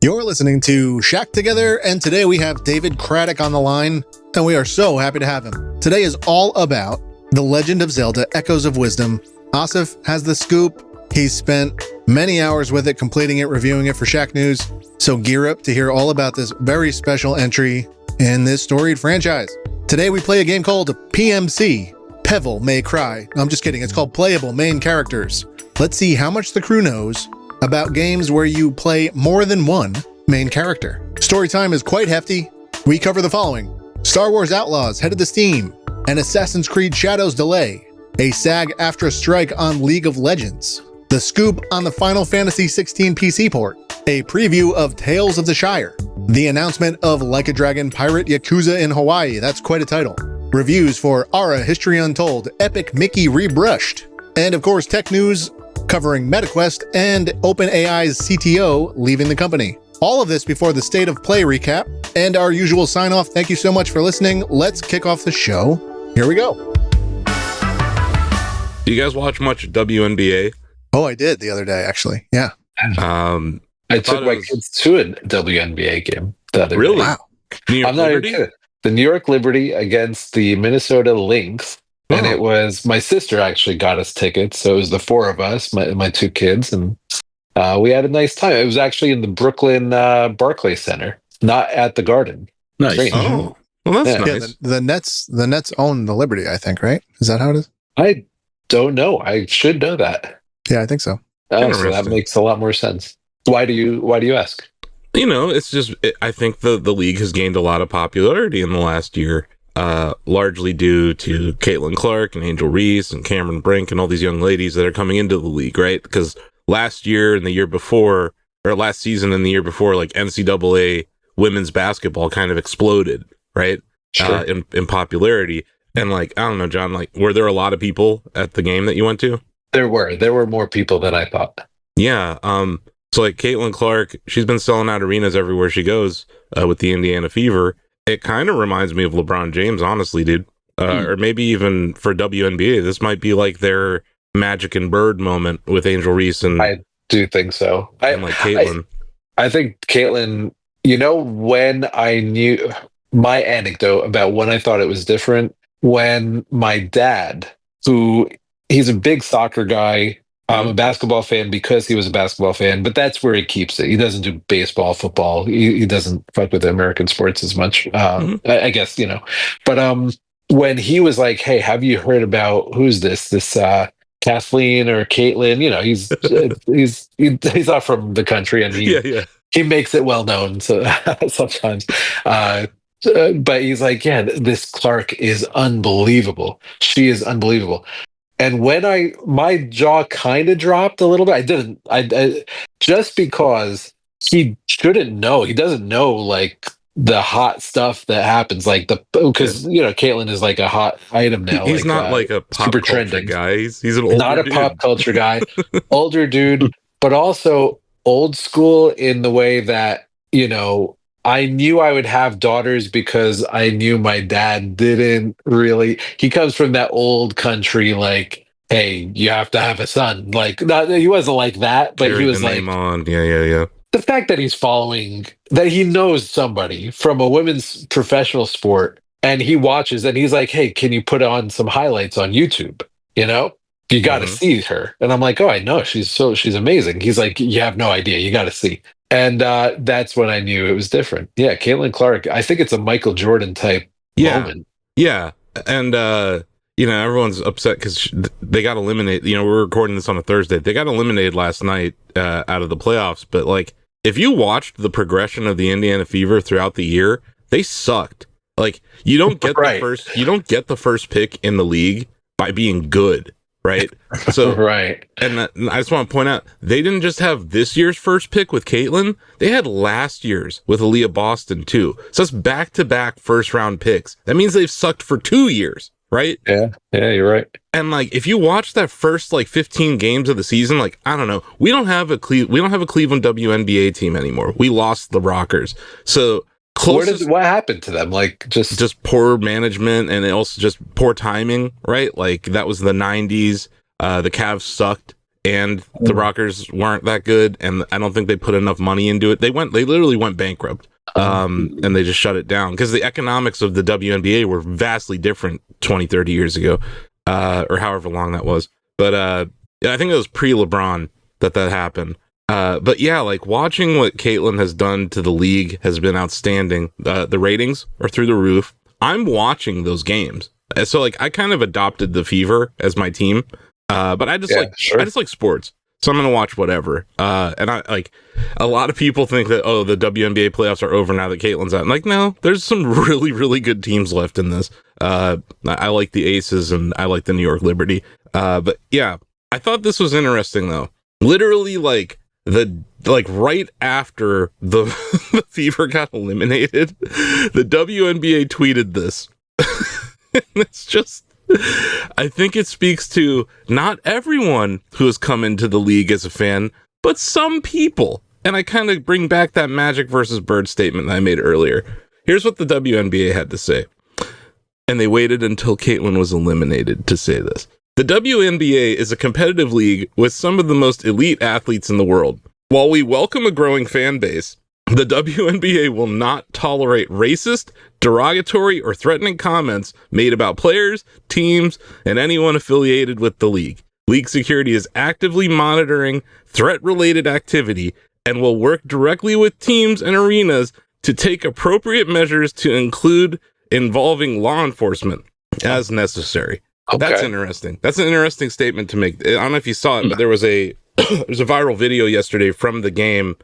You're listening to Shack Together, and today we have David Craddock on the line, and we are so happy to have him. Today is all about The Legend of Zelda: Echoes of Wisdom. Asif has the scoop. He's spent many hours with it, completing it, reviewing it for Shack News. So gear up to hear all about this very special entry in this storied franchise. Today we play a game called PMC, Pebble May Cry. No, I'm just kidding. It's called Playable Main Characters. Let's see how much the crew knows about games where you play more than one main character. Story time is quite hefty. We cover the following: Star Wars Outlaws headed to Steam, an Assassin's Creed Shadows delay, a SAG-AFTRA strike on League of Legends, the scoop on the Final Fantasy XVI PC port, a preview of Tales of the Shire, the announcement of Like a Dragon Pirate Yakuza in Hawaii, that's quite a title, reviews for Ara History Untold, Epic Mickey Rebrushed, and of course tech news covering MetaQuest and OpenAI's CTO leaving the company. All of this before the State of Play recap and our usual sign-off. Thank you so much for listening. Let's kick off the show. Here we go. Do you guys watch much WNBA? Oh, I did the other day, actually. Yeah. I took my kids to a WNBA game the other Really? day. Wow. New York I'm not even Liberty? kidding. The New York Liberty against the Minnesota Lynx. And Oh. it was, my sister actually got us tickets. So it was the four of us, my two kids, and we had a nice time. It was actually in the Brooklyn Barclays Center, not at the Garden. Nice. Great. Oh, well, that's Yeah. Yeah, nice. the Nets own the Liberty, I think, right? Is that how it is? I don't know. I should know that. Yeah, I think so. So that Interesting. makes a lot more sense. Why do you ask? You know, it's just, I think the league has gained a lot of popularity in the last year, largely due to Caitlin Clark and Angel Reese and Cameron Brink and all these young ladies that are coming into the league, right? Because last year and the year before, or last season and the year before, like NCAA women's basketball kind of exploded, right? Sure. In popularity. And like, I don't know, John, like, were there a lot of people at the game that you went to? There were more people than I thought. Yeah. So like Caitlin Clark, she's been selling out arenas everywhere she goes with the Indiana Fever. It kind of reminds me of LeBron James, honestly, dude. Or maybe even for WNBA, this might be like their Magic and Bird moment with Angel Reese and I do think so. and like Caitlin. I think Caitlin, when I knew my anecdote about when I thought it was different, when my dad, he's a big soccer guy, I'm a basketball fan because he was a basketball fan, but that's where he keeps it. He doesn't do baseball, football. He doesn't fuck with American sports as much, I guess, But when he was like, hey, have you heard about who's this Kathleen or Caitlin? He's not from the country, and he makes it well known. So sometimes, but he's like, yeah, this Clark is unbelievable. She is unbelievable. And when my jaw kind of dropped a little bit, I just because he shouldn't know. He doesn't know like the hot stuff that happens, like because Caitlin is like a hot item now. He's not like a pop super culture trending guy. He's an older not a dude. pop culture guy, older dude, but also old school in the way that, I knew I would have daughters because I knew my dad didn't really. He comes from that old country, like, hey, you have to have a son. Like, he wasn't like that, but Carry he was the like, name on. Yeah. the fact that that he knows somebody from a women's professional sport, and he watches, and he's like, hey, can you put on some highlights on YouTube? You got to see her. And I'm like, oh, I know. She's amazing. He's like, you have no idea. You got to see. And that's when I knew it was different. Yeah, Caitlin Clark, I think it's a Michael Jordan type moment. Yeah. And, everyone's upset because they got eliminated. We're recording this on a Thursday. They got eliminated last night out of the playoffs. But, like, if you watched the progression of the Indiana Fever throughout the year, they sucked. Like, you don't get the first pick in the league by being good. Right. So, right. And I just want to point out, they didn't just have this year's first pick with Caitlin. They had last year's with Aaliyah Boston, too. So it's back-to-back first-round picks. That means they've sucked for 2 years, right? Yeah, you're right. And, like, if you watch that first, 15 games of the season, like, I don't know, we don't have a Cleveland WNBA team anymore. We lost the Rockers. So what happened to them? Like, just poor management, and also just poor timing, right? Like, that was the 90s. The Cavs sucked, and the Rockers weren't that good, and I don't think they put enough money into it. They literally went bankrupt, and they just shut it down because the economics of the WNBA were vastly different 20, 30 years ago, or however long that was. But I think it was pre-LeBron that happened. But yeah, like watching what Caitlyn has done to the league has been outstanding. The ratings are through the roof. I'm watching those games. So like I kind of adopted the Fever as my team. But I just I just like sports. So I'm going to watch whatever. And I like a lot of people think that, oh, the WNBA playoffs are over now that Caitlyn's out. I'm like, no, there's some really, really good teams left in this. I like the Aces and I like the New York Liberty. But yeah, I thought this was interesting though. Literally right after the Fever got eliminated, the WNBA tweeted this. It's just, I think it speaks to not everyone who has come into the league as a fan, but some people. And I kind of bring back that Magic versus Bird statement that I made earlier. Here's what the WNBA had to say. And they waited until Caitlyn was eliminated to say this. The WNBA is a competitive league with some of the most elite athletes in the world. While we welcome a growing fan base, the WNBA will not tolerate racist, derogatory, or threatening comments made about players, teams, and anyone affiliated with the league. League security is actively monitoring threat-related activity and will work directly with teams and arenas to take appropriate measures to include involving law enforcement as necessary. Okay. That's interesting. That's an interesting statement to make. I don't know if you saw it, but there was a viral video yesterday from the game.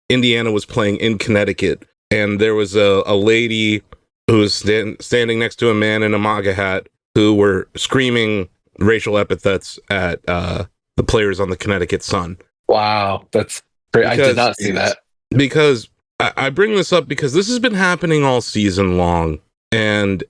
Indiana was playing in Connecticut, and there was a lady who was standing next to a man in a MAGA hat who were screaming racial epithets at the players on the Connecticut Sun. Wow, that's great. I did not see that. Because I bring this up because this has been happening all season long, and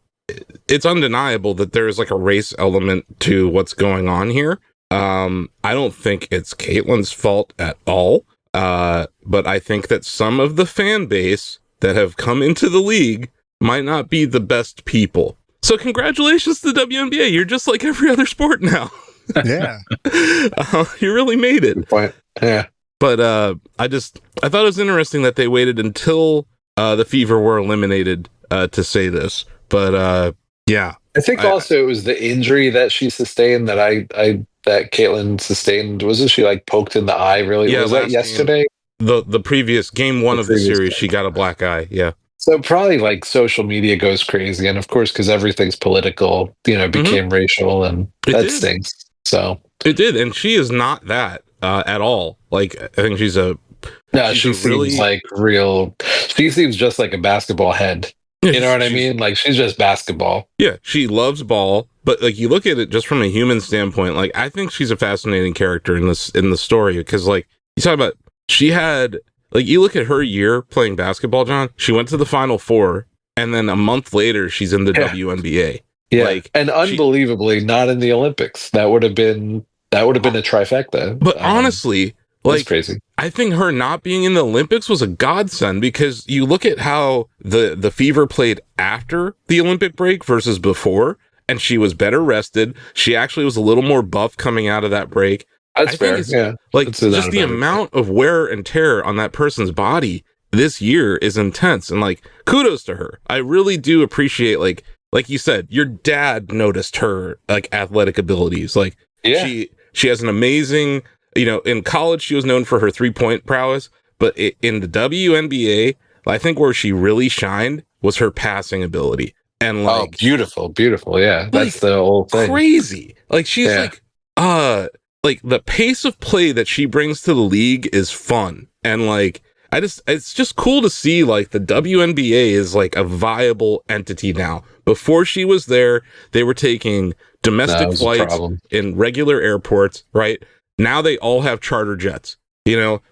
it's undeniable that there is like a race element to what's going on here. I don't think it's Caitlyn's fault at all. But I think that some of the fan base that have come into the league might not be the best people. So congratulations to the WNBA. You're just like every other sport now. Yeah. You really made it. Good point. Yeah. But I thought it was interesting that they waited until the Fever were eliminated to say this. But yeah. I think also it was the injury that she sustained that Caitlyn sustained. Wasn't she like poked in the eye really? Yeah, was that yesterday? The previous game one of the series, she got a black eye. Yeah. So probably like social media goes crazy. And of course, because everything's political, became racial, and that stinks. So it did. And she is not that at all. Like, I think she seems like real. She seems just like a basketball head. You know what I mean? Like, she's just basketball. Yeah, she loves ball, but like you look at it just from a human standpoint, like I think she's a fascinating character in the story because like you talk about, she had like you look at her year playing basketball, John. She went to the Final Four, and then a month later she's in the WNBA. Yeah, like, and unbelievably not in the Olympics. That would have been a trifecta. But honestly. Like, that's crazy. I think her not being in the Olympics was a godsend because you look at how the Fever played after the Olympic break versus before, and she was better rested. She actually was a little more buff coming out of that break. That's fair. Yeah. Like, just the amount of wear and tear on that person's body this year is intense. And like, kudos to her. I really do appreciate, like you said, your dad noticed her like athletic abilities. Like, she has an amazing. In college, she was known for her 3-point prowess, but in the WNBA, I think where she really shined was her passing ability. And like, beautiful. Yeah. That's the whole thing. Crazy. Like, she's like the pace of play that she brings to the league is fun. And like, it's just cool to see like the WNBA is like a viable entity now. Before she was there, they were taking domestic flights in regular airports, right? Now they all have charter jets.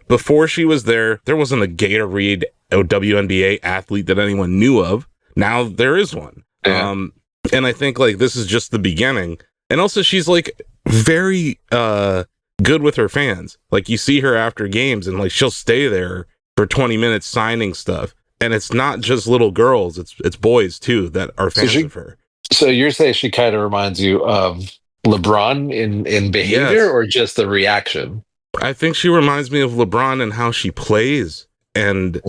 Before she was there wasn't a Gatorade WNBA athlete that anyone knew of. Now there is one. Yeah. And I think like this is just the beginning. And also she's like very good with her fans. Like you see her after games and like she'll stay there for 20 minutes signing stuff. And it's not just little girls, it's boys too that are fans of her. So you're saying she kind of reminds you of LeBron in behavior, Yes. or just the reaction? I think she reminds me of LeBron and how she plays and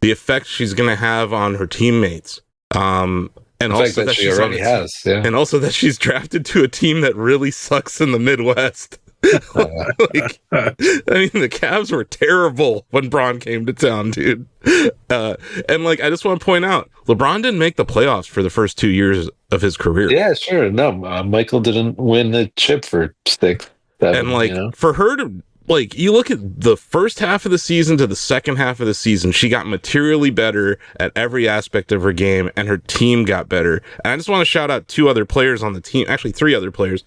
the effect she's going to have on her teammates. And also that she she's already has, and also that she's drafted to a team that really sucks in the Midwest. Like, I mean, the Cavs were terrible when Bron came to town, dude. And like, I just want to point out, LeBron didn't make the playoffs for the first 2 years of his career. Yeah, sure. No, Michael didn't win the chip for 6, 7. And like, for her to, like, you look at the first half of the season to the second half of the season, she got materially better at every aspect of her game, and her team got better. And I just want to shout out 2 other players on the team, actually 3 other players.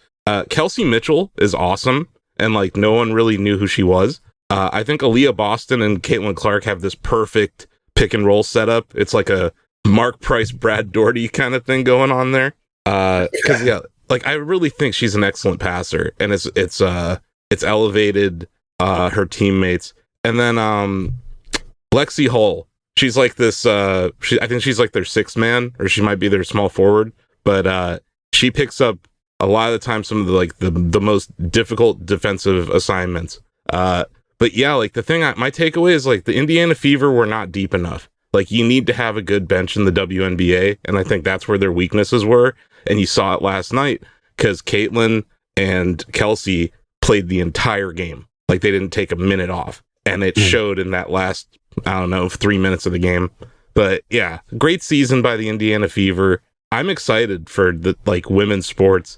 Kelsey Mitchell is awesome, and like no one really knew who she was. I think Aaliyah Boston and Caitlin Clark have this perfect pick and roll setup. It's like a Mark Price, Brad Doherty kind of thing going on there. Because like I really think she's an excellent passer, and it's elevated her teammates. And then Lexi Hull, she's like this. I think she's like their 6th man, or she might be their small forward. But she picks up a lot of the time some of the most difficult defensive assignments. But yeah, like the thing, my takeaway is like the Indiana Fever were not deep enough. Like you need to have a good bench in the WNBA, and I think that's where their weaknesses were. And you saw it last night because Caitlin and Kelsey played the entire game. Like they didn't take a minute off, and it showed in that last, I don't know, 3 minutes of the game. But yeah, great season by the Indiana Fever. I'm excited for the like women's sports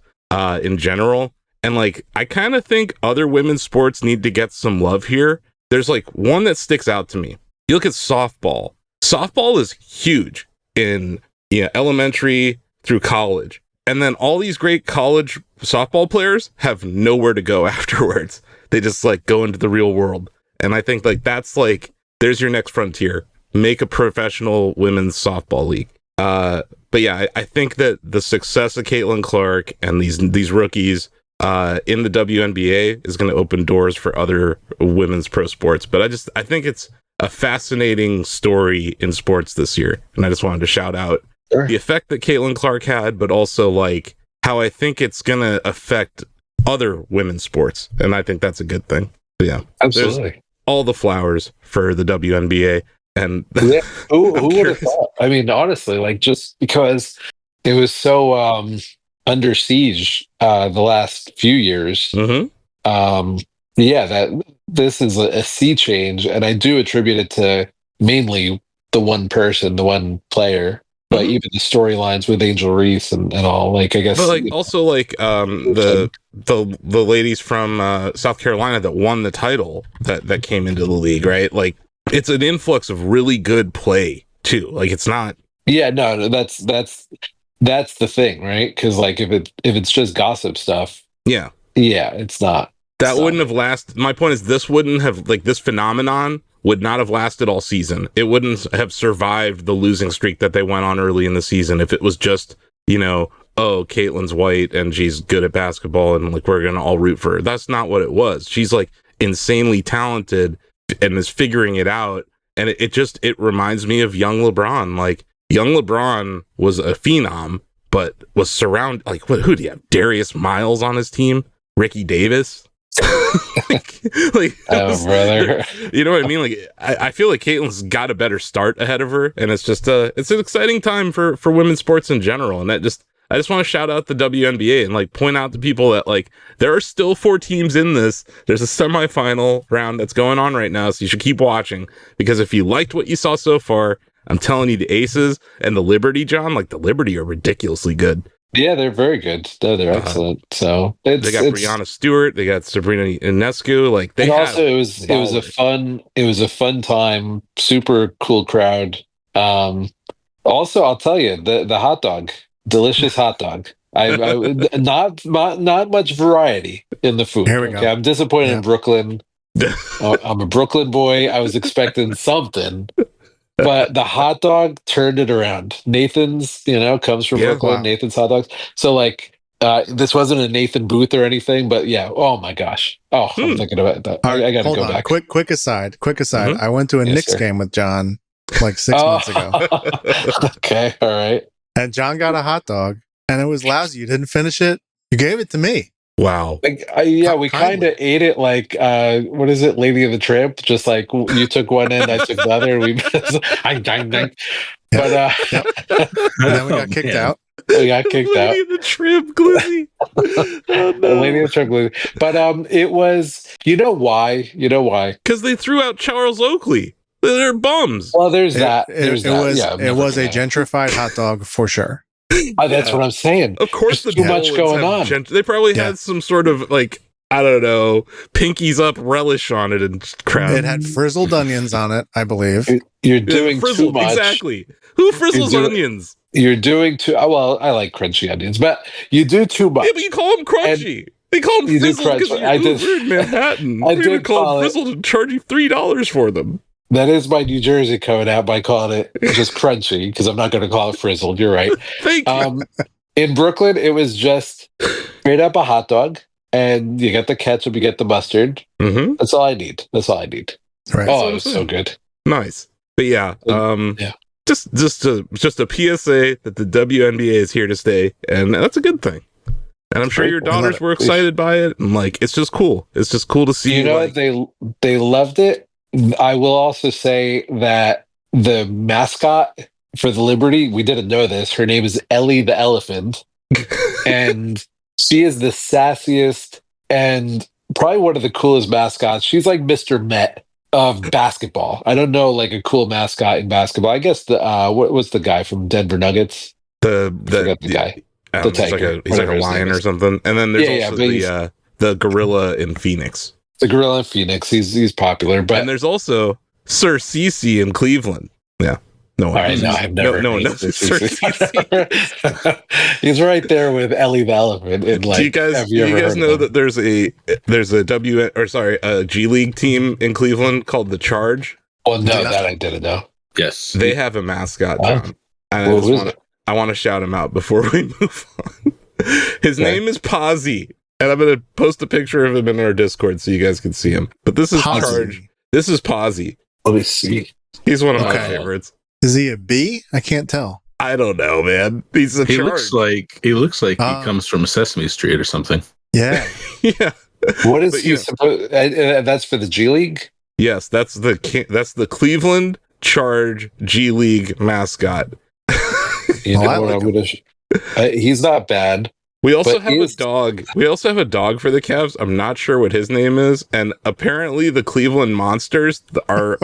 in general. And like, I kind of think other women's sports need to get some love here. There's like one that sticks out to me. You look at softball. Softball is huge in elementary through college. And then all these great college softball players have nowhere to go afterwards. They just like go into the real world. And I think like that's like, there's your next frontier. Make a professional women's softball league. But yeah, I think that the success of Caitlin Clark and these rookies in the WNBA is going to open doors for other women's pro sports. But I think it's a fascinating story in sports this year. And I just wanted to shout out the effect that Caitlin Clark had, but also like how I think it's going to affect other women's sports. And I think that's a good thing. But yeah, absolutely. All the flowers for the WNBA. And yeah, who would have thought? I mean, honestly, like just because it was so under siege the last few years, that this is a sea change, and I do attribute it to mainly the one person, the one player, but even the storylines with Angel Reese and all. Like I guess, but like also like the ladies from South Carolina that won the title that came into the league, right? Like. It's an influx of really good play too. Like it's not. Yeah, no, that's the thing, right? Because like if it's just gossip stuff, yeah, it's not. That wouldn't have lasted. My point is, this wouldn't have like this phenomenon would not have lasted all season. It wouldn't have survived the losing streak that they went on early in the season if it was just oh, Caitlin's white and she's good at basketball and like we're gonna all root for her. That's not what it was. She's like insanely talented and is figuring it out, and it reminds me of young LeBron. Like young LeBron was a phenom, but was surrounded like who do you have? Darius Miles on his team, Ricky Davis. like brother, you know what I mean? Like I feel like Caitlin's got a better start ahead of her, and it's just it's an exciting time for women's sports in general, and I just want to shout out the WNBA and like point out to people that like there are still 4 teams in this. There's a semifinal round that's going on right now, so you should keep watching, because if you liked what you saw so far, I'm telling you, the Aces and the Liberty, John, like the Liberty are ridiculously good. Yeah, they're very good. They're excellent. So they got Brianna Stewart, they got Sabrina Ionescu. Like they also it was a fun time, super cool crowd. Also, I'll tell you the hot dog. Delicious hot dog. I not much variety in the food. Here we go. I'm disappointed in Brooklyn. I'm a Brooklyn boy. I was expecting something, but the hot dog turned it around. Nathan's, comes from Brooklyn. Wow. Nathan's hot dogs. So like, this wasn't a Nathan Booth or anything, but yeah. Oh my gosh. Oh, I'm thinking about that. I got to go back. Quick aside. I went to a Knicks game with John like 6 months ago. Okay. All right. And John got a hot dog, and it was lousy. You didn't finish it. You gave it to me. Wow. Like, we kind Kindly. of ate it like, what is it, Lady of the Tramp? Just like you took one end, I took the other. We, but Yep. And then we got kicked out. we got kicked out. Lady of the Tramp, Glizzy. Oh, no. Lady of the Tramp, Glizzy. But it was, you know why? Because they threw out Charles Oakley. They're bums. Well, there's that. It There's that. was Yeah, it was a gentrified hot dog for sure. That's what I'm saying. Of course, There's the too much Dolans going have on. they probably Yeah. had some sort of like, I don't know, pinkies up relish on it and crap. It had frizzled onions on it, I believe. You're doing too much. Exactly. Who frizzles onions? You're doing too well. I like crunchy onions, but you do too much. Yeah, but you call them crunchy. They call them You do frizzled because crunch. we're in Manhattan. I We're going to did call call them it- frizzled and charge you $3 for them. That is my New Jersey code out by calling it just crunchy because I'm not going to call it frizzled. You're right. Thank you. In Brooklyn, it was just straight up a hot dog, and you get the ketchup, you get the mustard. Mm-hmm. That's all I need. Right. Oh, it was so good. Nice. But yeah, Yeah. just a PSA that the WNBA is here to stay, and that's a good thing. And I'm sure your daughters were excited by it, and like it's just cool. It's just cool to see. You know, like, they loved it. I will also say that the mascot for the Liberty, we didn't know this. Her name is Ellie the Elephant, and she is the sassiest and probably one of the coolest mascots. She's like Mr. Met of basketball. I don't know like a cool mascot in basketball. I guess the what was the guy from Denver Nuggets? I forgot the guy. I don't know, tiger, he's like a whatever his lion name or is. something. And then there's Yeah, also the gorilla in Phoenix. The gorilla in Phoenix. He's popular, but And there's also Sir Cece in Cleveland. Yeah. No one all right, no, I've never. no one knows who Sir Cece. He's right there with Ellie the Elephant. In like, do you guys know that there's a G League team in Cleveland called the Charge? Oh no, that I didn't know. Yes. They have a mascot, Wow. John. And I want to shout him out before we move on. His Okay. name is Posy, and I'm going to post a picture of him in our Discord so you guys can see him. But this is Posy. Charge. This is Posy. Let me see. He's one of my Okay. favorites. Is he a bee? I can't tell. I don't know, man. He's a He Charge. looks like Ah. he comes from Sesame Street or something. Yeah. Yeah. What is But, he you know, supposed? That's for the G League. Yes, that's the Cleveland Charge G League mascot. You Oh, I know what like I'm gonna. He's not bad. We also But have a dog. We also have a dog for the Cavs. I'm not sure what his name is, and apparently the Cleveland Monsters, our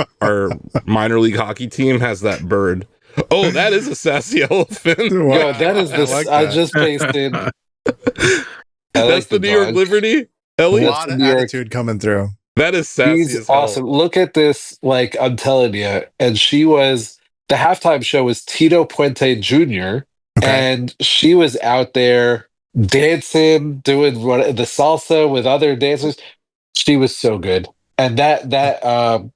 minor league hockey team, has that bird. Oh, that is a sassy elephant. Wow. Yo, that is the. like I that. just pasted. That's the New York dog. Liberty. A Ellie, Wow. lot of New York. attitude coming through. that is sassy He's as hell. awesome. Look at this. Like I'm telling you, and she was the halftime show was Tito Puente Jr. Okay. And she was out there dancing, doing the salsa with other dancers. She was so good, and that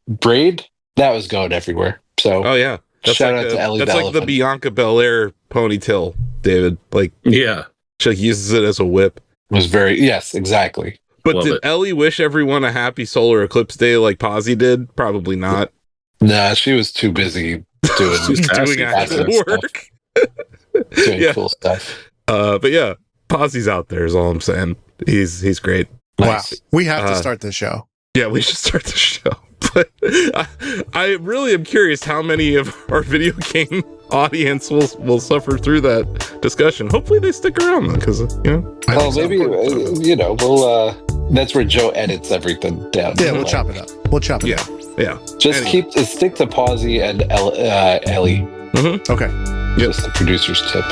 braid that was going everywhere. So Oh yeah, that's shout like out to Ellie that's the like the Elephant. Bianca Belair ponytail, David. Like Yeah. she like, uses it as a whip. was very yes, exactly. But Love did it. Ellie wish everyone a happy solar eclipse day like Posy did? Probably not. Nah, she was too busy doing She's Doing sassy. actual Stuff. work. doing Yeah. cool stuff. But yeah, Posy's out there is all I'm saying. He's great. Nice. Wow. We have to Uh, start this show. Yeah, we should start the show. But I really am curious how many of our video game audience will suffer through that discussion. Hopefully they stick around because I Well, think so. maybe we'll. That's where Joe edits everything down. Yeah, we'll Like, chop it up. We'll chop it yeah, up. yeah. Just Anyway. stick to Posy and Ellie. Okay. Yep. Just the producer's tip.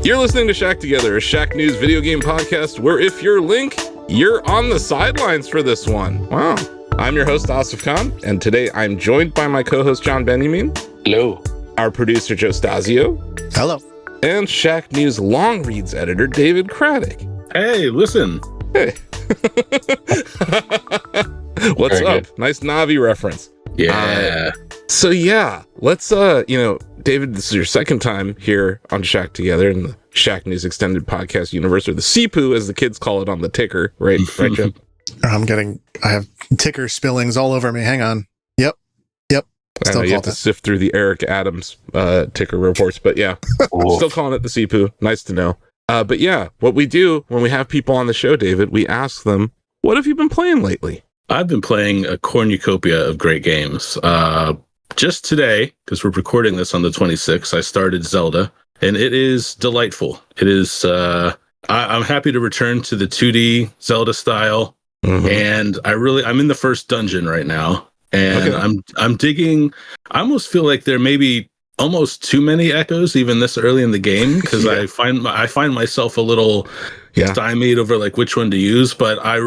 You're listening to Shack Together, a Shack News video game podcast where if you're Link, you're on the sidelines for this one. Wow. I'm your host, Asif Khan, and today I'm joined by my co-host, John Benyamine, Hello. our producer, Joe Stasio, Hello. and Shack News long reads editor, David Craddock. Hey, listen. Hey. What's Very up? Nice Navi reference. Yeah. So yeah, let's David, this is your second time here on Shack Together in the Shack News Extended Podcast universe, or the CPU as the kids call it on the ticker, right, Joe? I have ticker spillings all over me. Hang on. Yep. I know you have to sift through the Eric Adams ticker reports, but yeah, still calling it the CPU. Nice to know. But yeah, what we do when we have people on the show, David, we ask them, what have you been playing lately? I've been playing a cornucopia of great games. Just today, because we're recording this on the 26th, I started Zelda, and it is delightful. It is, I'm happy to return to the 2D Zelda style, and I'm in the first dungeon right now, and I'm digging. I almost feel like there may be almost too many echoes even this early in the game, because I find myself a little stymied over like which one to use, but I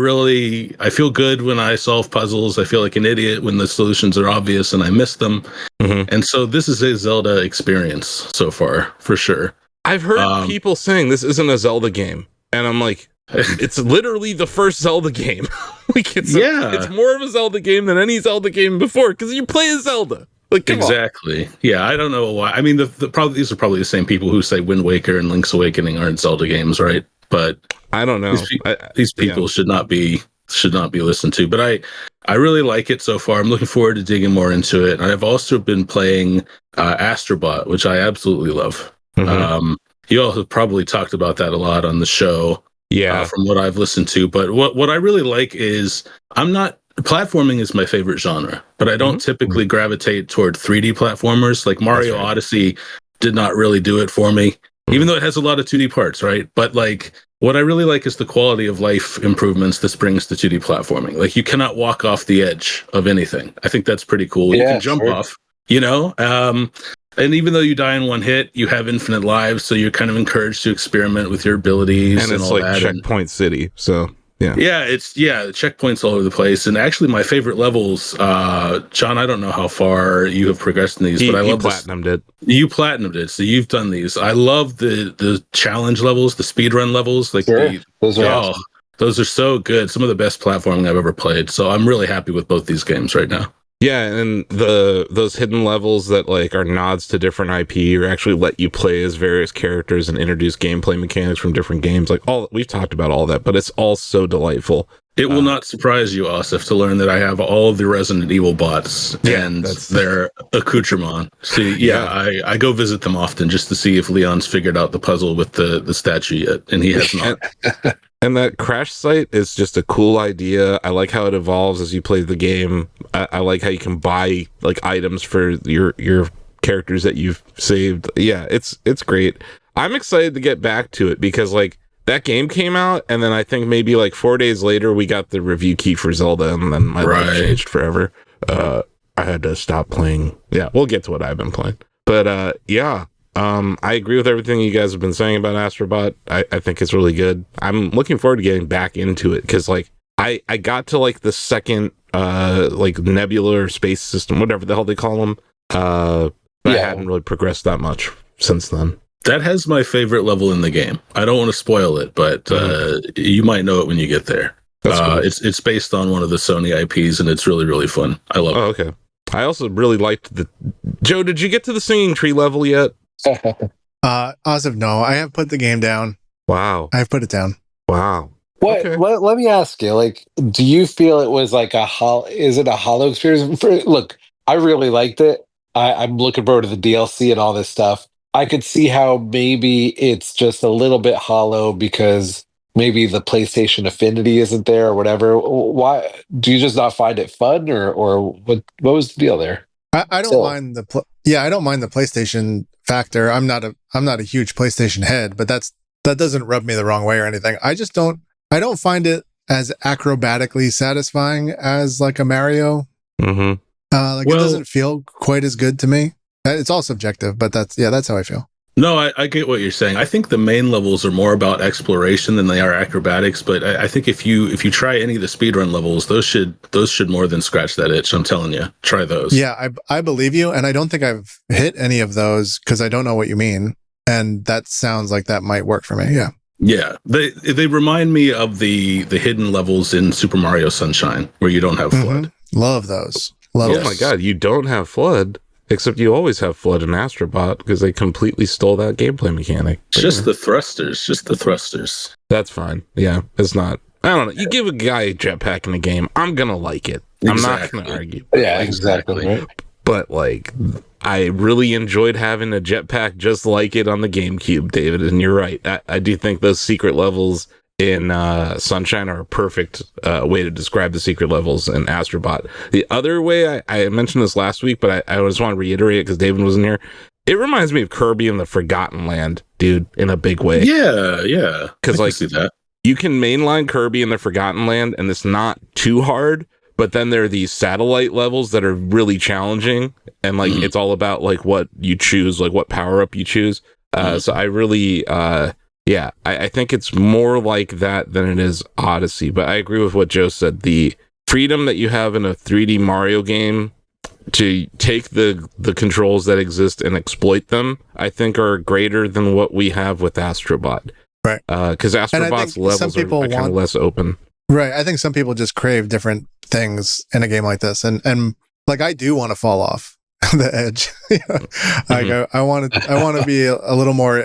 feel good when I solve puzzles. I feel like an idiot when the solutions are obvious and I miss them. And so this is a Zelda experience so far, for sure. I've heard people saying this isn't a Zelda game, and I'm like, it's literally the first Zelda game. It's more of a Zelda game than any Zelda game before, because you play as Zelda. Like, exactly. Yeah, I don't know why. I mean, these are probably the same people who say Wind Waker and Link's Awakening aren't Zelda games, right? But I don't know. These people should not be listened to. But I really like it so far. I'm looking forward to digging more into it. And I've also been playing Astrobot, which I absolutely love. You all have probably talked about that a lot on the show. Yeah, from what I've listened to. But what I really like is platforming is my favorite genre, but I don't typically gravitate toward 3D platformers. Like Mario Odyssey did not really do it for me, even though it has a lot of 2D parts, right? But like, what I really like is the quality of life improvements this brings to 2D platforming. Like, you cannot walk off the edge of anything. I think that's pretty cool. You can jump off, and even though you die in one hit, you have infinite lives, so you're kind of encouraged to experiment with your abilities and it's all like that. Checkpoint City, so yeah, checkpoints all over the place. And actually, my favorite levels, John, I don't know how far you have progressed in these, but I love platinumed it. You platinumed it, so you've done these. I love the challenge levels, the speedrun levels. Like those are so good. Some of the best platforming I've ever played. So I'm really happy with both these games right now. Yeah, and those hidden levels that like are nods to different IP, or actually let you play as various characters and introduce gameplay mechanics from different games. Like, we've talked about all that, but it's all so delightful. It will not surprise you, Asif, to learn that I have all of the Resident Evil bots and their accoutrement. See, I go visit them often just to see if Leon's figured out the puzzle with the statue yet, and he has not. And that crash site is just a cool idea. I like how it evolves as you play the game. I like how you can buy like items for your characters that you've saved. Yeah, it's great. I'm excited to get back to it because like that game came out, and then I think maybe like 4 days later we got the review key for Zelda, and then my life changed forever. I had to stop playing. Yeah, we'll get to what I've been playing. But I agree with everything you guys have been saying about Astrobot. I think it's really good. I'm looking forward to getting back into it because like I got to like the second like nebula or space system, whatever the hell they call them. But I hadn't really progressed that much since then. That has my favorite level in the game. I don't want to spoil it, but you might know it when you get there. Cool. It's based on one of the Sony IPs, and it's really, really fun. I love it. Okay. I also really liked Joe, did you get to the singing tree level yet? Asif, no. I have put the game down. Wow. I've put it down. Wow. What? Okay. Let me ask you. Like, do you feel it was like is it a hollow experience? Look, I really liked it. I'm looking forward to the DLC and all this stuff. I could see how maybe it's just a little bit hollow because maybe the PlayStation affinity isn't there or whatever. Why do you just not find it fun, or what was the deal there? I don't mind I don't mind the PlayStation factor. I'm not a huge PlayStation head, but that doesn't rub me the wrong way or anything. I don't find it as acrobatically satisfying as like a Mario. It doesn't feel quite as good to me. It's all subjective, but that's how I feel. No, I get what you're saying. I think the main levels are more about exploration than they are acrobatics. But I think if you try any of the speedrun levels, those should more than scratch that itch. I'm telling you, try those. Yeah, I believe you, and I don't think I've hit any of those because I don't know what you mean, and that sounds like that might work for me. Yeah. Yeah, they remind me of the hidden levels in Super Mario Sunshine where you don't have FLUDD. Love those. levels. Oh my god, you don't have Flood, except you always have Flood in Astrobot because they completely stole that gameplay mechanic. But, Just the thrusters. That's fine. Yeah, it's not. I don't know. You give a guy a jetpack in a game, I'm gonna like it. I'm not gonna argue. Yeah, exactly. Right. But like, I really enjoyed having a jetpack just like it on the GameCube, David. And you're right. I do think those secret levels in Sunshine are a perfect way to describe the secret levels in Astrobot. The other way, I mentioned this last week, but I just want to reiterate it because David wasn't here. It reminds me of Kirby and the Forgotten Land, dude, in a big way. Yeah. Because like, see that. You can mainline Kirby in the Forgotten Land, and it's not too hard. But then there are these satellite levels that are really challenging, and like it's all about like what you choose, like what power up you choose. So I really, I think it's more like that than it is Odyssey. But I agree with what Joe said. The freedom that you have in a 3D Mario game to take the controls that exist and exploit them, I think are greater than what we have with Astrobot. Right. Because Astrobot's levels are kind of less open. Right. I think some people just crave different things in a game like this. And like, I do want to fall off the edge. I want to be a little more,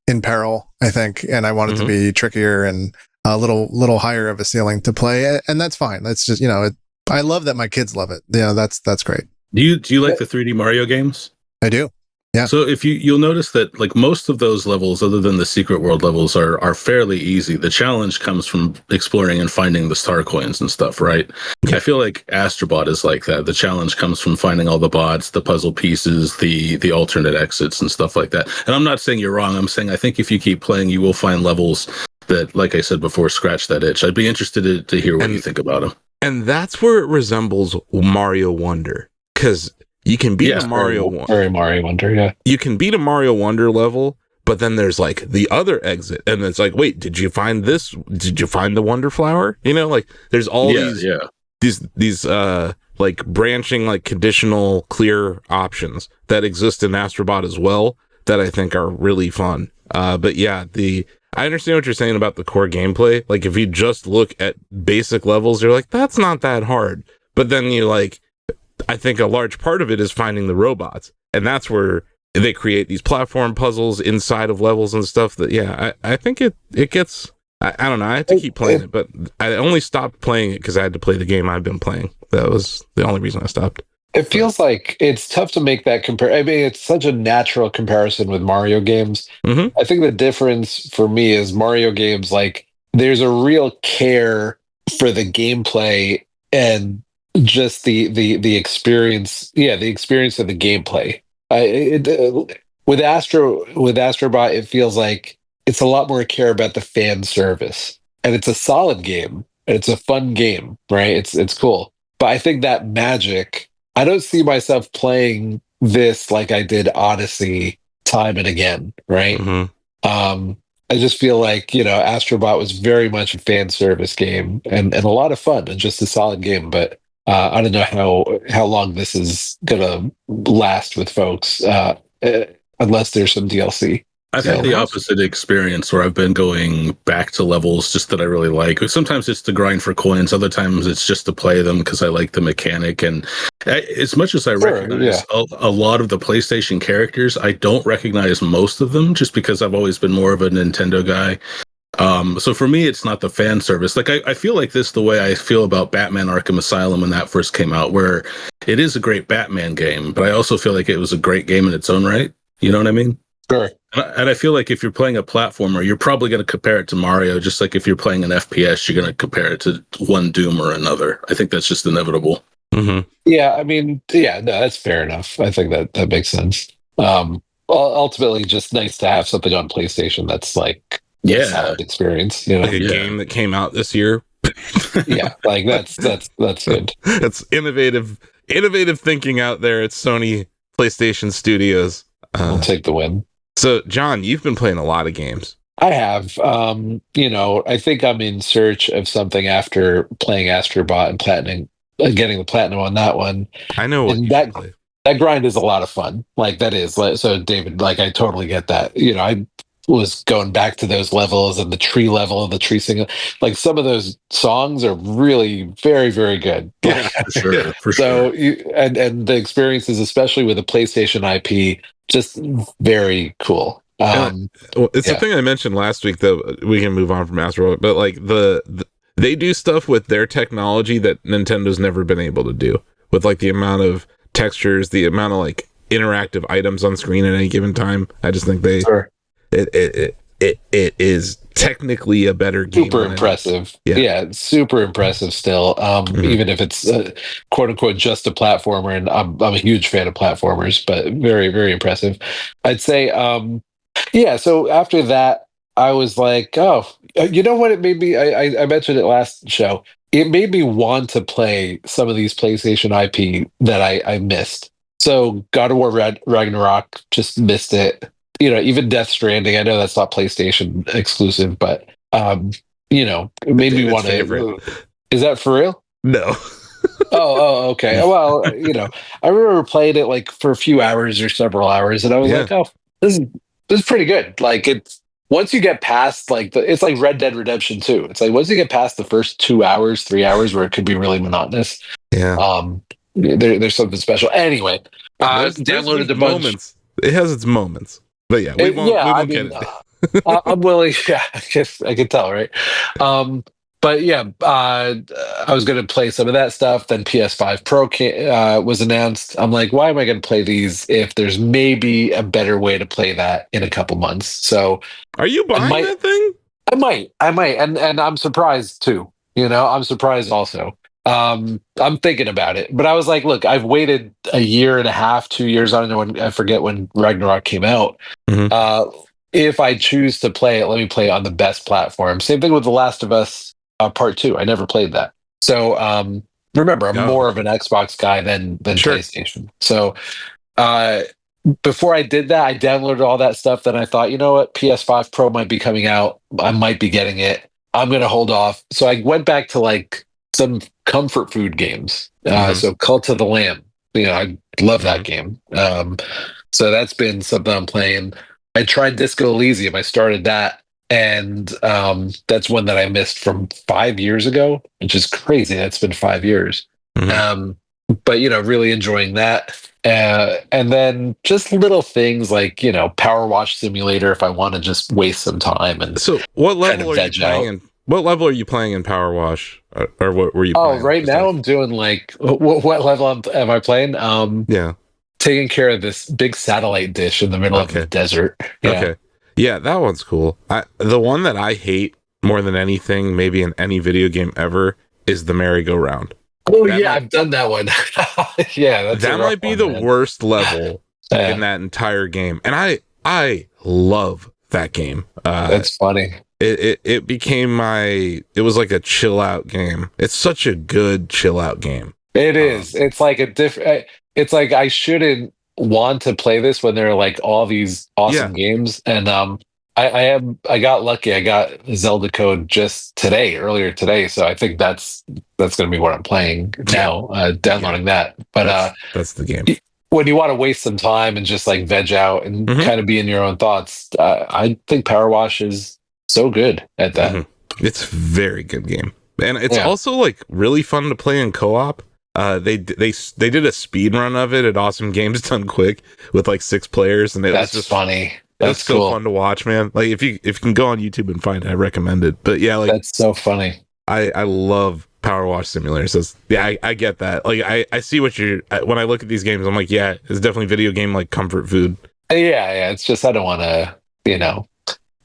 in peril, I think. And I want it to be trickier and a little higher of a ceiling to play. And that's fine. That's just, I love that my kids love it. That's great. Do you like the 3D Mario games? I do. Yeah. So if you'll notice that like most of those levels, other than the secret world levels, are fairly easy. The challenge comes from exploring and finding the star coins and stuff, right? Yeah. I feel like Astrobot is like that. The challenge comes from finding all the bots, the puzzle pieces, the alternate exits and stuff like that. And I'm not saying you're wrong. I'm saying I think if you keep playing, you will find levels that, like I said before, scratch that itch. I'd be interested to hear what you think about them. And that's where it resembles Mario Wonder, because you can beat a Mario Wonder, yeah. You can beat a Mario Wonder level, but then there's like the other exit, and it's like, wait, did you find this? Did you find the Wonder Flower? Like there's all these like branching, like conditional clear options that exist in Astrobot as well that I think are really fun. But yeah, I understand what you're saying about the core gameplay. Like if you just look at basic levels, you're like, that's not that hard. But then I think a large part of it is finding the robots, and that's where they create these platform puzzles inside of levels and stuff that, I think it gets, I don't know, I have to keep playing it, but I only stopped playing it because I had to play the game I've been playing. That was the only reason I stopped. It feels like it's tough to make that compare. I mean, it's such a natural comparison with Mario games. I think the difference for me is Mario games, like there's a real care for the gameplay and just the experience, the experience of the gameplay. With Astrobot, it feels like it's a lot more care about the fan service, and it's a solid game, and it's a fun game, right? It's cool, but I think that magic, I don't see myself playing this like I did Odyssey time and again, right? I just feel like Astrobot was very much a fan service game and a lot of fun and just a solid game, but I don't know how long this is gonna last with folks, unless there's some DLC. I've had the opposite experience where I've been going back to levels just that I really like. Sometimes it's to grind for coins. Other times it's just to play them because I like the mechanic. And as much as I recognize a lot of the PlayStation characters, I don't recognize most of them just because I've always been more of a Nintendo guy. So for me, it's not the fan service. Like I feel like this the way I feel about Batman Arkham Asylum when that first came out, where it is a great Batman game, but I also feel like it was a great game in its own right. You know what I mean? Sure. And I feel like if you're playing a platformer, you're probably going to compare it to Mario, just like if you're playing an FPS, you're going to compare it to one Doom or another. I think that's just inevitable. Yeah, I mean, no, that's fair enough. I think that makes sense. Ultimately, just nice to have something on PlayStation that's like a solid experience. Like a game that came out this year. Like that's good. That's innovative thinking out there at Sony PlayStation Studios. We'll take the win. So, John, you've been playing a lot of games. I have. I think I'm in search of something after playing Astrobot and getting the platinum on that one. I know what that grind is a lot of fun. Like that is. So, David, like I totally get that. was going back to those levels and the tree level and the tree singing. Like some of those songs are really very, very good. Yeah, For sure. For So sure. and the experiences, especially with the PlayStation IP, just very cool. Well, it's the Yeah. thing I mentioned last week, though. We can move on from Astro, but like they do stuff with their technology that Nintendo's never been able to do, with like the amount of textures, the amount of like interactive items on screen at any given time. I just think Sure. it is technically a better game. Super impressive. Yeah. Yeah, super impressive still. Even if it's quote unquote just a platformer, and I'm a huge fan of platformers, but very, very impressive. I'd say yeah, so after that, I was like, oh, you know what it made me I mentioned it last show. It made me want to play some of these PlayStation IP that I missed. So God of War Ragnarok, just missed it. You know, even Death Stranding, I know that's not PlayStation exclusive, but it made me David's want favorite. to. Is that for real? No. Okay. Well, I remember playing it like for a few hours or several hours, and I was Yeah. like, oh, this is pretty good. Like it's once you get past like it's like Red Dead Redemption 2. It's like once you get past the first 2 hours, 3 hours where it could be really monotonous. Yeah. There's something special. Anyway, There's downloaded a bunch. moments. It has its moments, but yeah, we won't get it. I'm willing. Yeah, I can tell, right? But yeah, I was going to play some of that stuff. Then PS5 Pro was announced. I'm like, why am I going to play these if there's maybe a better way to play that in a couple months? So Are you buying that thing? I might, and I'm surprised too. I'm surprised also. I'm thinking about it, but I was like, look, I've waited a year and a half, 2 years. I don't know when. I forget when Ragnarok came out. Mhm. If I choose to play it, let me play it on the best platform. Same thing with The Last of Us Part 2. I never played that. So remember, I'm more of an Xbox guy than Sure. PlayStation. So before I did that, I downloaded all that stuff. Then I thought, you know what? PS5 Pro might be coming out. I might be getting it. I'm going to hold off. So I went back to like some comfort food games. So Cult of the Lamb. I love that game. So that's been something I'm playing. I tried Disco Elysium. I started that, and that's one that I missed from 5 years ago, which is crazy. That's been 5 years. But really enjoying that. And then just little things like Power Wash Simulator if I want to just waste some time. And so, what level are you veg playing in? What level are you playing in Power Wash, or what were you? Oh, playing right now I'm doing like what level am I playing? Yeah. Taking care of this big satellite dish in the middle of the desert. Yeah. Okay. Yeah, that one's cool. The one that I hate more than anything, maybe in any video game ever, is the merry-go-round. Oh, I've done that one. Yeah, that might be the worst level in that entire game, and I love that game. That's funny. It became it was like a chill out game. It's such a good chill out game. It is. It's like a different. It's like I shouldn't want to play this when there are like all these awesome games, and I got lucky. I got Zelda code just earlier today. So I think that's going to be what I'm playing now. Downloading that, but that's the game. When you want to waste some time and just like veg out and kind of be in your own thoughts, I think Power Wash is so good at that. It's a very good game, and it's also like really fun to play in co-op. They did a speed run of it at Awesome Games Done Quick with like 6 players, and that's just funny. That's so fun to watch, man. Like if you can go on YouTube and find it, I recommend it. But yeah, like that's so funny. I love Power Wash Simulator. So yeah, I get that. Like I see what when I look at these games, I'm like, yeah, it's definitely video game like comfort food. Yeah. It's just I don't want to,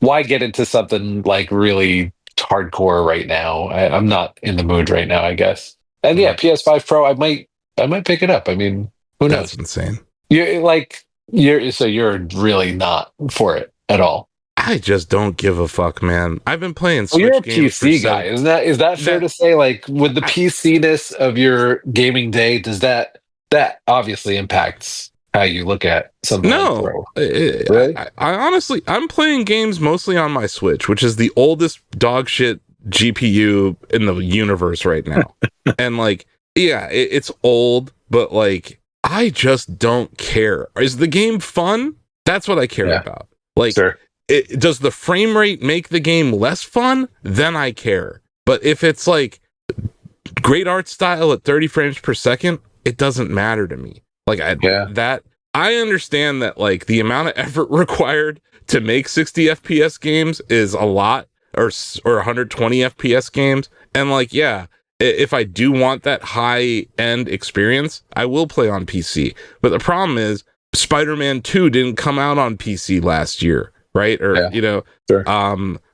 why get into something like really hardcore right now? I'm not in the mood right now, I guess. And yeah, PS5 Pro, I might pick it up. I mean, who knows? That's insane. You're really not for it at all. I just don't give a fuck, man. I've been playing Switch you're a games PC guy, is that fair to say? Like with the PC-ness of your gaming day, does that obviously impacts how you look at something? No, like Pro? Really? I honestly, I'm playing games mostly on my Switch, which is the oldest dog shit GPU in the universe right now. And like, yeah, it's old, but like, I just don't care. Is the game fun? That's what I care about. Like, does the frame rate make the game less fun? Then I care. But if it's like great art style at 30 frames per second, it doesn't matter to me. Like I understand that like the amount of effort required to make 60 FPS games is a lot, or 120 FPS games. And like, yeah, if I do want that high end experience, I will play on PC. But the problem is Spider-Man 2 didn't come out on PC last year, right? Or, Sure.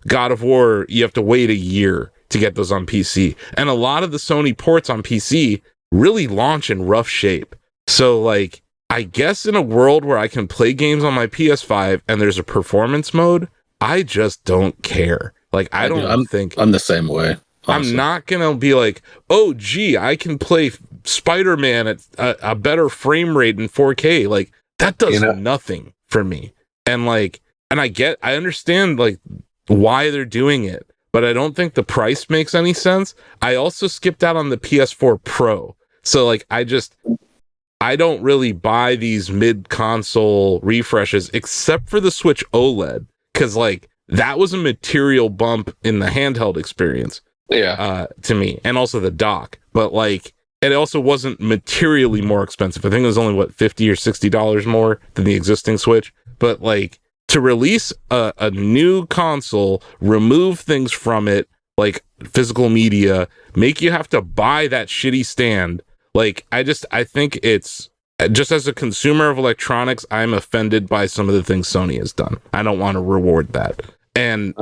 God of War, you have to wait a year to get those on PC. And a lot of the Sony ports on PC really launch in rough shape. So like, I guess in a world where I can play games on my PS5 and there's a performance mode, I just don't care. Like, I'm the same way. Honestly. I'm not going to be like, oh, gee, I can play Spider-Man at a better frame rate in 4K. Like, that does nothing for me. And like, I understand like why they're doing it, but I don't think the price makes any sense. I also skipped out on the PS4 Pro. So like, I don't really buy these mid-console refreshes except for the Switch OLED, because like that was a material bump in the handheld experience to me, and also the dock. But like, it also wasn't materially more expensive. I think it was only $50 or $60 more than the existing Switch. But like, to release a new console, remove things from it like physical media, make you have to buy that shitty stand. Like, I think it's just, as a consumer of electronics, I'm offended by some of the things Sony has done. I don't want to reward that. And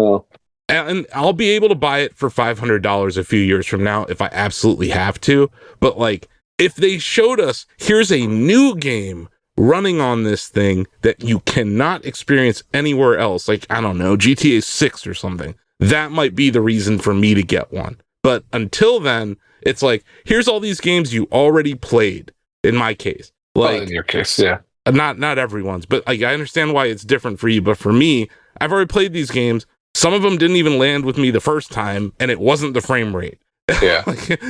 I'll be able to buy it for $500 a few years from now if I absolutely have to. But like, if they showed us, here's a new game running on this thing that you cannot experience anywhere else, like, I don't know, GTA 6 or something, that might be the reason for me to get one. But until then, it's like, here's all these games you already played, in my case. Like, in your case, yeah. Not everyone's, but like, I understand why it's different for you. But for me, I've already played these games. Some of them didn't even land with me the first time, and it wasn't the frame rate. Yeah.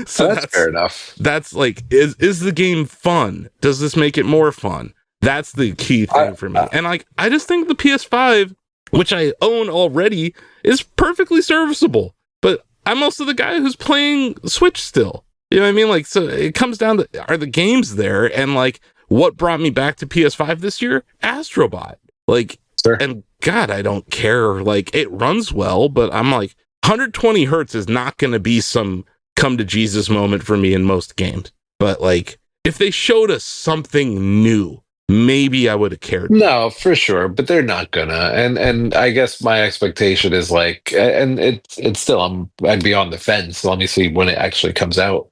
So that's fair enough. That's like, is the game fun? Does this make it more fun? That's the key thing for me. And like, I just think the PS5, which I own already, is perfectly serviceable. But I'm also the guy who's playing Switch still. You know what I mean? Like, so it comes down to, are the games there? And like, what brought me back to PS5 this year? Astro Bot. Like, sure. And God, I don't care. Like, it runs well, but I'm like, 120 hertz is not going to be some come to Jesus moment for me in most games. But like, if they showed us something new, maybe I would have cared. No, for sure, but they're not gonna. And I guess my expectation is like, and it's still, I'd be on the fence. So let me see when it actually comes out.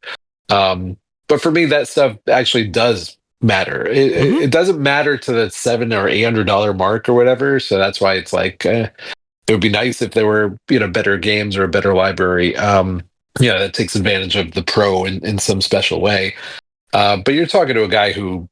But for me, that stuff actually does matter. It doesn't matter to the $700 or $800 mark or whatever. So that's why it's like, it would be nice if there were, better games or a better library. That takes advantage of the Pro in some special way. But you're talking to a guy who,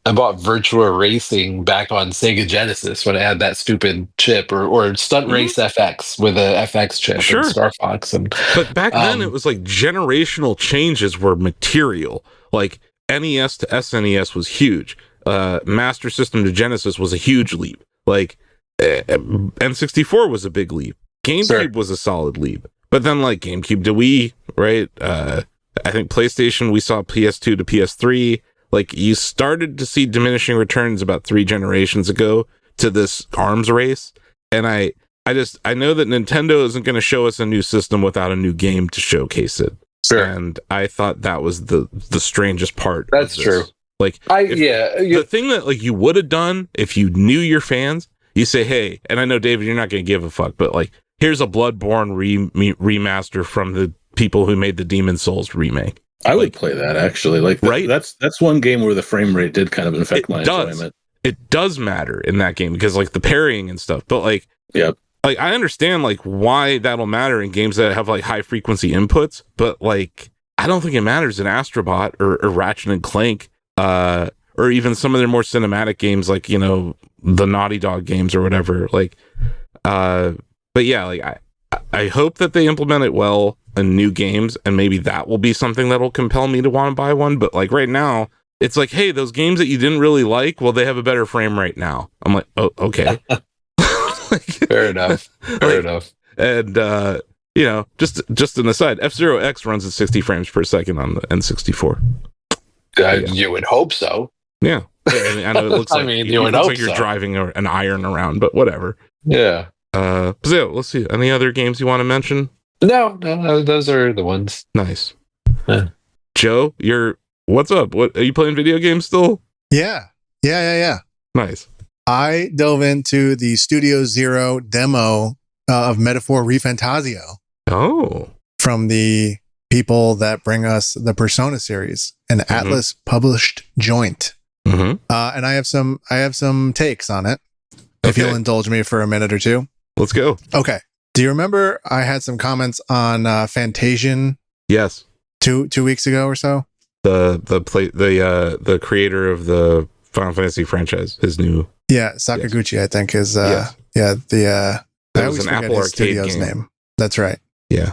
I bought Virtua Racing back on Sega Genesis when it had that stupid chip, or Stunt Race FX with a FX chip, sure, and Star Fox. But back then it was like generational changes were material. Like NES to SNES was huge. Master System to Genesis was a huge leap. Like N64 was a big leap. GameCube was a solid leap. But then like GameCube to Wii, right? I think PlayStation, we saw PS2 to PS3. Like, you started to see diminishing returns about 3 generations ago to this arms race. And I know that Nintendo isn't going to show us a new system without a new game to showcase it. Sure. And I thought that was the strangest part. That's true. Like, the thing that like you would have done if you knew your fans, you say, hey, and I know, David, you're not going to give a fuck, but like, here's a Bloodborne remaster from the people who made the Demon's Souls remake. I would play that, actually. Like, right? That's one game where the frame rate did kind of affect my enjoyment. It does matter in that game because like the parrying and stuff. But like, yep. Like, I understand like why that'll matter in games that have like high frequency inputs, but like, I don't think it matters in Astro Bot or Ratchet and Clank, or even some of their more cinematic games, like, the Naughty Dog games or whatever. Like, but yeah, like I hope that they implement it well in new games, and maybe that will be something that'll compel me to want to buy one. But like right now, it's like, hey, those games that you didn't really like, well, they have a better frame rate now. I'm like, oh, okay. Fair enough. Fair enough. And just an aside, F-Zero X runs at 60 frames per second on the N64. You would hope so. Yeah. I know it looks like you would hope like you're driving an iron around, but whatever. Yeah. So let's see. Any other games you want to mention? No, those are the ones. Nice. Joe, what's up? What are you playing video games still? Yeah. Nice. I dove into the Studio Zero demo of Metaphor ReFantazio. Oh. From the people that bring us the Persona series, an Atlas published joint. Mm-hmm. And I have some takes on it. If you'll indulge me for a minute or two. Let's go. Okay. Do you remember I had some comments on Fantasian? Yes. 2 weeks ago or so? The creator of the Final Fantasy franchise, his new Sakaguchi, I think is yes. I always was an forget Apple his Arcade studio's game. name. That's right. Yeah.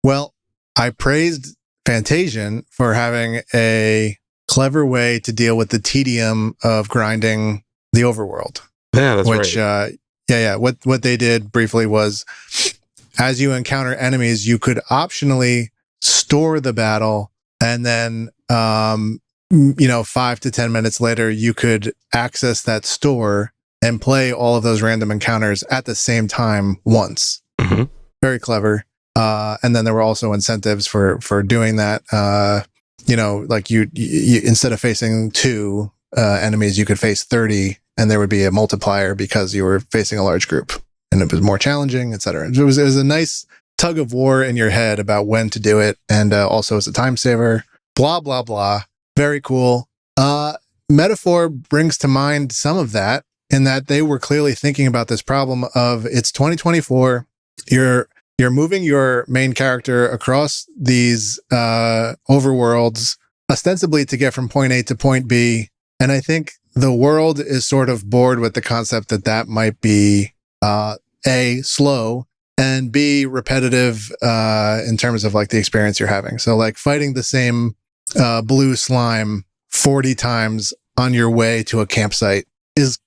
Well, I praised Fantasian for having a clever way to deal with the tedium of grinding the overworld. Yeah, that's which, right. What they did briefly was, as you encounter enemies, you could optionally store the battle, and then 5 to 10 minutes later, you could access that store and play all of those random encounters at the same time once. Mm-hmm. Very clever. And then there were also incentives for doing that. Like you instead of facing 2 enemies, you could face 30, and there would be a multiplier because you were facing a large group, and it was more challenging, etc. It was a nice tug of war in your head about when to do it, and also as a time saver. Blah blah blah. Very cool. Metaphor brings to mind some of that, in that they were clearly thinking about this problem of, it's 2024. You're moving your main character across these overworlds, ostensibly to get from point A to point B. And I think the world is sort of bored with the concept that might be A, slow, and B, repetitive in terms of like the experience you're having. So like fighting the same blue slime 40 times on your way to a campsite is,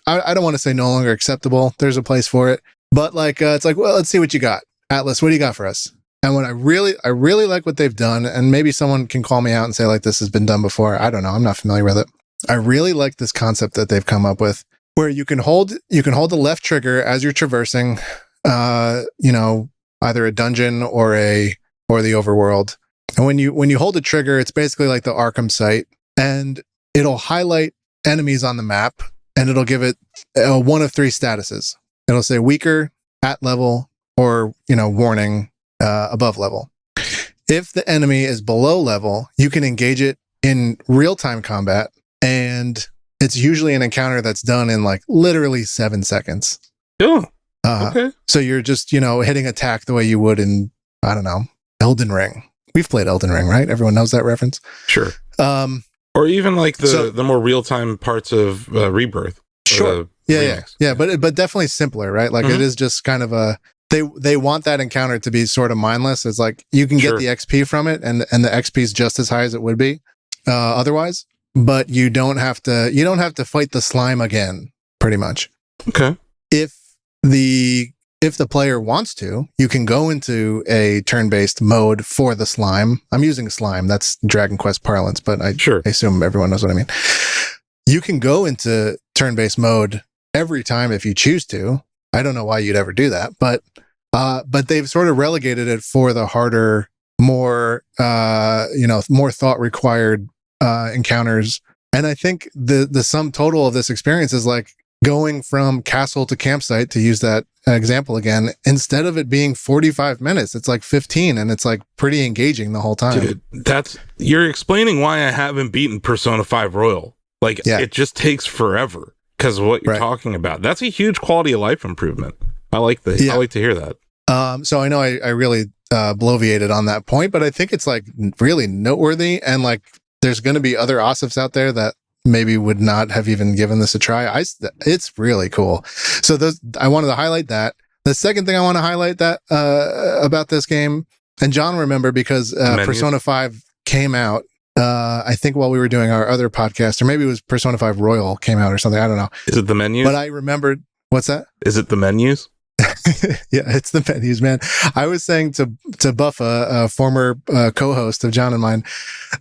I don't want to say no longer acceptable. There's a place for it. But like, it's like, well, let's see what you got. Atlas, what do you got for us? And what I really like what they've done, and maybe someone can call me out and say like, this has been done before. I don't know. I'm not familiar with it. I really like this concept that they've come up with, where you can hold the left trigger as you're traversing, either a dungeon or the overworld. And when you hold the trigger, it's basically like the Arkham site, and it'll highlight enemies on the map, and it'll give it one of 3 statuses. It'll say weaker, at level, or, warning, above level. If the enemy is below level, you can engage it in real-time combat, and it's usually an encounter that's done in like literally 7 seconds. Yeah. Okay. So you're just, hitting attack the way you would in, I don't know, Elden Ring. We've played Elden Ring, right? Everyone knows that reference? Sure. Or even like the more real-time parts of Rebirth. Sure. Yeah. But definitely simpler, right? Like it is just kind of they want that encounter to be sort of mindless. It's like you can get the XP from it, and the XP is just as high as it would be otherwise, but you don't have to fight the slime again, pretty much. Okay. If the player wants to, you can go into a turn-based mode for the slime. I'm using slime. That's Dragon Quest parlance, but I assume everyone knows what I mean. You can go into turn-based mode every time if you choose to. I don't know why you'd ever do that, but they've sort of relegated it for the harder, more more thought required encounters. And I think the sum total of this experience is like going from castle to campsite, to use that example again. Instead of it being 45 minutes, it's like 15, and it's like pretty engaging the whole time. Dude, you're explaining why I haven't beaten Persona 5 Royal. Like, it just takes forever because of what you're talking about. That's a huge quality of life improvement. I like to hear that. So I know I really bloviated on that point, but I think it's like really noteworthy, and like there's going to be other Asifs out there that maybe would not have even given this a try. It's really cool. So I wanted to highlight that. The second thing I want to highlight that about this game, and John remember because Persona 5 came out, I think while we were doing our other podcast, or maybe it was Persona 5 Royal came out or something. I don't know. Is it the menu? But I remembered What's that? Is it the menus? Yeah, it's the menus, man. I was saying to Buffa, a former co-host of John and mine,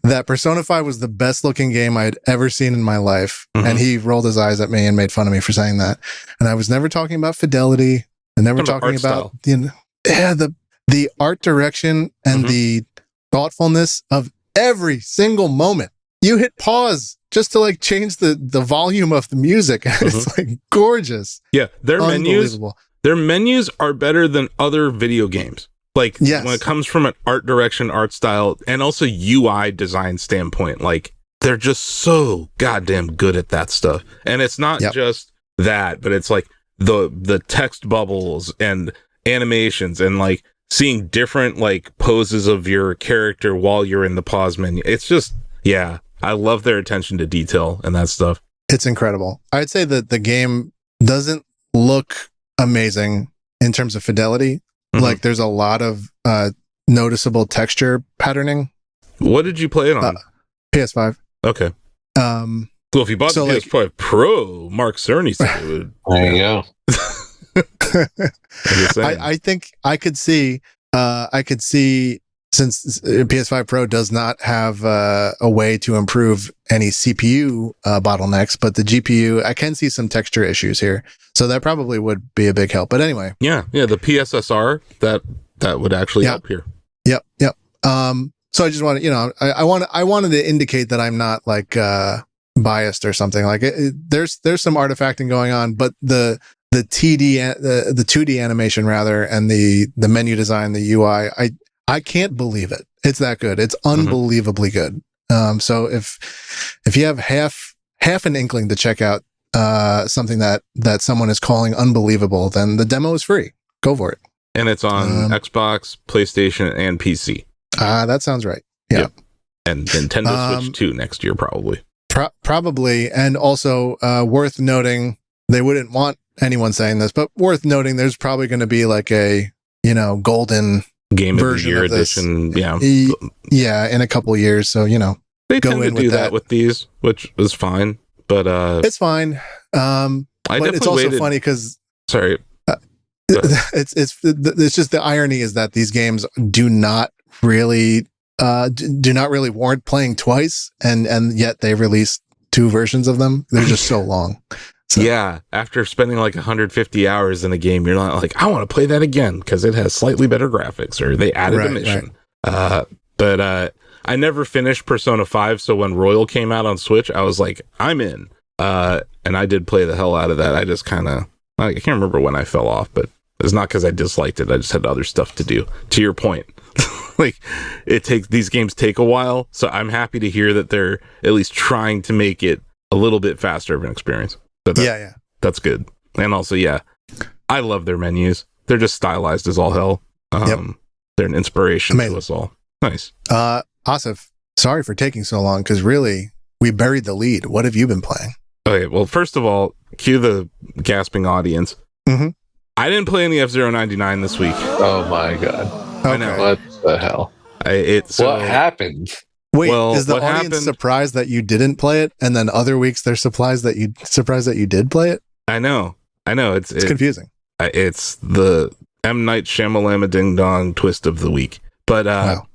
that Persona 5 was the best looking game I'd ever seen in my life. Mhm. And he rolled his eyes at me and made fun of me for saying that. And I was never talking about fidelity and never Talking about talking art about style. the art direction and Mhm. the thoughtfulness of every single moment. You hit pause just to like change the volume of the music. It's like gorgeous. Yeah, their menus Unbelievable. Their menus are better than other video games. Like Yes. when it comes from an art direction, art style, and also UI design standpoint, like they're just so goddamn good at that stuff. And it's not Yep. just that, but it's like the text bubbles and animations and like seeing different like poses of your character while you're in the pause menu. It's just, yeah, I love their attention to detail and that stuff. It's incredible. I'd say that the game doesn't look amazing in terms of fidelity. Mhm. Like there's a lot of noticeable texture patterning. What did you play it on? PS5. Okay. Um, Well, if you bought so, the like- PS5 Pro, Mark Cerny said it would. There you go. I'm just saying. I think I could see since PS5 Pro does not have a way to improve any CPU bottlenecks, but the GPU, I can see some texture issues here. So that probably would be a big help. But anyway. Yeah, the PSSR that would actually Yeah. help here. Yep. So I just wanted, I wanted to indicate that I'm not like biased or something. Like there's some artifacting going on, but the 2D animation rather, and the menu design, the UI, I can't believe it. It's that good. It's unbelievably good. So if you have half an inkling to check out something that someone is calling unbelievable, then the demo is free. Go for it. And it's on Xbox, PlayStation, and PC. That sounds right. Yeah. Yep. And Nintendo Switch 2 next year, probably. Probably. And also worth noting, they wouldn't want anyone saying this, but worth noting, there's probably going to be like a, golden Game of the version Year of this. edition. Yeah. Yeah, in a couple years. So, They go tend to in with do that that. with these, which is fine. But it's fine. I But definitely it's also waited. funny because Sorry. it's just the irony is that these games do not really warrant playing twice, and yet they released two versions of them. They're just so long. So. Yeah, after spending like 150 hours in a game, you're not like, I want to play that again because it has slightly better graphics or they added a mission. But I never finished Persona 5, so when Royal came out on Switch, I was like, I'm in. And I did play the hell out of that. I just kind of, I can't remember when I fell off, but it's not because I disliked it. I just had other stuff to do. To your point, like these games take a while, so I'm happy to hear that they're at least trying to make it a little bit faster of an experience. So that's good. And also, I love their menus. They're just stylized as all hell. They're an inspiration to us all. Nice. Asif, sorry for taking so long, because really, we buried the lead. What have you been playing? Okay, well, first of all, cue the gasping audience. Mm-hmm. I didn't play any F-Zero 99 this week. Oh my god. I know. What the hell? What happened? Wait, Well, is the what audience happened- surprised that you didn't play it, and then other weeks they're surprised that you did play it? I know. It's confusing. It's the M. Night Shyamalan Ding Dong twist of the week. But Wow.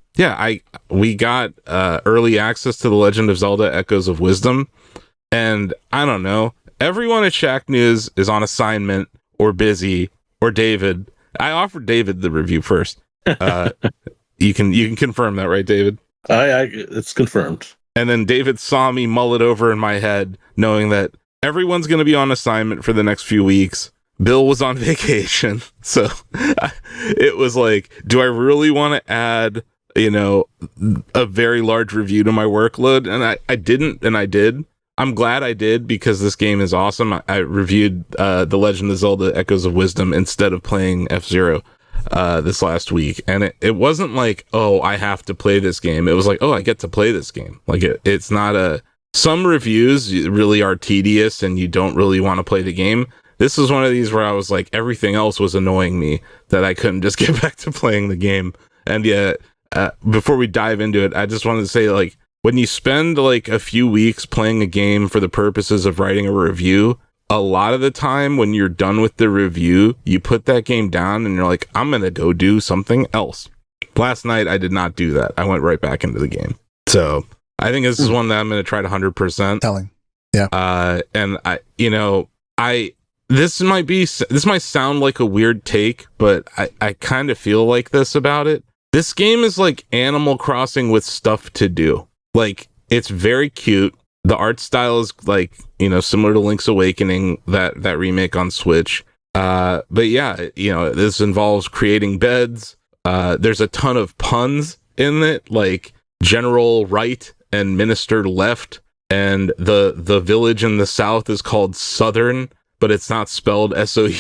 we got early access to The Legend of Zelda Echoes of Wisdom, and I don't know. Everyone at Shack News is on assignment or busy, or David. I offered David the review first. You can confirm that, right, David? It's confirmed. And then David saw me mull it over in my head, knowing that everyone's going to be on assignment for the next few weeks. Bill was on vacation. So it was like, do I really want to add, a very large review to my workload? And I didn't, and I did. I'm glad I did, because this game is awesome. I reviewed The Legend of Zelda Echoes of Wisdom instead of playing F-Zero this last week, and it wasn't like, oh, I have to play this game. It was like, oh, I get to play this game. Like it's not some reviews really are tedious and you don't really want to play the game. This is one of these where I was like, everything else was annoying me that I couldn't just get back to playing the game. And before we dive into it, I just wanted to say, like, when you spend like a few weeks playing a game for the purposes of writing a review, a lot of the time when you're done with the review, you put that game down and you're like, I'm going to go do something else. Last night, I did not do that. I went right back into the game. So I think this is one that I'm going to try to 100%. Telling. Yeah. And this might sound like a weird take, but I kind of feel like this about it. This game is like Animal Crossing with stuff to do. Like, it's very cute. The art style is like, similar to Link's Awakening, that remake on Switch. But yeah, this involves creating beds. There's a ton of puns in it, like General Right and Minister Left. And the village in the south is called Southern, but it's not spelled Southern.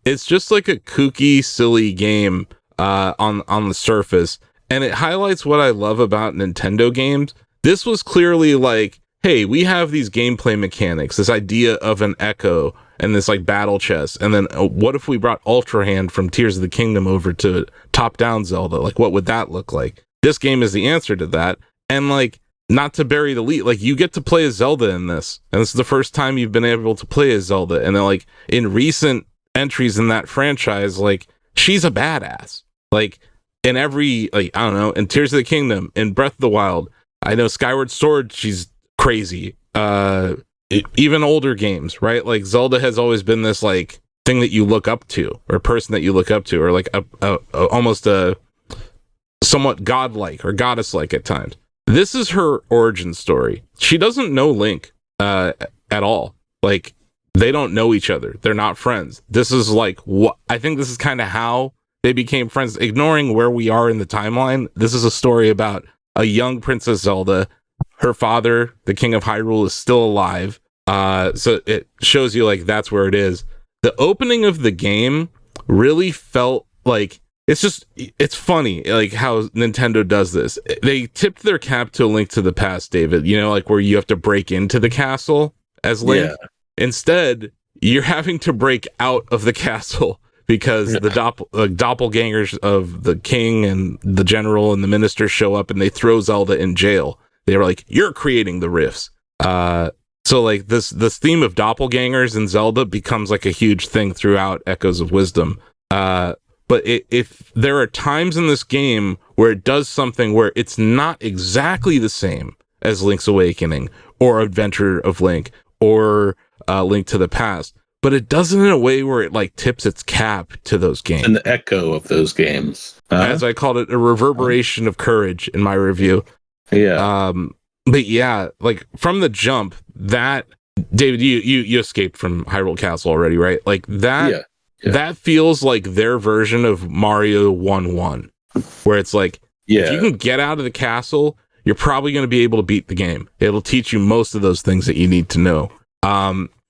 It's just like a kooky, silly game on the surface. And it highlights what I love about Nintendo games. This was clearly like, hey, we have these gameplay mechanics, this idea of an echo and this like battle chess. And then what if we brought Ultra Hand from Tears of the Kingdom over to top-down Zelda? Like, what would that look like? This game is the answer to that. And like, not to bury the lead, like, you get to play as Zelda in this. And this is the first time you've been able to play as Zelda. And then like, in recent entries in that franchise, like, she's a badass. Like, in every, like, I don't know, in Tears of the Kingdom, in Breath of the Wild, I know Skyward Sword, she's crazy. Even older games, right? Like, Zelda has always been this like thing that you look up to, or person that you look up to, or like almost a somewhat godlike or goddess-like at times. This is her origin story. She doesn't know Link at all. Like, they don't know each other. They're not friends. This is like what I think this is kind of how they became friends. Ignoring where we are in the timeline, this is a story about a young Princess Zelda. Her father, the King of Hyrule, is still alive. So it shows you like that's where it is. The opening of the game really felt like it's funny, like how Nintendo does this. They tipped their cap to A Link to the Past, David, like where you have to break into the castle as Link. Yeah. Instead, you're having to break out of the castle because the doppelgangers of the king and the general and the minister show up and they throw Zelda in jail. They were like, you're creating the rifts. So like this theme of doppelgangers in Zelda becomes like a huge thing throughout Echoes of Wisdom. But if there are times in this game where it does something where it's not exactly the same as Link's Awakening or Adventure of Link or Link to the Past, but it does it in a way where it like tips its cap to those games. And the echo of those games. As I called it, a reverberation of courage in my review. Yeah. But yeah, like from the jump, that David, you escaped from Hyrule Castle already, right? Like that. Yeah. That feels like their version of Mario 1-1, where it's like, if you can get out of the castle, you're probably going to be able to beat the game. It'll teach you most of those things that you need to know.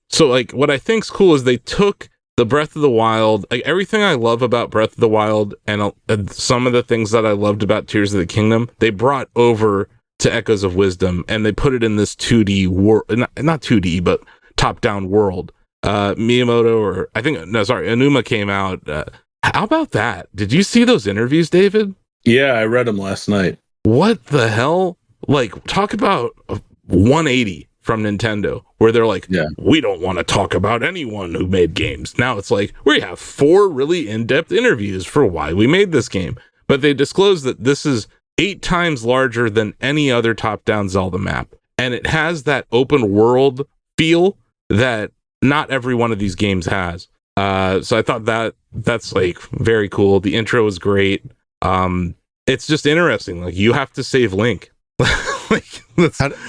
So like what I think's cool is they took the Breath of the Wild, like everything I love about Breath of the Wild and some of the things that I loved about Tears of the Kingdom, they brought over to Echoes of Wisdom and they put it in this 2D world, not 2D, but top-down world. Enuma came out. How about that? Did you see those interviews, David? Yeah, I read them last night. What the hell? Like, talk about 180 from Nintendo, where they're like, we don't want to talk about anyone who made games. Now it's like, we have 4 really in-depth interviews for why we made this game. But they disclosed that this is 8 times larger than any other top-down Zelda map. And it has that open world feel that not every one of these games has. So I thought that's like very cool. The intro was great. It's just interesting. Like, you have to save Link. Like,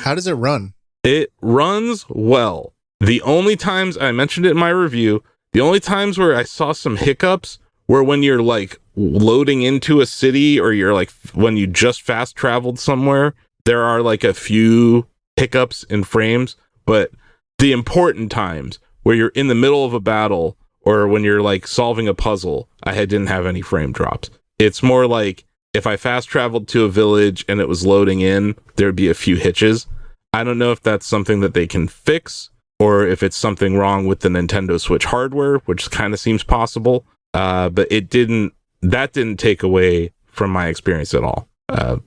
how does it run? It runs well. The only times I mentioned it in my review, the only times where I saw some hiccups were when you're like loading into a city, or you're like when you just fast traveled somewhere. There are like a few hiccups in frames, but the important times where you're in the middle of a battle or when you're like solving a puzzle, I didn't have any frame drops. It's more like if I fast traveled to a village and it was loading in, there'd be a few hitches. I don't know if that's something that they can fix or if it's something wrong with the Nintendo Switch hardware, which kind of seems possible. But that didn't take away from my experience at all.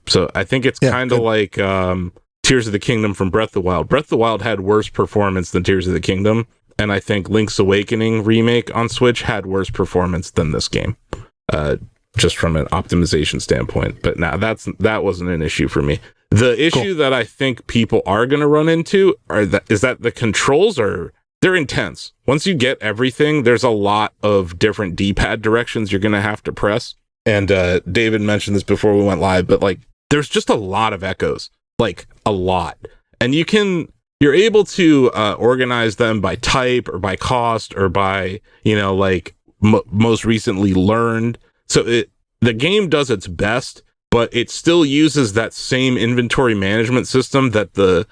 So I think it's kind of like Tears of the Kingdom from Breath of the Wild. Breath of the Wild had worse performance than Tears of the Kingdom, and I think Link's Awakening remake on Switch had worse performance than this game, just from an optimization standpoint. But now that wasn't an issue for me. The issue that I think people are going to run into is that the controls they're intense. Once you get everything, there's a lot of different D-pad directions you're going to have to press. And David mentioned this before we went live, but like there's just a lot of echoes, like a lot. And you're able to organize them by type or by cost or by, like most recently learned. So the game does its best, but it still uses that same inventory management system that the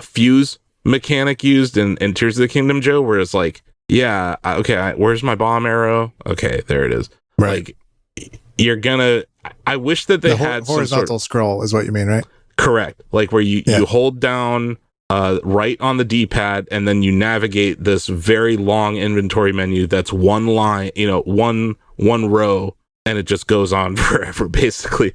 fuse mechanic used in Tears of the Kingdom, Joe, where it's like, yeah, okay, where's my bomb arrow? Okay, there it is. Right. Like, I wish that they had horizontal scroll is what you mean, right? Correct. Like where you hold down right on the D-pad and then you navigate this very long inventory menu that's one line, one row, and it just goes on forever, basically.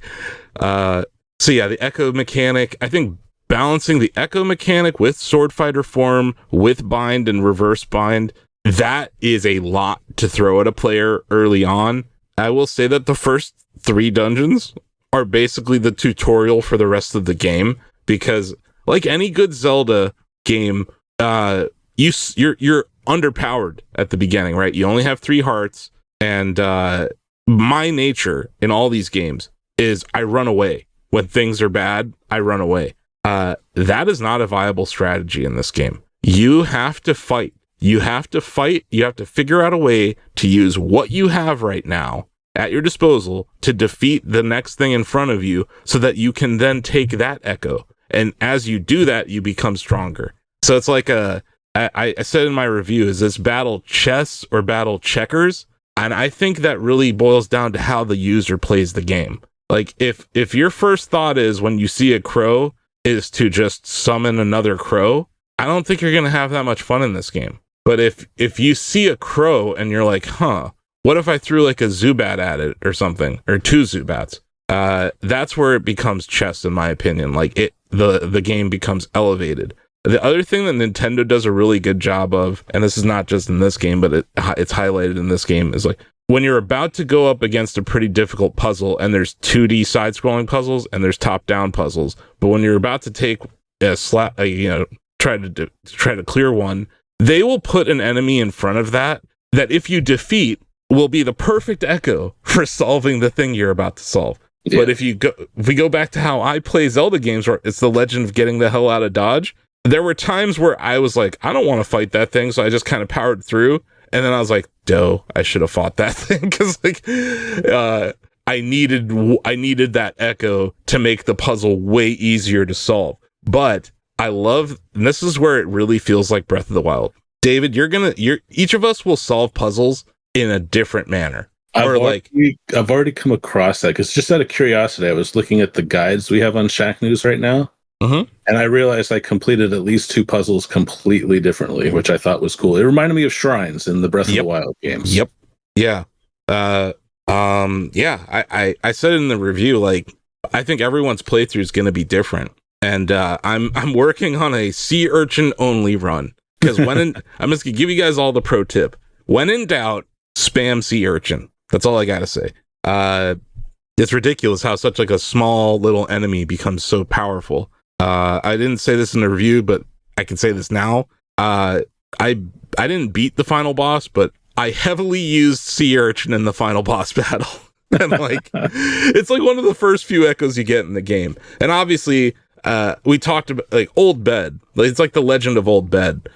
So yeah, the echo mechanic, I think balancing the echo mechanic with sword fighter form, with bind and reverse bind, that is a lot to throw at a player early on. I will say that the first 3 dungeons are basically the tutorial for the rest of the game, because like any good Zelda game, you're underpowered at the beginning, right? You only have 3 hearts, and my nature in all these games is I run away. When things are bad, I run away. That is not a viable strategy in this game. You have to fight. You have to figure out a way to use what you have right now at your disposal to defeat the next thing in front of you so that you can then take that echo. And as you do that, you become stronger. So it's like I said in my review, is this battle chess or battle checkers? And I think that really boils down to how the user plays the game. Like if your first thought is when you see a crow is to just summon another crow, I don't think you're going to have that much fun in this game. But if you see a crow and you're like, what if I threw like a Zubat at it or something, or 2 Zubats? That's where it becomes chess, in my opinion. Like the game becomes elevated. The other thing that Nintendo does a really good job of, and this is not just in this game, but it's highlighted in this game, is like when you're about to go up against a pretty difficult puzzle, and there's 2D side-scrolling puzzles and there's top-down puzzles, but when you're about to take try to clear one, they will put an enemy in front of that if you defeat will be the perfect echo for solving the thing you're about to solve. Yeah. But if we go back to how I play Zelda games, where it's the legend of getting the hell out of dodge, there were times where I was like, I don't want to fight that thing, so I just kind of powered through, and then I was like, I should have fought that thing, because like I needed that echo to make the puzzle way easier to solve. But I love, and this is where it really feels like Breath of the Wild. David, each of us will solve puzzles in a different manner. I've already come across that, because just out of curiosity, I was looking at the guides we have on Shack News right now, and I realized I completed at least 2 puzzles completely differently, which I thought was cool. It reminded me of shrines in the Breath of the Wild games. Yep. Yeah. I said in the review, like, I think everyone's playthrough is going to be different, and I'm working on a sea urchin only run, because I'm just gonna give you guys all the pro tip. When in doubt, spam sea urchin. That's all I gotta say. It's ridiculous how such like a small little enemy becomes so powerful. I didn't say this in the review, but I can say this now. I didn't beat the final boss, but I heavily used sea urchin in the final boss battle. And like, it's like one of the first few echoes you get in the game. And obviously, we talked about like Old Bed. It's like the Legend of Old Bed.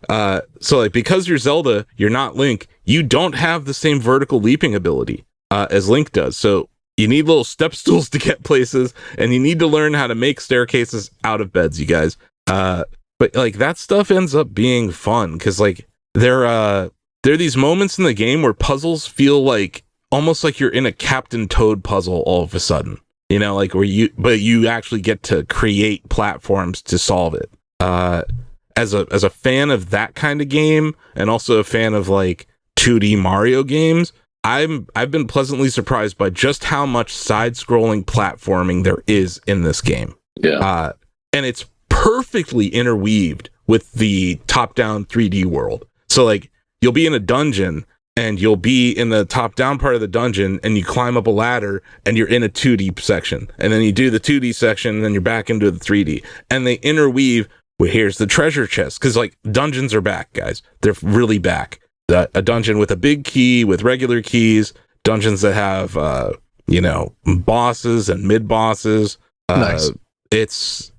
So like, because you're Zelda, you're not Link, you don't have the same vertical leaping ability as Link does. So you need little step stools to get places, and you need to learn how to make staircases out of beds, you guys. But like, that stuff ends up being fun, because like there are these moments in the game where puzzles feel like almost like you're in a Captain Toad puzzle all of a sudden, like where you actually get to create platforms to solve it. As a fan of that kind of game, and also a fan of like 2D Mario games, I've been pleasantly surprised by just how much side-scrolling platforming there is in this game. Yeah. and it's perfectly interweaved with the top-down 3D world. So like you'll be in a dungeon and you'll be in the top-down part of the dungeon and you climb up a ladder and you're in a 2D section. And then you do the 2D section and then you're back into the 3D. And they interweave, well, here's the treasure chest. Because like dungeons are back, guys. They're really back. A dungeon with a big key, with regular keys, dungeons that have, bosses and mid-bosses. Nice. It's...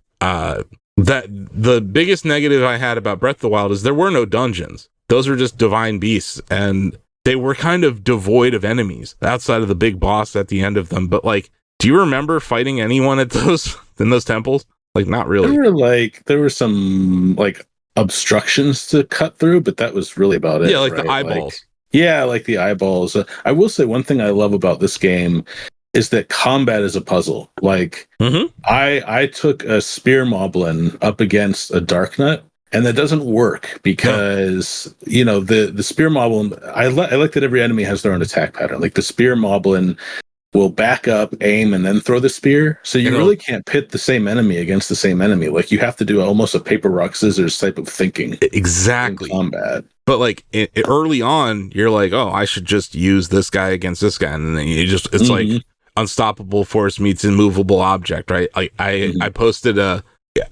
that the biggest negative I had about Breath of the Wild is there were no dungeons. Those are just divine beasts, and they were kind of devoid of enemies outside of the big boss at the end of them. But like, do you remember fighting anyone at those in those temples? Like, not really. There were some like obstructions to cut through, but that was really about it. Yeah, like the eyeballs. Like the eyeballs. I will say one thing I love about this game is that combat is a puzzle. Like, I took a spear moblin up against a Darknut, and that doesn't work because, the spear moblin, I like that every enemy has their own attack pattern. Like, the spear moblin will back up, aim, and then throw the spear. So you really can't pit the same enemy against the same enemy. Like, you have to do almost a paper, rock, scissors type of thinking. Exactly. In combat. But like early on, you're like, oh, I should just use this guy against this guy. And then it's like, unstoppable force meets immovable object, right? Like I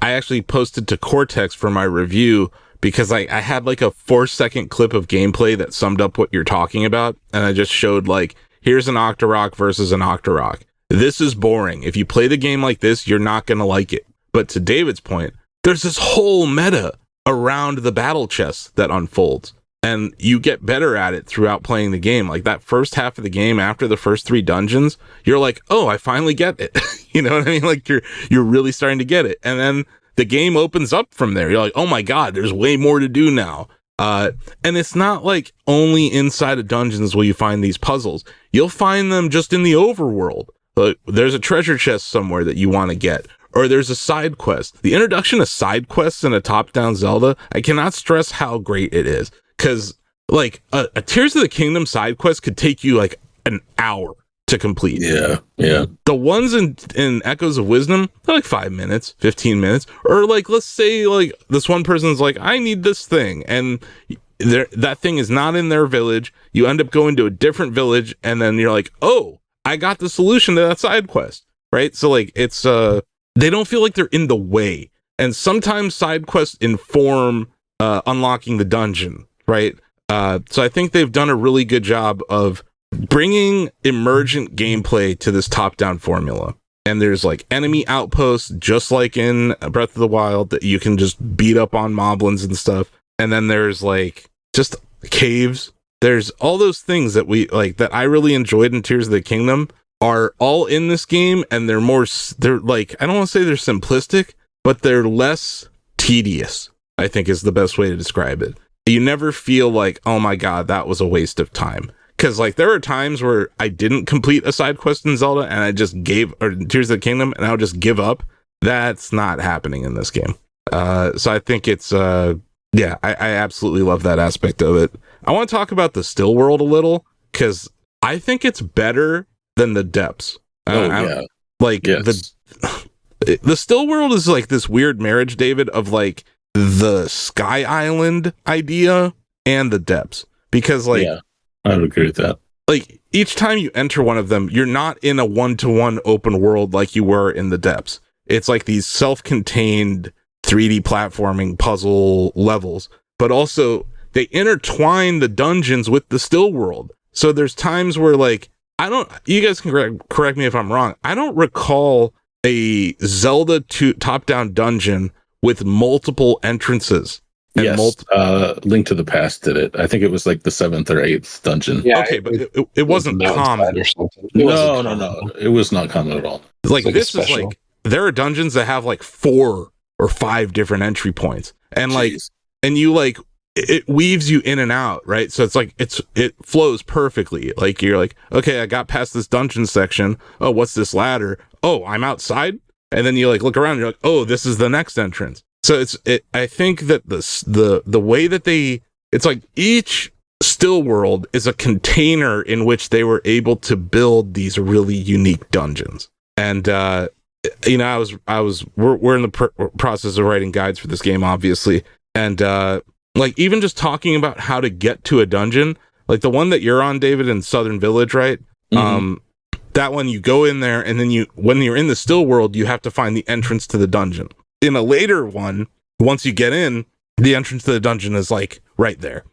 actually posted to Cortex for my review because I had like a 4-second clip of gameplay that summed up what you're talking about, and I just showed like, here's an Octorok versus an Octorok. This is boring. If you play the game like this, you're not gonna like it. But to David's point, there's this whole meta around the battle chest that unfolds. And you get better at it throughout playing the game. Like that first half of the game, after the first 3 dungeons, you're like, oh, I finally get it. You know what I mean? Like you're really starting to get it. And then the game opens up from there. You're like, oh my God, there's way more to do now. And it's not like only inside of dungeons will you find these puzzles. You'll find them just in the overworld. Like there's a treasure chest somewhere that you want to get. Or there's a side quest. The introduction of side quests in a top-down Zelda, I cannot stress how great it is. Because, like, a Tears of the Kingdom side quest could take you, like, an hour to complete. Yeah. The ones in Echoes of Wisdom, they're like 5 minutes, 15 minutes. Or, like, let's say, like, this one person's like, I need this thing. And that thing is not in their village. You end up going to a different village, and then you're like, oh, I got the solution to that side quest. Right? So, like, it's, they don't feel like they're in the way. And sometimes side quests inform unlocking the dungeon. Right. So I think they've done a really good job of bringing emergent gameplay to this top-down formula. And there's like enemy outposts, just like in Breath of the Wild, that you can just beat up on moblins and stuff. And then there's like just caves. There's all those things that that I really enjoyed in Tears of the Kingdom are all in this game. And they're like, I don't want to say they're simplistic, but they're less tedious, I think is the best way to describe it. You never feel like, oh my God, that was a waste of time. Because like there are times where I didn't complete a side quest in Zelda and I just or Tears of the Kingdom, and I would just give up. That's not happening in this game. So I think it's, I absolutely love that aspect of it. I want to talk about the still world a little, because I think it's better than the depths. The still world is like this weird marriage, David, of like, the Sky Island idea and the depths, because like I would agree with that. Like each time you enter one of them, you're not in a 1-to-1 open world like you were in the depths. It's like these self-contained 3D platforming puzzle levels, but also they intertwine the dungeons with the still world. So there's times where like you guys can correct me if I'm wrong, I don't recall a Zelda top-down dungeon with multiple entrances. And Link to the Past did it. I think it was like the 7th or 8th dungeon. Yeah, okay, but it wasn't common. Or something. No. It was not common at all. Like this is like, there are dungeons that have like 4 or 5 different entry points. And like, and you like, it weaves you in and out, right? So it's like, it flows perfectly. Like you're like, okay, I got past this dungeon section. Oh, what's this ladder? Oh, I'm outside. And then you like look around and you're like, oh, this is the next entrance. So I think that the way that it's like each still world is a container in which they were able to build these really unique dungeons. And we're in the process of writing guides for this game, obviously, and like even just talking about how to get to a dungeon, like the one that you're on, David, in Southern Village, right? That one, you go in there, and then when you're in the still world, you have to find the entrance to the dungeon. In a later one, once you get in, the entrance to the dungeon is like right there.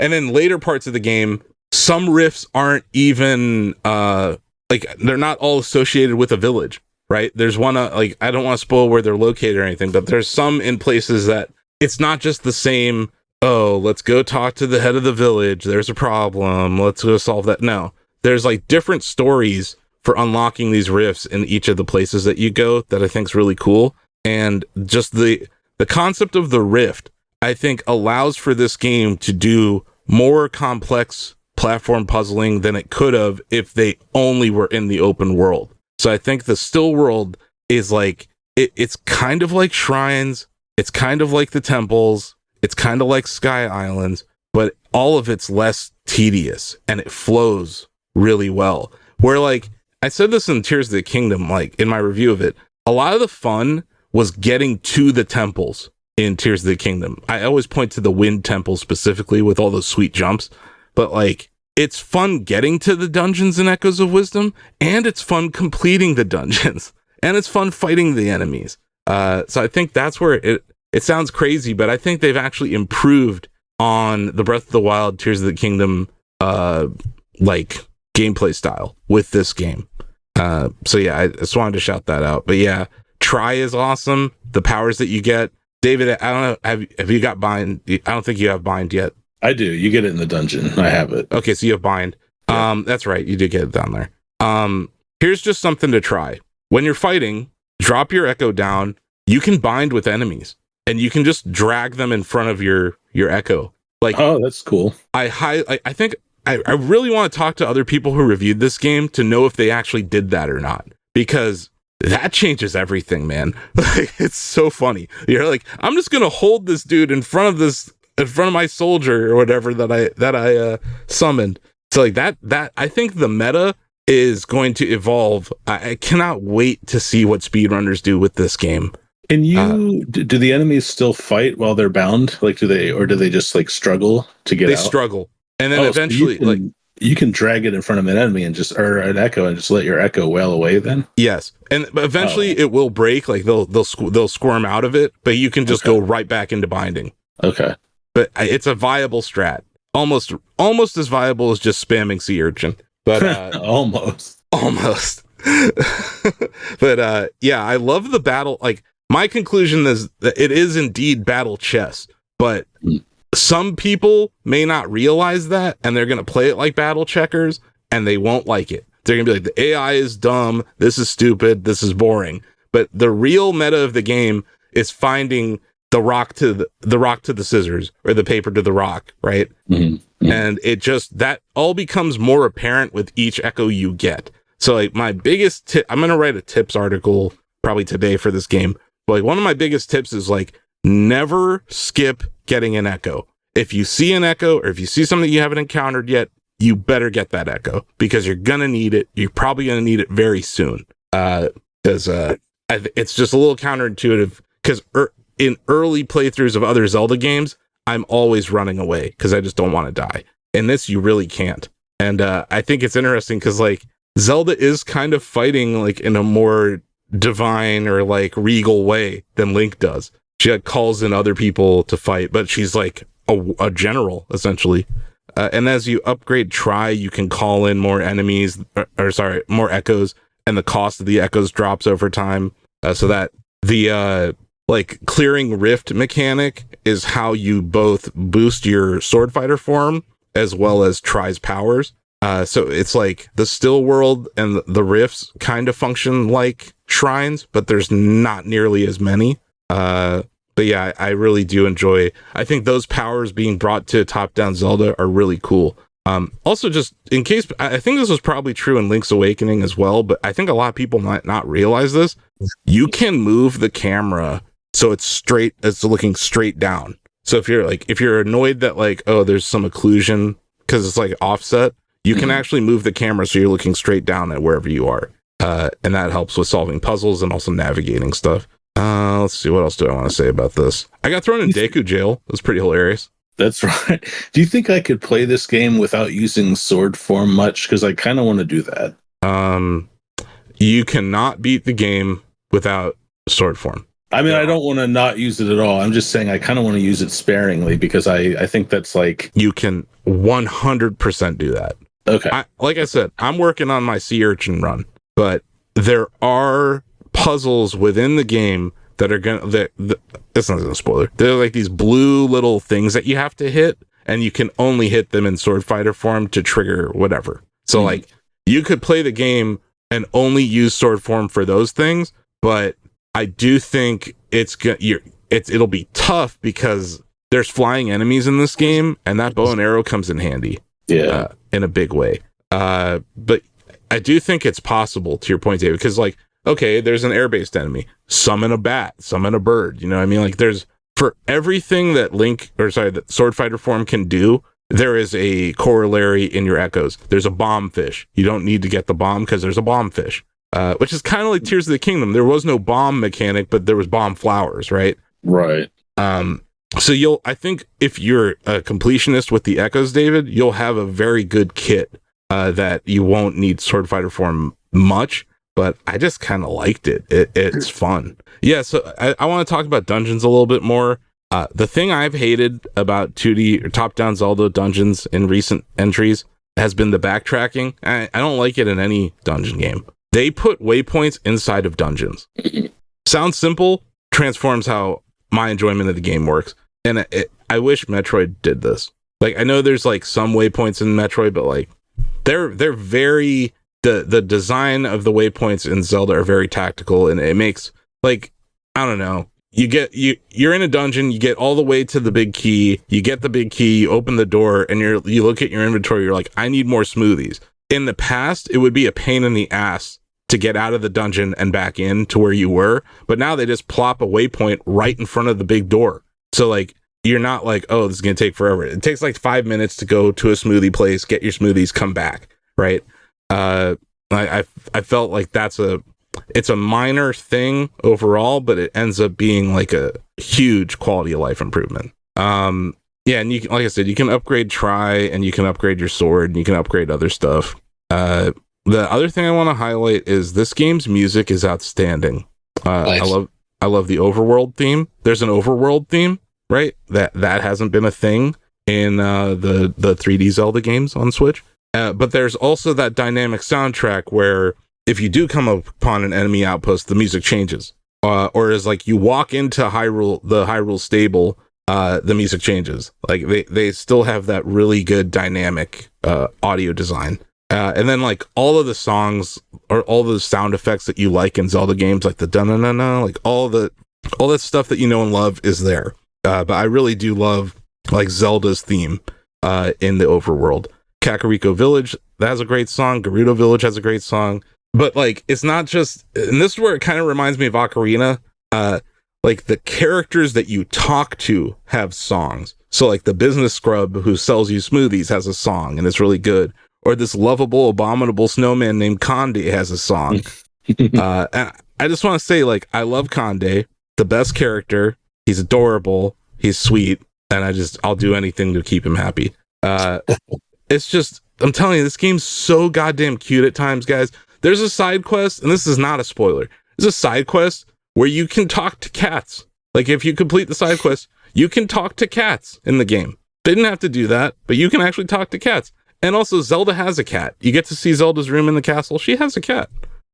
And in later parts of the game, some rifts aren't even like they're not all associated with a village, right? There's one like I don't want to spoil where they're located or anything, but there's some in places that it's not just the same. Oh, let's go talk to the head of the village. There's a problem. Let's go solve that. No, there's like different stories for unlocking these rifts in each of the places that you go that I think is really cool. And just the concept of the rift, I think, allows for this game to do more complex platform puzzling than it could have if they only were in the open world. So I think the still world is like, it's kind of like shrines. It's kind of like the temples. It's kind of like Sky Islands, but all of it's less tedious and it flows really well. Where like, I said this in Tears of the Kingdom, like in my review of it, a lot of the fun was getting to the temples in Tears of the Kingdom. I always point to the Wind Temple specifically with all those sweet jumps, but like, it's fun getting to the dungeons in Echoes of Wisdom, and it's fun completing the dungeons, and it's fun fighting the enemies. So I think that's where it sounds crazy, but I think they've actually improved on the Breath of the Wild, Tears of the Kingdom, like gameplay style with this game. So yeah, I just wanted to shout that out. But yeah, Try is awesome. The powers that you get, David, I don't know, have you got Bind? I don't think you have Bind yet. I do. You get it in the dungeon. I have it. Okay, so you have Bind. Yeah. That's right. You did get it down there. Here's just something to try. When you're fighting, drop your Echo down. You can bind with enemies, and you can just drag them in front of your Echo. Like, oh, that's cool. I think I really want to talk to other people who reviewed this game to know if they actually did that or not, because that changes everything, man. Like, it's so funny. You're like, I'm just gonna hold this dude in front of my soldier or whatever that I summoned. So like that I think the meta is going to evolve. I cannot wait to see what speedrunners do with this game. And do the enemies still fight while they're bound? Like, do they just like struggle to get out? They struggle, and then eventually, so you can drag it in front of an enemy or an Echo and just let your Echo wail away. Then yes, but eventually it will break. Like they'll squirm out of it, but you can just go right back into binding. Okay, but it's a viable strat, almost as viable as just spamming Sea Urchin. But almost. But yeah, I love the battle. Like, my conclusion is that it is indeed battle chess, but some people may not realize that, and they're going to play it like battle checkers, and they won't like it. They're going to be like, the AI is dumb, this is stupid, this is boring. But the real meta of the game is finding the rock to the scissors, or the paper to the rock, right? Mm-hmm. And it just, that all becomes more apparent with each Echo you get. So like, my biggest tip, I'm going to write a tips article probably today for this game. But like, one of my biggest tips is like, never skip getting an Echo. If you see an Echo, or if you see something you haven't encountered yet, you better get that Echo, because you're going to need it. You're probably going to need it very soon. Because it's just a little counterintuitive, because in early playthroughs of other Zelda games, I'm always running away because I just don't want to die. In this, you really can't. And I think it's interesting because like, Zelda is kind of fighting like in a more divine or like regal way than Link does. She like calls in other people to fight, but she's like a general essentially. And as you upgrade Try, you can call in more enemies, more Echoes, and the cost of the Echoes drops over time. So that the like clearing rift mechanic is how you both boost your sword fighter form as well as Try's powers. So it's like the still world and the rifts kind of function like shrines, but there's not nearly as many. But yeah, I really do enjoy, I think those powers being brought to top-down Zelda are really cool. Also, just in case, I think this was probably true in Link's Awakening as well, but I think a lot of people might not realize this. You can move the camera so it's looking straight down. So if you're annoyed that like, oh, there's some occlusion because it's like offset, you can actually move the camera so you're looking straight down at wherever you are. and that helps with solving puzzles and also navigating stuff. Let's see, what else do I want to say about this? I got thrown in Deku jail. It was pretty hilarious. That's right. Do you think I could play this game without using sword form much? Because I kind of want to do that. You cannot beat the game without sword form. I mean, I don't want to not use it at all. I'm just saying I kind of want to use it sparingly because I think that's like... You can 100% do that. Okay. Like I said, I'm working on my sea urchin run, but there are puzzles within the game that are going to... That's not a spoiler. They're like these blue little things that you have to hit, and you can only hit them in sword fighter form to trigger whatever. So, like, you could play the game and only use sword form for those things, but I do think it'll be tough because there's flying enemies in this game, and that bow and arrow comes in handy. Yeah. In a big way. But I do think it's possible, to your point, David, because, like, okay, there's an air-based enemy. Summon a bat, summon a bird. You know what I mean? Like, there's, for everything that that sword fighter form can do, there is a corollary in your echoes. There's a bomb fish. You don't need to get the bomb because there's a bomb fish. Which is kind of like Tears of the Kingdom. There was no bomb mechanic, but there was bomb flowers, right? Right. So I think if you're a completionist with the echoes, David, you'll have a very good kit that you won't need sword fighter form much, but I just kind of liked it. It's fun. Yeah, so I want to talk about dungeons a little bit more. The thing I've hated about 2D or top-down Zelda dungeons in recent entries has been the backtracking. I don't like it in any dungeon game. They put waypoints inside of dungeons. Sounds simple, transforms how my enjoyment of the game works. And I wish Metroid did this. Like, I know there's like some waypoints in Metroid, but like they're very, the design of the waypoints in Zelda are very tactical, and it makes, like, I don't know, you're in a dungeon, you get all the way to the big key, you get the big key, you open the door, and you look at your inventory, you're like, I need more smoothies. In the past, it would be a pain in the ass to get out of the dungeon and back in to where you were, but now they just plop a waypoint right in front of the big door. So, like, you're not like, oh, this is going to take forever. It takes like 5 minutes to go to a smoothie place, get your smoothies, come back, right? I felt like it's a minor thing overall, but it ends up being like a huge quality of life improvement. Yeah, and you can, like I said, you can upgrade Tri, and you can upgrade your sword, and you can upgrade other stuff. The other thing I want to highlight is this game's music is outstanding. Nice. I love the overworld theme. There's an overworld theme, right? That hasn't been a thing in the 3D Zelda games on Switch. But there's also that dynamic soundtrack where if you do come upon an enemy outpost, the music changes. Or as like you walk into the Hyrule stable, the music changes. Like they still have that really good dynamic audio design. And then like all of the songs or all the sound effects that you like in Zelda games, like the da-na-na-na, like all that stuff that you know and love is there. But I really do love like Zelda's theme in the overworld. Kakariko Village, that has a great song. Gerudo Village has a great song. But like it's not just, and this is where it kind of reminds me of Ocarina. Like the characters that you talk to have songs. So like the business scrub who sells you smoothies has a song and it's really good. Or this lovable, abominable snowman named Conde has a song. And I just want to say, like, I love Conde, the best character. He's adorable. He's sweet. And I'll do anything to keep him happy. It's just, I'm telling you, this game's so goddamn cute at times, guys. There's a side quest, and this is not a spoiler. There's a side quest where you can talk to cats. Like, if you complete the side quest, you can talk to cats in the game. They didn't have to do that, but you can actually talk to cats. And also, Zelda has a cat. You get to see Zelda's room in the castle. She has a cat.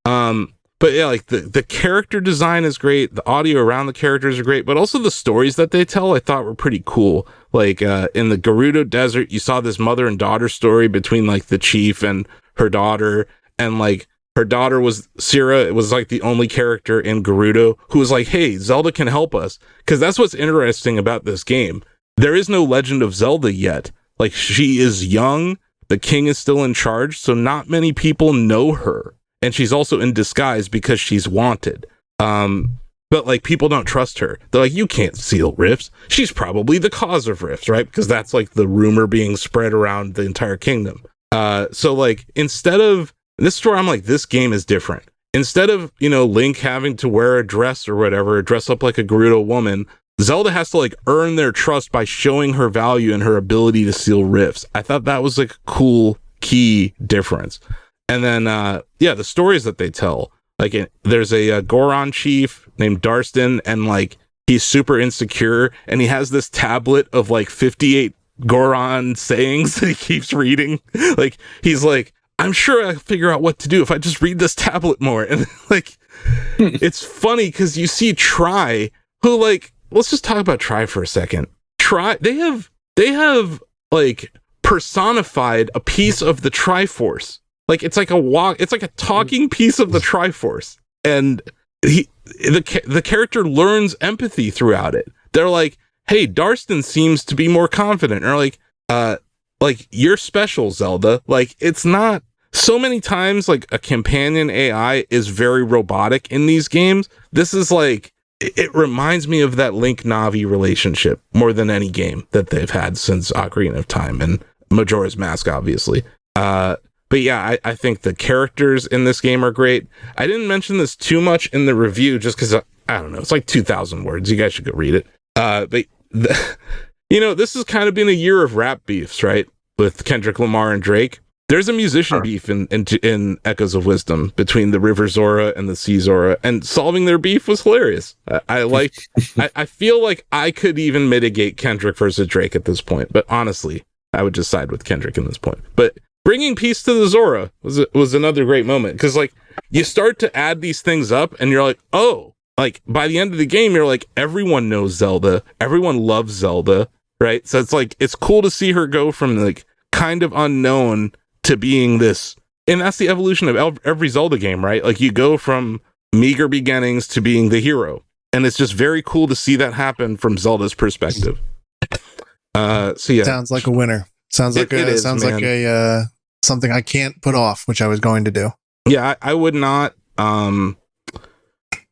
But yeah, like the character design is great. The audio around the characters are great, but also the stories that they tell I thought were pretty cool. Like in the Gerudo Desert, you saw this mother and daughter story between like the chief and her daughter, and like her daughter was Sira. It was like the only character in Gerudo who was like, "Hey, Zelda can help us," because that's what's interesting about this game. There is no Legend of Zelda yet. Like she is young. The king is still in charge, so not many people know her. And she's also in disguise because she's wanted. But like people don't trust her. They're like, you can't seal rifts. She's probably the cause of rifts, right? Because that's like the rumor being spread around the entire kingdom. So like instead of this story, I'm like, this game is different. instead of, Link having to wear a dress or whatever, dress up like a Gerudo woman, Zelda has to like earn their trust by showing her value and her ability to seal rifts. I thought that was like a cool key difference. And then, the stories that they tell, like there's a Goron chief named Darstan, and like he's super insecure, and he has this tablet of like 58 Goron sayings that he keeps reading. Like he's like, I'm sure I'll figure out what to do if I just read this tablet more. And like, it's funny because you see Tri, who like, let's just talk about Tri for a second. Tri, they have like personified a piece of the Triforce. Like it's like a talking piece of the Triforce, and the character learns empathy throughout it. They're like, hey, Darstan seems to be more confident, or like you're special, Zelda. Like it's not so many times like a companion AI is very robotic in these games. This is like, it reminds me of that Link-Navi relationship more than any game that they've had since Ocarina of Time and Majora's Mask, obviously. But yeah, I think the characters in this game are great. I didn't mention this too much in the review just because, I don't know, it's like 2,000 words. You guys should go read it. But, this has kind of been a year of rap beefs, right? With Kendrick Lamar and Drake. There's a musician beef in Echoes of Wisdom between the River Zora and the Sea Zora, and solving their beef was hilarious. I feel like I could even mitigate Kendrick versus Drake at this point, but honestly, I would just side with Kendrick in this point. But bringing peace to the Zora was another great moment, because like you start to add these things up and you're like, oh, like by the end of the game, you're like, everyone knows Zelda, everyone loves Zelda, right? So it's like, it's cool to see her go from like kind of unknown to being this, and that's the evolution of every Zelda game, right? Like you go from meager beginnings to being the hero, and it's just very cool to see that happen from Zelda's perspective. So yeah, sounds like a winner. Sounds like something I can't put off, which I was going to do. Yeah, I would not. And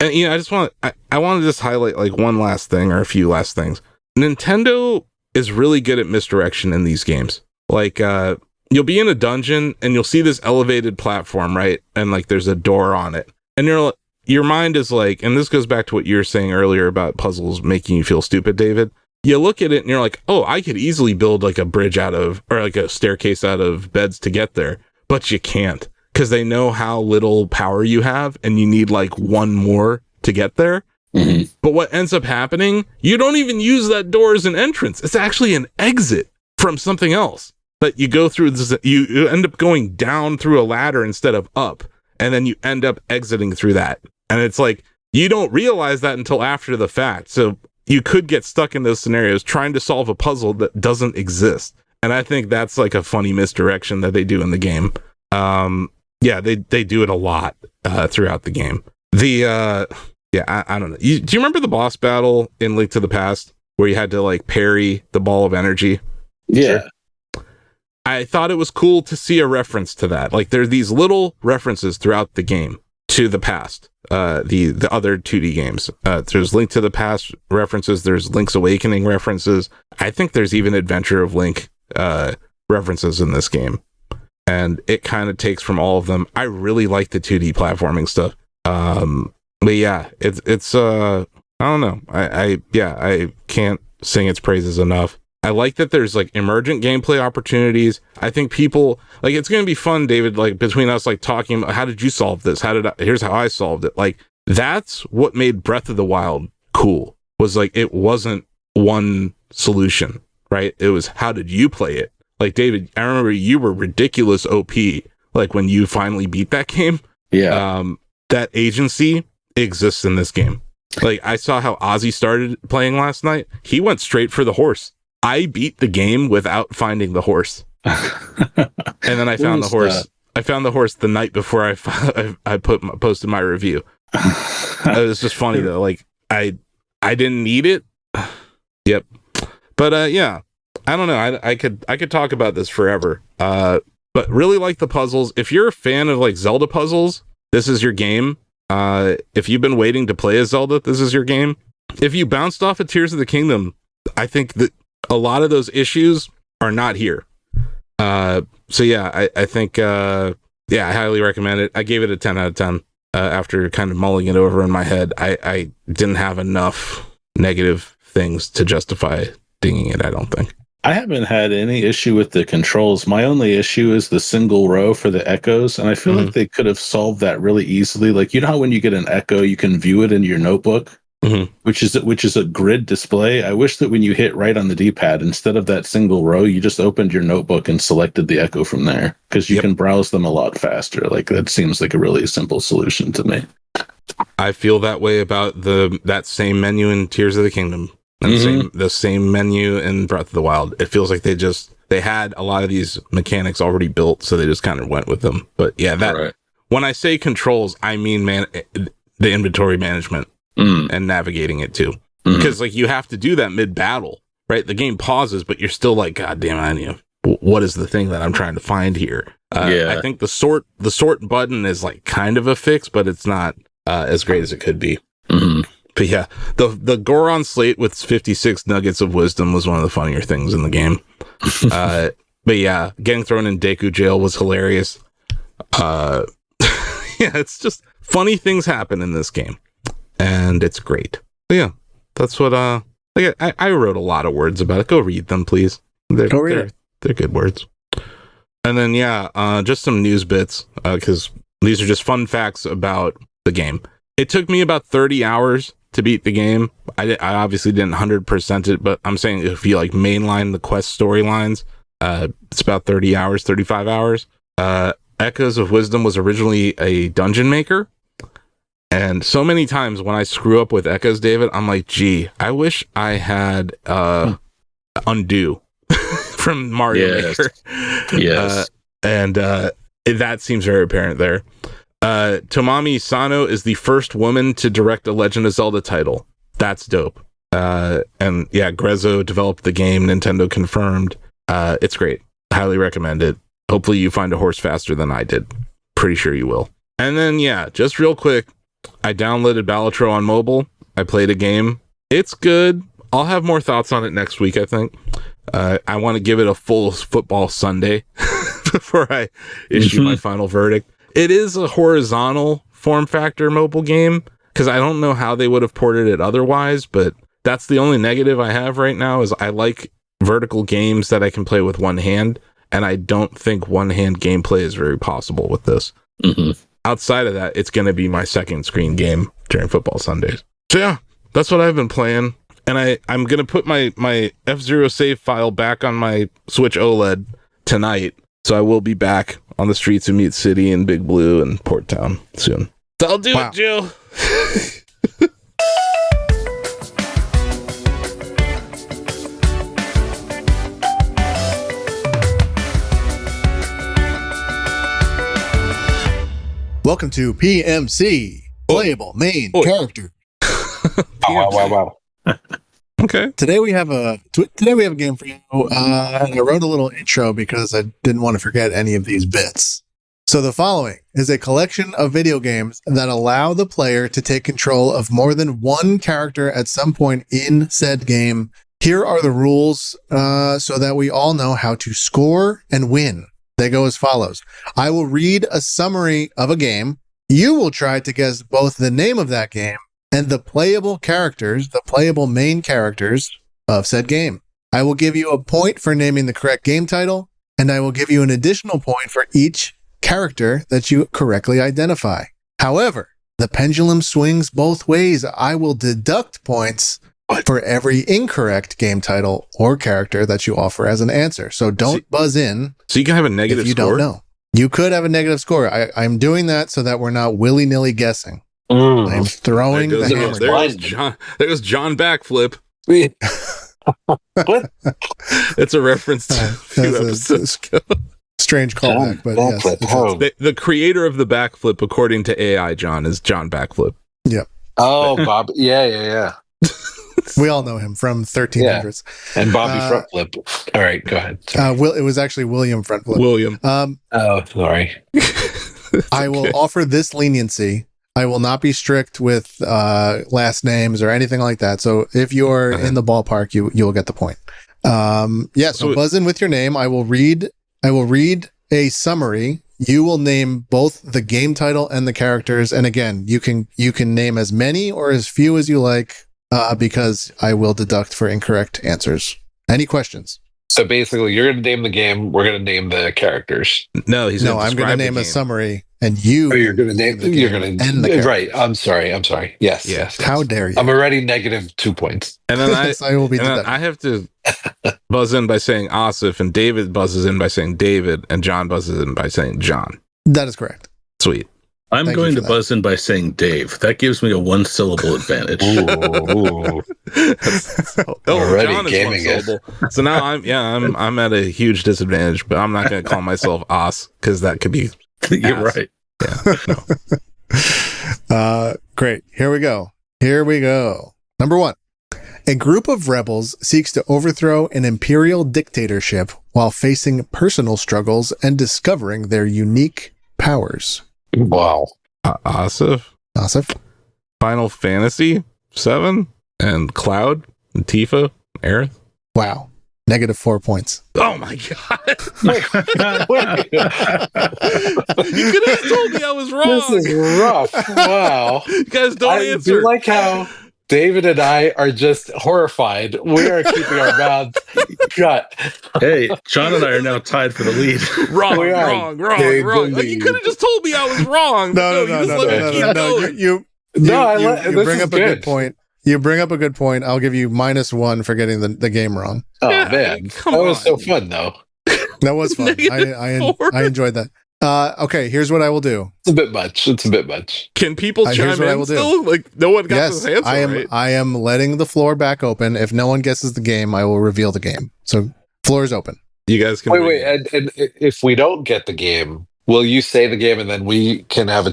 I want to just highlight like one last thing, or a few last things. Nintendo is really good at misdirection in these games. Like, you'll be in a dungeon and you'll see this elevated platform, right? And like there's a door on it, and your mind is like, and this goes back to what you were saying earlier about puzzles making you feel stupid, David. You look at it and you're like, oh, I could easily build like a bridge or like a staircase out of beds to get there, but you can't, because they know how little power you have and you need like one more to get there. Mm-hmm. But what ends up happening, you don't even use that door as an entrance. It's actually an exit from something else. That you go through this, you end up going down through a ladder instead of up, and then you end up exiting through that. And it's like, you don't realize that until after the fact. So you could get stuck in those scenarios trying to solve a puzzle that doesn't exist. And I think that's like a funny misdirection that they do in the game. They do it a lot throughout the game. I don't know. Do you remember the boss battle in Link to the Past where you had to like parry the ball of energy? Yeah. I thought it was cool to see a reference to that. Like there are these little references throughout the game to the past, the other 2D games. There's Link to the Past references. There's Link's Awakening references. I think there's even Adventure of Link references in this game, and it kind of takes from all of them. I really like the 2D platforming stuff. But yeah, it's I don't know. I can't sing its praises enough. I like that there's like emergent gameplay opportunities. I think people like, it's going to be fun, David, like between us, like talking about how did you solve this? Here's how I solved it. Like that's what made Breath of the Wild cool, was like, it wasn't one solution, right? It was, how did you play it? Like David, I remember you were ridiculous OP. Like when you finally beat that game, that agency exists in this game. Like I saw how Ozzy started playing last night. He went straight for the horse. I beat the game without finding the horse, and then I found the horse. I found the horse the night before I posted my review. It was just funny though. Like I didn't need it. Yep. But yeah, I don't know. I could talk about this forever. But really like the puzzles. If you're a fan of like Zelda puzzles, this is your game. If you've been waiting to play a Zelda, this is your game. If you bounced off of Tears of the Kingdom, I think that a lot of those issues are not here. So yeah, I think I highly recommend it. I gave it a 10 out of 10. after kind of mulling it over in my head, I didn't have enough negative things to justify dinging it, I don't think. I haven't had any issue with the controls. My only issue is the single row for the echoes, and I feel like they could have solved that really easily. Like, you know how when you get an echo, you can view it in your notebook, which is a grid display. I wish that when you hit right on the D-pad, instead of that single row, you just opened your notebook and selected the echo from there, because you can browse them a lot faster. Like, that seems like a really simple solution to me. I feel that way about that same menu in Tears of the Kingdom. And the same menu in Breath of the Wild. It feels like they had a lot of these mechanics already built, so they just kind of went with them. But yeah, when I say controls, I mean the inventory management and navigating it too. Because like you have to do that mid-battle, right? The game pauses, but you're still like, God damn it, what is the thing that I'm trying to find here? I think the sort button is like kind of a fix, but it's not as great as it could be. But yeah, the Goron slate with 56 nuggets of wisdom was one of the funnier things in the game. But yeah, getting thrown in Deku jail was hilarious. Yeah, it's just funny things happen in this game, and it's great. But yeah, that's what I wrote a lot of words about it. Go read them, please. They're good words. And then just some news bits, because these are just fun facts about the game. It took me about 30 hours to beat the game. I obviously didn't 100% it, but I'm saying if you like mainline the quest storylines, it's about 30 hours, 35 hours. Echoes of Wisdom was originally a dungeon maker. And so many times when I screw up with Echoes, David, I'm like, gee, I wish I had Undo from Mario Maker. Yes. And that seems very apparent there. Tomami Sano is the first woman to direct a Legend of Zelda title. That's dope. And yeah, Grezzo developed the game. Nintendo confirmed. It's great. Highly recommend it. Hopefully you find a horse faster than I did. Pretty sure you will. And then just real quick, I downloaded Balatro on mobile. I played a game. It's good. I'll have more thoughts on it next week, I think. I want to give it a full football Sunday before I issue my final verdict. It is a horizontal form factor mobile game, because I don't know how they would have ported it otherwise, but that's the only negative I have right now is I like vertical games that I can play with one hand, and I don't think one-hand gameplay is very possible with this. Outside of that, it's going to be my second screen game during football Sundays. So yeah, that's what I've been playing, and I'm going to put my F-Zero save file back on my Switch OLED tonight, so I will be back on the streets of Mute City and Big Blue and Port Town soon. So I'll do it, Jill. Welcome to PMC, Playable Main Character. Wow. Okay. Today we have a game for you. And I wrote a little intro because I didn't want to forget any of these bits. So the following is a collection of video games that allow the player to take control of more than one character at some point in said game. Here are the rules so that we all know how to score and win. They go as follows. I will read a summary of a game. You will try to guess both the name of that game and the playable characters, the playable main characters of said game. I will give you a point for naming the correct game title, and I will give you an additional point for each character that you correctly identify. However, the pendulum swings both ways. I will deduct points for every incorrect game title or character that you offer as an answer. So don't buzz in. So you can have a negative if you score? don't know. You could have a negative score. I'm doing that so that we're not willy-nilly guessing. I'm throwing the hammer. There goes John Backflip. What? It's a reference to a few episodes ago. Strange callback, but yes. The creator of the backflip, according to AI, John, is John Backflip. Yep. Oh, Bob. Yeah. We all know him from 1300s. Yeah. And Bobby Frontflip. All right, go ahead. It was actually William Frontflip. William. Oh, sorry. I will offer this leniency. I will not be strict with last names or anything like that. So if you're in the ballpark, you'll get the point. So buzz in with your name. I will read a summary you will name both the game title and the characters. And again, you can name as many or as few as you like, because I will deduct for incorrect answers. Any questions? So basically, you're going to name the game. We're going to name the characters. No, I'm going to name a summary, and you. Oh, you're going to name. You're going to end the characters. Right. I'm sorry. Yes. Yeah. Yes. How dare you? I'm already negative 2 points. And then I will be. and then I have to buzz in by saying Asif, and David buzzes in by saying David, and John buzzes in by saying John. That is correct. Sweet. I'm Thank going you to for buzz in by saying Dave. That gives me a 1-syllable advantage. Ooh. Already John is gaming one syllable. So now I'm at a huge disadvantage, but I'm not going to call myself Os because that could be. You're ass. right. Yeah. Great. Here we go. Number 1. A group of rebels seeks to overthrow an imperial dictatorship while facing personal struggles and discovering their unique powers. Wow. Asif. Final Fantasy 7 and Cloud and Tifa, Aerith. Wow. -4 points. Oh my god! You could have told me I was wrong. This is rough. Wow. You guys don't I answer. do like how David and I are just horrified. We are keeping our mouths shut. Hey, John and I are now tied for the lead. Wrong. We are Like, you could have just told me I was wrong. No. You bring up a good point. You bring up a good point. I'll give you -1 for getting the game wrong. Oh, Yeah, man. come That was on. so fun, though. That was fun. I enjoyed that. Okay, here's what I will do. It's a bit much. Can people Here's chime what I in will do. still? Like, no one got Yes, this answer right. I am letting the floor back open. If no one guesses the game, I will reveal the game. So, floor is open. You guys can Wait. And if we don't get the game, will you say the game and then we can have a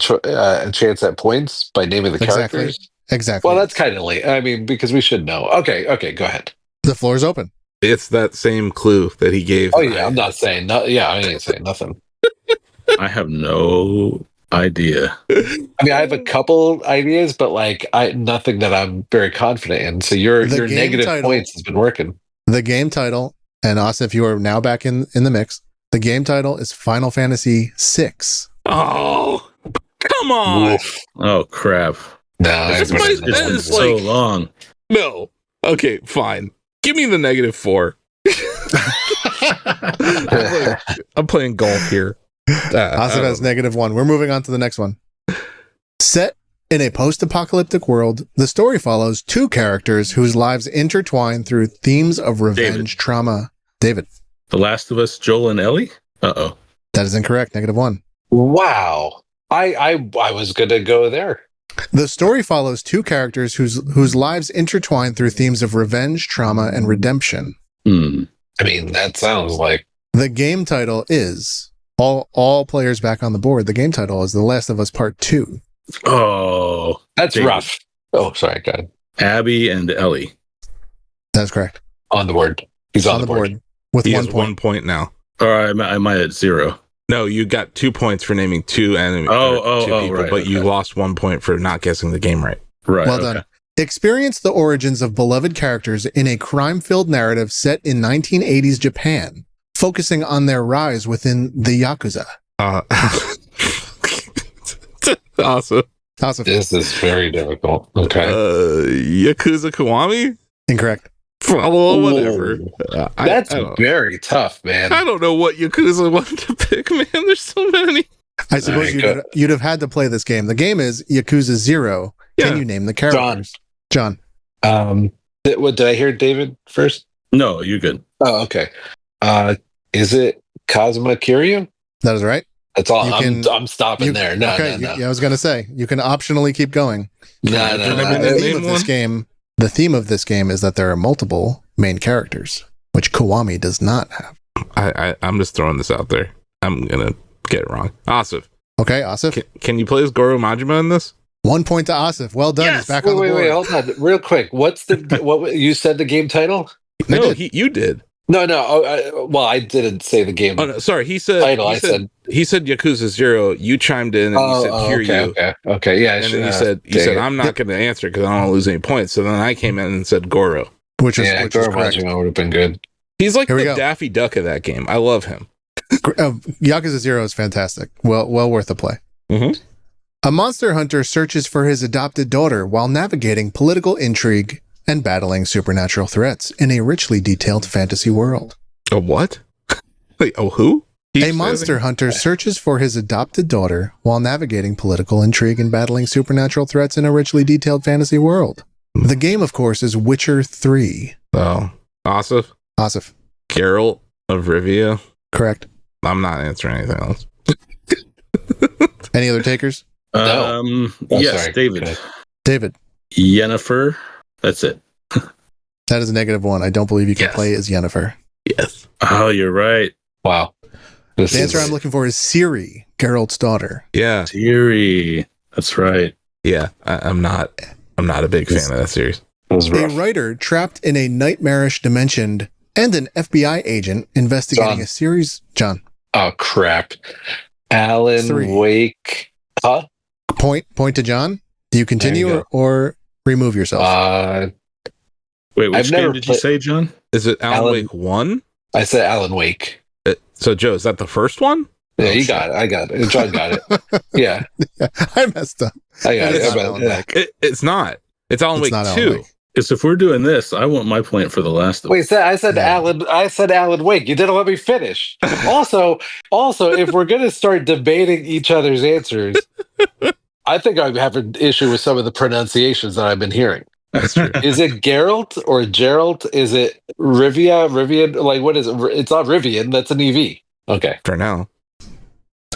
chance at points by naming the characters? Exactly. Well, that's kind of late. I mean, because we should know. Okay, go ahead. The floor is open. It's that same clue that he gave. Oh, yeah, I'm not saying I ain't saying nothing. I have no idea. I mean, I have a couple ideas, but nothing that I'm very confident in. So your game negative title- points has been working. The game title, and Asif, you are now back in the mix. The game title is Final Fantasy VI. Oh, come on! Oof. Oh, crap. No, That's everybody my- knows. that It's is so like- long. No. Okay, fine. Give me the -4. I'm playing golf here. Asif has -1. We're moving on to the next one. Set in a post-apocalyptic world, the story follows 2 characters whose lives intertwine through themes of revenge, trauma. David. The Last of Us, Joel and Ellie? Uh-oh. That is incorrect. -1. Wow. I was gonna go there. The story follows 2 characters whose lives intertwine through themes of revenge, trauma, and redemption. I mean, that sounds like The game title is all players back on the board. The game title is The Last of Us Part 2. Oh. that's David. rough. Oh, sorry, go ahead. Abby and Ellie. That is correct. On the board. He's on the board. with He 1 has point. 1 point now. Or am I at 0? No, you got 2 points for naming 2 enemy. Oh, two people, right, but you okay. lost 1 point for not guessing the game right. Right. Well okay. done. Experience the origins of beloved characters in a crime-filled narrative set in 1980s Japan, focusing on their rise within the Yakuza. Awesome. Asif. This is very difficult. Okay. Yakuza Kiwami? Incorrect. Well, whatever. That's I don't, very tough, man. I don't know what Yakuza wanted to pick, man. There's so many. I suppose Alright, you'd have had to play this game. The game is Yakuza 0. Can Yeah. you name the characters? John. What did I hear, David, first? No, you're good. Oh, okay. Is it Kazuma Kiryu? That is right. That's all. You I'm stopping there. No, okay, no. I was going to say, you can optionally keep going. No. The theme of this game is that there are multiple main characters, which Kiwami does not have. I'm just throwing this out there. I'm going to get it wrong. Asif. Okay, Asif. Can you play as Goro Majima in this? 1 point to Asif. Well done. Yes! He's back on the board. Wait, hold on, real quick. What's what you said the game title? I No, did. you did. No. Well, I didn't say the game Oh, no, sorry. He said title. he said Yakuza 0. You chimed in and you said Kiryu. Okay. Yeah, And then you said I'm not going to answer because I don't want to lose any points. So then I came in and said Goro. Which is Goro correct. Majima would have been good. He's like Here we the go. Daffy Duck of that game. I love him. Yakuza 0 is fantastic. Well worth a play. Mm-hmm. A monster hunter searches for his adopted daughter while navigating political intrigue and battling supernatural threats in a richly detailed fantasy world. A what? Wait, who? A monster hunter searches for his adopted daughter while navigating political intrigue and battling supernatural threats in a richly detailed fantasy world. The game, of course, is Witcher 3. Oh, Asif? Asif. Geralt of Rivia? Correct. I'm not answering anything else. Any other takers? Yes, sorry. David. Okay. David. Yennefer. That's it. That is a -1. I don't believe you can Yes. play as Yennefer. Yes. Oh, you're right. Wow. This The answer is- I'm looking for is Ciri, Geralt's daughter. Yeah. Theory. That's right. Yeah. I'm not a big fan of that series. It was A rough. writer trapped in a nightmarish dimension and an FBI agent investigating John. a series. John. Oh, crap. Alan 3. Wake. Huh? Point to John. Do you continue There you or remove yourself? Wait, which I've never game did you played- say, John? Is it Alan Alan- Wake 1? I said Alan Wake. So, Joe, is that the first one? Yeah, Oh, you shit. got it. I got it. John got it. Yeah, I messed up. I got It's it. not Alan Yeah. Wake. It's not. It's Alan It's Wake not Alan 2. Wake. Because if we're doing this, I want my point for the last of Wait, I said Yeah. Alan. I said Alan Wake. You didn't let me finish. Also, if we're gonna start debating each other's answers, I think I have an issue with some of the pronunciations that I've been hearing. That's true. Is it Geralt or Geralt? Is it Rivia? Rivian? Like, what is it? It's not Rivian. That's an EV. Okay. For now.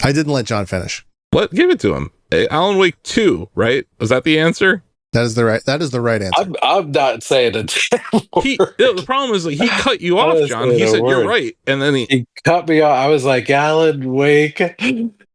I didn't let John finish. Give it to him. Alan Wake 2, right? Was that the answer? That is the right answer. I'm not saying it. The problem is, like, he cut you I off, was John. saying He a said you're word. right, and then He cut me off. I was like, Alan Wake.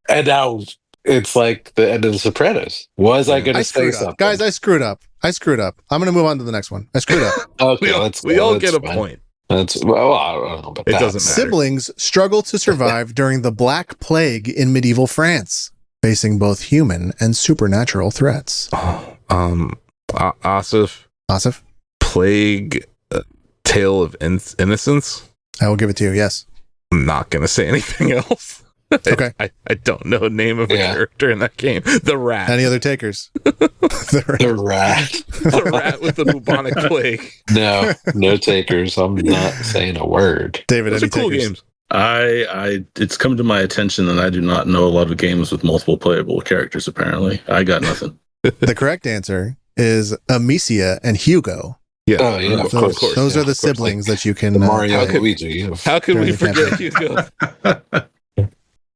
And now it's like the end of The Sopranos. Was I going I to say screwed something? up. Guys, I screwed up. I'm going to move on to the next one. I screwed up. Okay, let's we go. all That's get a fine. point. That's well, I don't know about It that. doesn't matter. Siblings struggle to survive during the Black Plague in medieval France, facing both human and supernatural threats. Oh, Asif, Asif, Plague, Tale of Innocence. I will give it to you. Yes. I'm not going to say anything else. Okay. I don't know the name of a Yeah. character in that game. The rat. Any other takers? The The rat. The rat with the bubonic plague. No takers. I'm not saying a word. David, Those any are cool takers? games. it's come to my attention that I do not know a lot of games with multiple playable characters, apparently. I got nothing. The correct answer is Amicia and Hugo. Yeah. Oh, yeah, of Those, course. those yeah, are the of course. siblings that you can The Mario play. Luigi. How could we During the forget Hugo?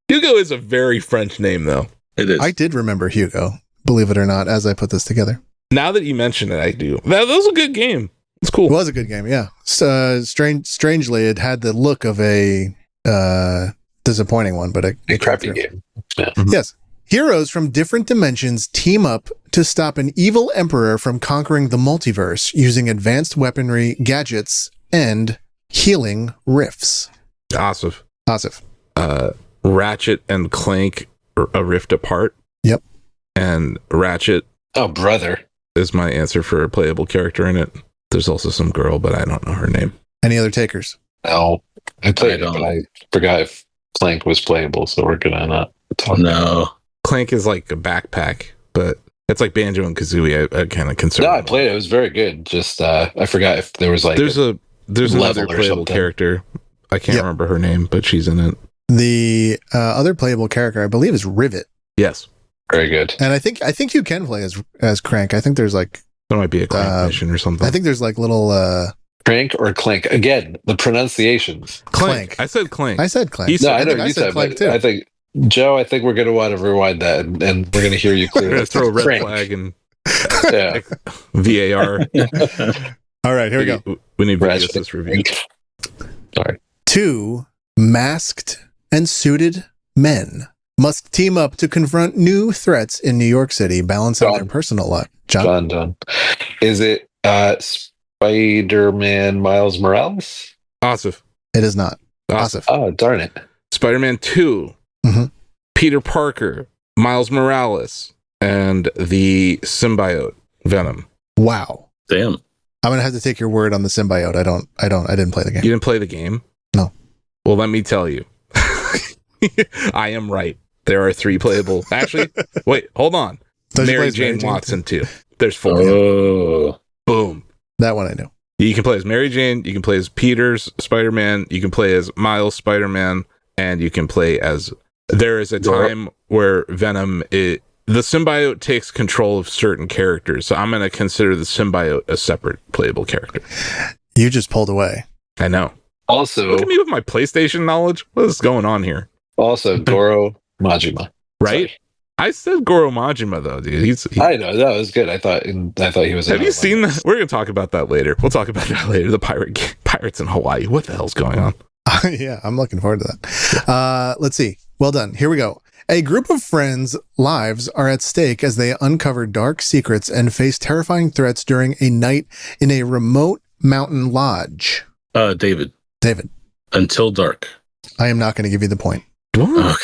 Hugo is a very French name, though. It is. I did remember Hugo, believe it or not, as I put this together. Now that you mention it, I do. That was a good game. It's cool. It was a good game, yeah. Strangely, it had the look of a disappointing one, but A it came crappy through. game. Yes. Heroes from different dimensions team up to stop an evil emperor from conquering the multiverse using advanced weaponry, gadgets, and healing rifts. Asif. Asif. Ratchet and Clank are a rift apart. Yep. And Ratchet Oh, brother. is my answer for a playable character in it. There's also some girl, but I don't know her name. Any other takers? No. I played I it, but don't. I forgot if Clank was playable, so we're going to not talk. No. Clank is like a backpack, but it's like Banjo and Kazooie. I kind of concerned. No, I played it. It was very good. Just, I forgot if there was like. There's level another or playable something. character. I can't Yep. remember her name, but she's in it. The other playable character, I believe, is Rivet, Yes. very good. and I think you can play as Crank. I think there's like There might be a Clank mission or something. I think there's like little Crank or Clank? Again, the pronunciations. Clank. I said Clank. I said Clank. He No, said- I know think you I said said, Clank but too. I think, Joe, I think we're going to want to rewind that and we're going to hear you We're clearly. gonna throw a red Crank. flag and Yeah. VAR. All right, here we go. We need Ratchet VSS review. Sorry. 2 masked and suited men must team up to confront new threats in New York City, balancing John. their personal life. John? John. Is it Spider-Man Miles Morales? Asif. It is not. Asif. Oh, darn it. Spider-Man 2. Mhm. Peter Parker. Miles Morales. And the symbiote Venom. Wow. Damn. I'm gonna have to take your word on the symbiote. I didn't play the game. You didn't play the game? No. Well, let me tell you. I am right. There are 3 playable. Actually, wait, hold on. Mary Jane Watson too. There's 4. Oh, Boom. That one I knew. You can play as Mary Jane. You can play as Peter's Spider-Man. You can play as Miles Spider-Man, and you can play as. There is a time where Venom. The symbiote takes control of certain characters, so I'm going to consider the symbiote a separate playable character. You just pulled away. I know. Also, Look at me with my PlayStation knowledge. What is going on here? also Goro Majima. Right? Sorry. I said Goro Majima though, dude. I know that was good. I thought he was. Have you seen that? We're gonna talk about that later. We'll talk about that later. The pirates in Hawaii. What the hell's going on? Yeah, I'm looking forward to that. Let's see. Well done. Here we go. A group of friends' lives are at stake as they uncover dark secrets and face terrifying threats during a night in a remote mountain lodge. David. Until Dark. I am not going to give you the point. Okay.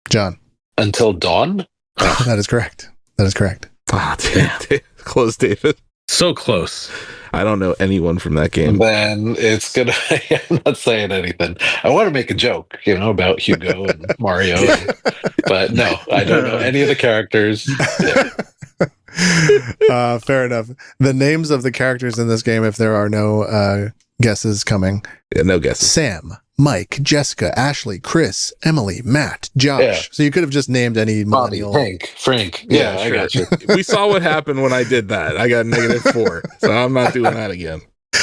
John. Until Dawn? That is correct. Ah, damn. Close, David. So close. I don't know anyone from that game. Then it's gonna. I'm not saying anything. I want to make a joke, about Hugo and Mario, but no, I don't know any of the characters. Fair enough. The names of the characters in this game, if there are no guesses coming. Yeah, no guesses. Sam, Mike, Jessica, Ashley, Chris, Emily, Matt, Josh. Yeah. So you could have just named any Bobby, millennial. Hank, Frank. Yeah, I got you. We saw what happened when I did that. I got -4, so I'm not doing that again.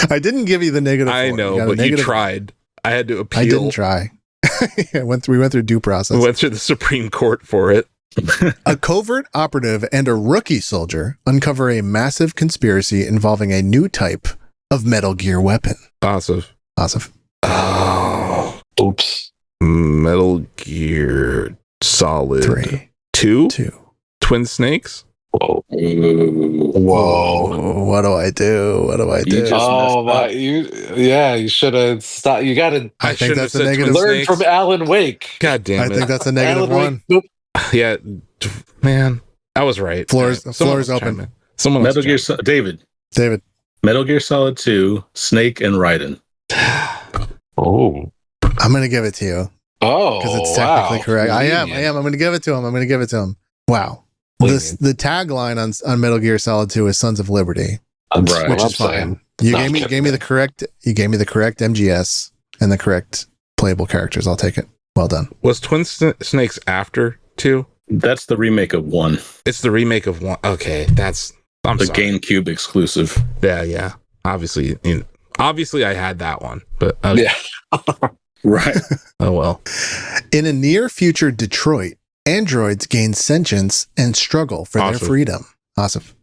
I didn't give you the -4. I know, got a but you negative- tried. I had to appeal. I didn't try. We went through due process. We went through the Supreme Court for it. A covert operative and a rookie soldier uncover a massive conspiracy involving a new type of Metal Gear weapon. Asif. Oh. Oops. Metal Gear Solid 3, 2? 2. Twin Snakes? Whoa. Oh, what do I do? You just Oh messed my! up. You should have stopped. You got to I think shouldn't that's have a said negative. Twin learn Snakes. from Alan Wake. God damn I it. think that's a negative Alan 1. Wake. Yeah, man, I was right. Floor's Someone else open. chime in. Someone Metal else Gear. chime David. Metal Gear Solid 2, Snake and Raiden. Oh. I'm going to give it to you Oh, because it's technically correct. I am. I'm going to give it to him. Wow. Lenient. The tagline on Metal Gear Solid 2 is Sons of Liberty, That's Right. what which I'm is fine. saying. You No, gave I'm me kidding. the correct MGS and the correct playable characters. I'll take it. Well done. Was Twin Snakes after 2? That's the remake of 1. It's the remake of 1. Okay, I'm The sorry. GameCube exclusive. Yeah. Obviously, I had that one, but okay. Yeah. Right. Oh well. In a near future Detroit, androids gain sentience and struggle for their Awesome. freedom. Asif.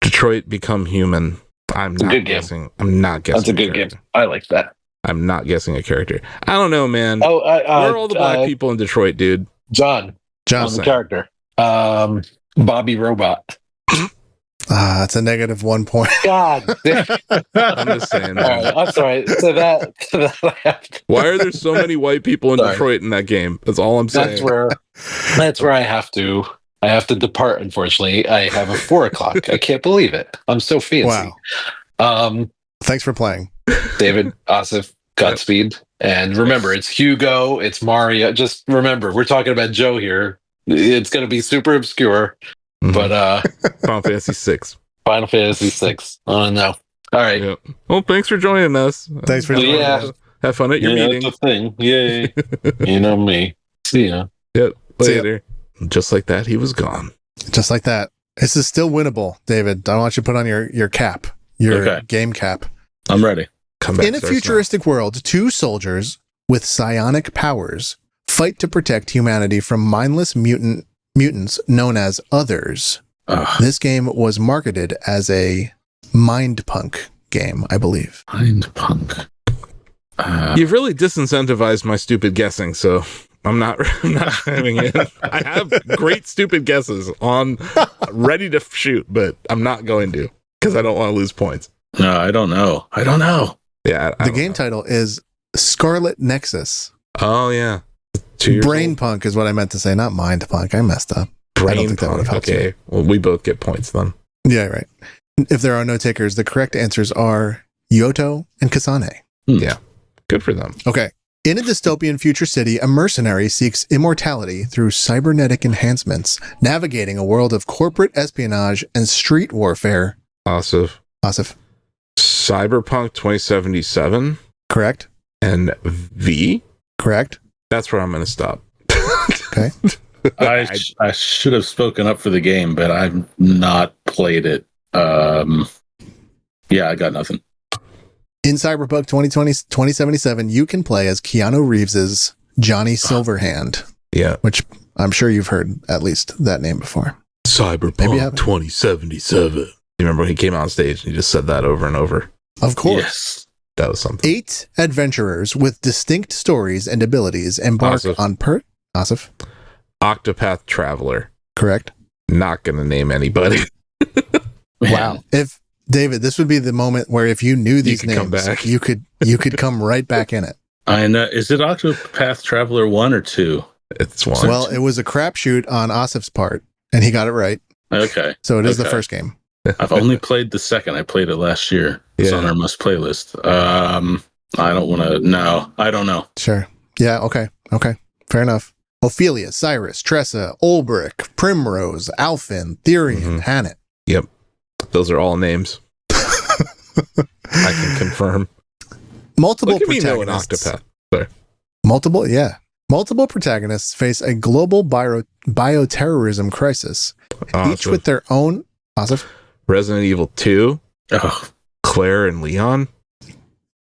Detroit Become Human. I'm It's a not good game. guessing. I'm not guessing. That's a good game. character. I like that. I'm not guessing a character. I don't know, man. Oh, Where are all the black people in Detroit, dude? John, John. the character. Bobby Robot. It's a negative 1 point. God damn. I'm just saying. All Man. right, I'm sorry. So that I have to, Why are there so many white people in Sorry. Detroit in that game? That's all I'm saying. that's where I have to depart. Unfortunately, I have a 4:00. I can't believe it. I'm so fancy. Wow. Thanks for playing. David, Asif, Godspeed, and remember, it's Hugo, it's Mario. Just remember, we're talking about Joe here. It's going to be super obscure, Mhm. but Final Fantasy 6. Final Fantasy 6. Oh no! All right. Yeah. Well, thanks for joining us. Thanks for joining Yeah. us. Have fun at your meeting. That's the thing. Yay! You know me. See ya. Yep. See ya. Later. Just like that, he was gone. Just like that. This is still winnable, David. I want you to put on your cap, your Okay. game cap. I'm ready. Come back. In a starts now. futuristic world, 2 soldiers with psionic powers fight to protect humanity from mindless mutants known as Others. This game was marketed as a mind punk game, I believe. Mind Punk. You've really disincentivized my stupid guessing, so I'm not having it. I have great stupid guesses on ready to shoot, but I'm not going to because I don't want to lose points. No, I don't know. Yeah. I The don't game know. title is Scarlet Nexus. Oh yeah. 2 years Brain old. punk is what I meant to say, not mind punk. I messed up. I don't Brain think that would have punk. helped Okay. Well, we both get points then. Yeah, right. If there are no takers, the correct answers are Yoto and Kasane. Good for them. Okay. In a dystopian future city, a mercenary seeks immortality through cybernetic enhancements, navigating a world of corporate espionage and street warfare. Asif. Cyberpunk 2077 Correct? and V. Correct? That's where I'm going to stop. Okay. I should have spoken up for the game, but I've not played it. Yeah, I got nothing. In Cyberpunk 2077, you can play as Keanu Reeves's Johnny Silverhand. Yeah. Which I'm sure you've heard at least that name before. Cyberpunk 2077. You remember when he came on stage and he just said that over and over? Of course. Yes. That was something. 8 adventurers with distinct stories and abilities embark on Asif? Octopath Traveler. Correct. Not going to name anybody. Wow. If David, this would be the moment where if you knew these names, come back. you could come right back in it. I know. Is it Octopath Traveler 1 or 2? It's one. Well, it was a crapshoot on Asif's part, and he got it right. Okay. So it is the first game. I've only played the second. I played it last year. It's on our must play list. I don't want to. No, I don't know. Sure. Yeah. Okay. Fair enough. Ophelia, Cyrus, Tressa, Ulbrich, Primrose, Alfin, Therian, Hannet. Yep. Those are all names. I can confirm. Multiple Look at me knowing protagonists. Octopath. Sorry. Multiple protagonists face a global bioterrorism crisis, each with their own. Asif? Resident Evil 2. Oh, Claire and Leon.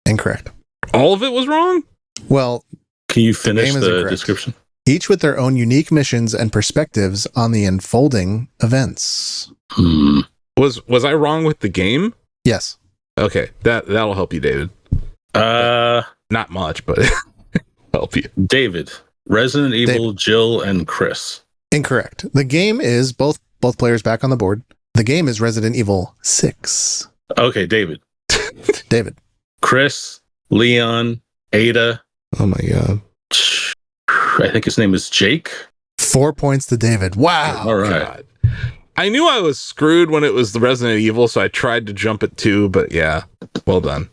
Incorrect. All of it was wrong? Well, can you finish game is the incorrect. description? Each with their own unique missions and perspectives on the unfolding events. Was I wrong with the game? Yes. Okay, that'll help you, David. Not much, but help you. David, Resident Evil, Jill, and Chris. Incorrect. The game is both players back on the board. The game is Resident Evil 6. Okay, David. David. Chris, Leon, Ada. Oh my god. I think his name is Jake. 4 points to David. Wow. All right. God. I knew I was screwed when it was the Resident Evil, so I tried to jump at 2, but yeah, well done.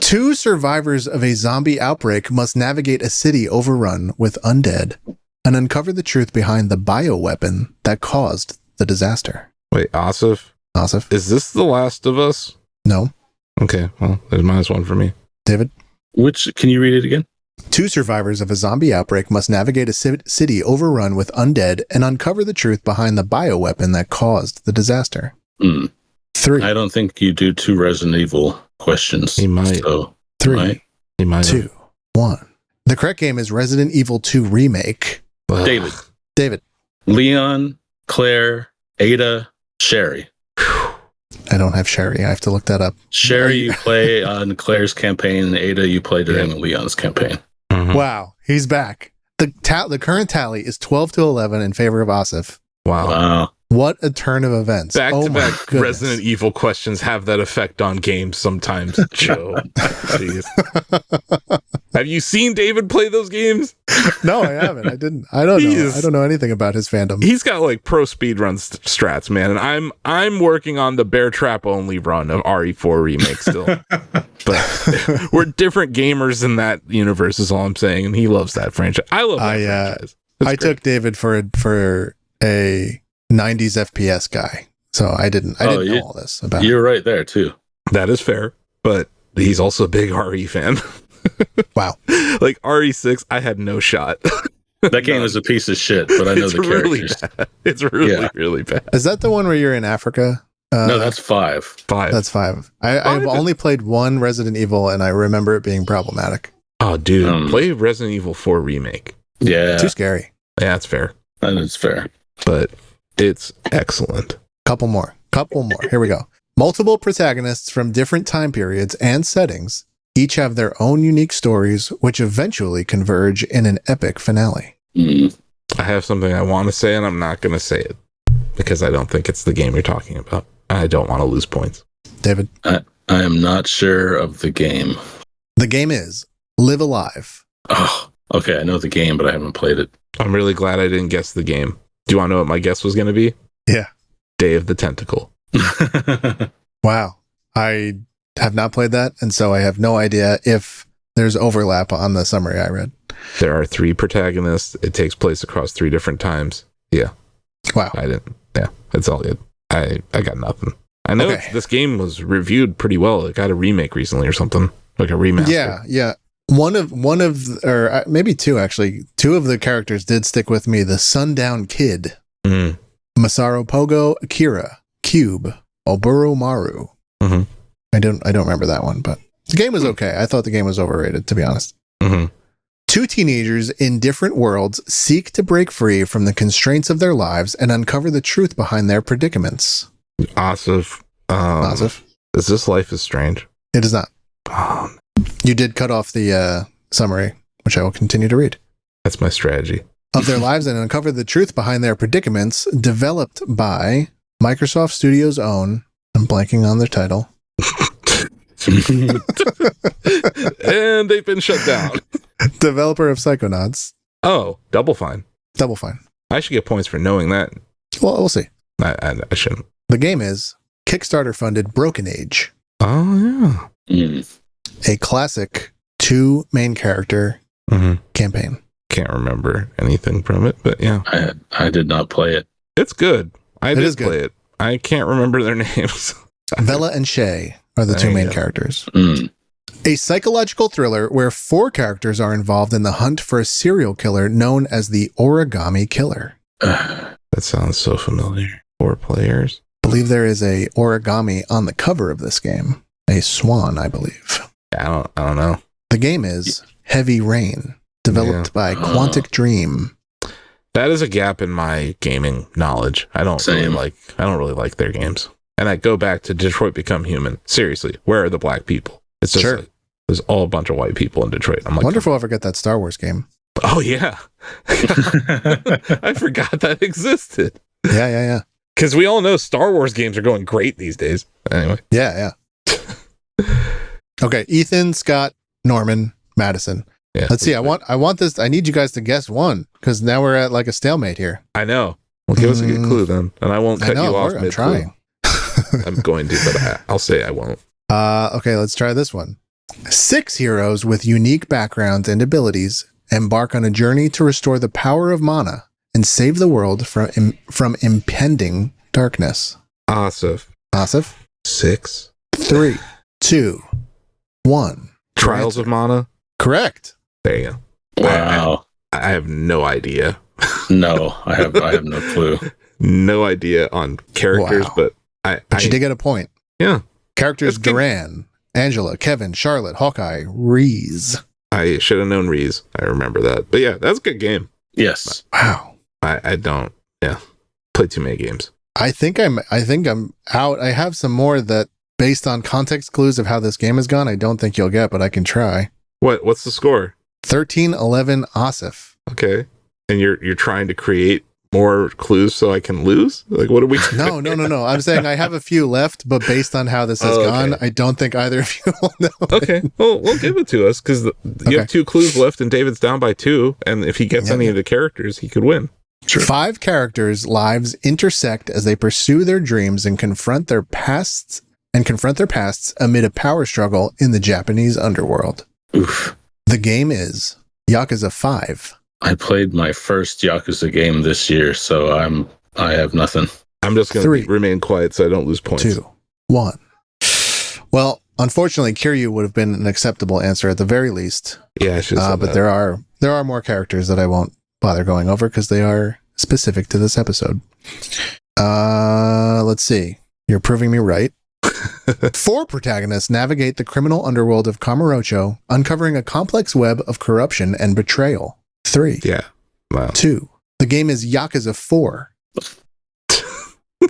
2 survivors of a zombie outbreak must navigate a city overrun with undead and uncover the truth behind the bioweapon that caused the disaster. Wait, Asif? Is this The Last of Us? No. Okay, well, there's -1 for me. David? Can you read it again? 2 survivors of a zombie outbreak must navigate a city overrun with undead and uncover the truth behind the bioweapon that caused the disaster. 3. I don't think you do 2 Resident Evil questions. He might. So, 3, He might 2, 1. The correct game is Resident Evil 2 Remake. David. Leon, Claire, Ada, Sherry. I don't have Sherry. I have to look that up. Sherry, you play on Claire's campaign, and Ada, you play during Leon's campaign. Wow, he's back. The current tally is 12-11 in favor of Asif. Wow. What a turn of events. Back-to-back Resident Evil questions have that effect on games sometimes, Joe. Jeez. Have you seen David play those games? No, I haven't. I didn't. I don't know. I don't know anything about his fandom. He's got like pro speedrun strats, man. And I'm working on the Bear Trap only run of RE4 Remake still. But we're different gamers in that universe is all I'm saying. And he loves that franchise. I love that franchise. I took David for a 90s FPS guy. So I didn't know all this about You're right there too. That is fair. But he's also a big RE fan. Wow. Like RE6, I had no shot. That game is a piece of shit, but I know the characters. Really bad. It's really bad. Is that the one where you're in Africa? No, that's 5. 5. That's 5. I've only played one Resident Evil, and I remember it being problematic. Oh, dude. Play Resident Evil 4 Remake. Yeah. Too scary. Yeah, that's fair. That is fair. But it's excellent. Couple more. Here we go. Multiple protagonists from different time periods and settings each have their own unique stories, which eventually converge in an epic finale. I have something I want to say, and I'm not going to say it because I don't think it's the game you're talking about. I don't want to lose points. David? I am not sure of the game. The game is Live Alive. Oh, okay. I know the game, but I haven't played it. I'm really glad I didn't guess the game. Do you want to know what my guess was going to be? Yeah. Day of the Tentacle. Wow. I have not played that, and so I have no idea if there's overlap on the summary I read. There are 3 protagonists. It takes place across 3 different times. Yeah. Wow. Yeah, it's all good. I got nothing. I know this game was reviewed pretty well. It got a remake recently or something, like a remaster. Yeah. One of, or maybe 2 actually. 2 of the characters did stick with me. The Sundown Kid, Masaru Pogo, Akira, Cube, Oburu Maru. Mm-hmm. I don't remember that one, but the game was okay. I thought the game was overrated, to be honest. Mm-hmm. 2 teenagers in different worlds seek to break free from the constraints of their lives and uncover the truth behind their predicaments. Asif. Asif. Is this Life is Strange? It is not. You did cut off the summary, which I will continue to read. That's my strategy. Of their lives and uncover the truth behind their predicaments, developed by Microsoft Studios' own, I'm blanking on their title. And they've been shut down. Developer of Psychonauts. Oh, Double Fine. Double Fine. I should get points for knowing that. Well, we'll see. I shouldn't. The game is Kickstarter funded Broken Age. Oh, yeah. A classic 2 main character campaign. Can't remember anything from it, but yeah. I did not play it. It's good. I did play good. it. I can't remember their names. Vela and Shay are the 2 main characters. A psychological thriller where 4 characters are involved in the hunt for a serial killer known as the Origami Killer. That sounds so familiar. 4 players. I believe there is a origami on the cover of this game. A swan, I believe. I don't know. The game is Heavy Rain, developed by Quantic Dream. That is a gap in my gaming knowledge. I don't really like their games. And I go back to Detroit Become Human. Seriously, where are the black people? It's just like, there's all a bunch of white people in Detroit. I'm like, wonder if we'll ever get that Star Wars game. Oh yeah. I forgot that existed. Yeah. Because we all know Star Wars games are going great these days. Anyway. Yeah. Okay, Ethan, Scott, Norman, Madison. Yeah, let's see. I want this. I need you guys to guess one because now we're at like a stalemate here. I know. Well, give us a good clue then, and I won't cut you off. I'm trying. I'm going to, but I'll say I won't. Okay, let's try this one. 6 heroes with unique backgrounds and abilities embark on a journey to restore the power of mana and save the world from impending darkness. Asif. 6. 3, 2, 1. Trials of Mana. Correct. There you go. Wow. I have no idea. No, I have no clue. No idea on characters, but you did get a point. Yeah. Characters: Duran, Angela, Kevin, Charlotte, Hawkeye, Reese. I should have known Reese. I remember that. But yeah, that's a good game. Yes. Wow. I don't play too many games. I think I'm out. I have some more that, based on context clues of how this game has gone, I don't think you'll get, but I can try. What's the score? 13-11 Asif. Okay. And you're trying to create more clues so I can lose? Like, what are we doing? No. I'm saying I have a few left, but based on how this has gone, I don't think either of you will know. Okay. Well, give it to us because you have 2 clues left and David's down by 2. And if he gets any of the characters, he could win. Sure. 5 characters' lives intersect as they pursue their dreams and confront their pasts amid a power struggle in the Japanese underworld. Oof. The game is Yakuza 5. I played my first Yakuza game this year, so I have nothing. I'm just going to remain quiet so I don't lose points. 2, 1. Well, unfortunately, Kiryu would have been an acceptable answer at the very least. Yeah, I should have said but that. there are more characters that I won't bother going over because they are specific to this episode. Let's see. You're proving me right. 4 protagonists navigate the criminal underworld of Kamurocho, uncovering a complex web of corruption and betrayal. 3. Yeah. Wow. 2. The game is Yakuza 4. A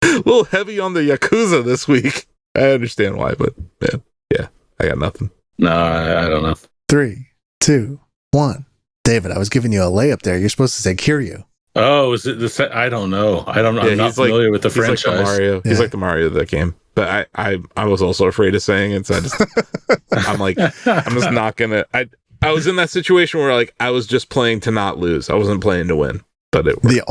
little heavy on the Yakuza this week. I understand why, but yeah, I got nothing. No, I don't know. 3, 2, 1. David, I was giving you a layup there. You're supposed to say Kiryu. Oh, is it the? I don't know. I'm not familiar with the franchise. Like the Mario. He's like the Mario of that game. But I was also afraid of saying it, so I'm like, I'm just not gonna. I was in that situation where like I was just playing to not lose. I wasn't playing to win. But it worked. The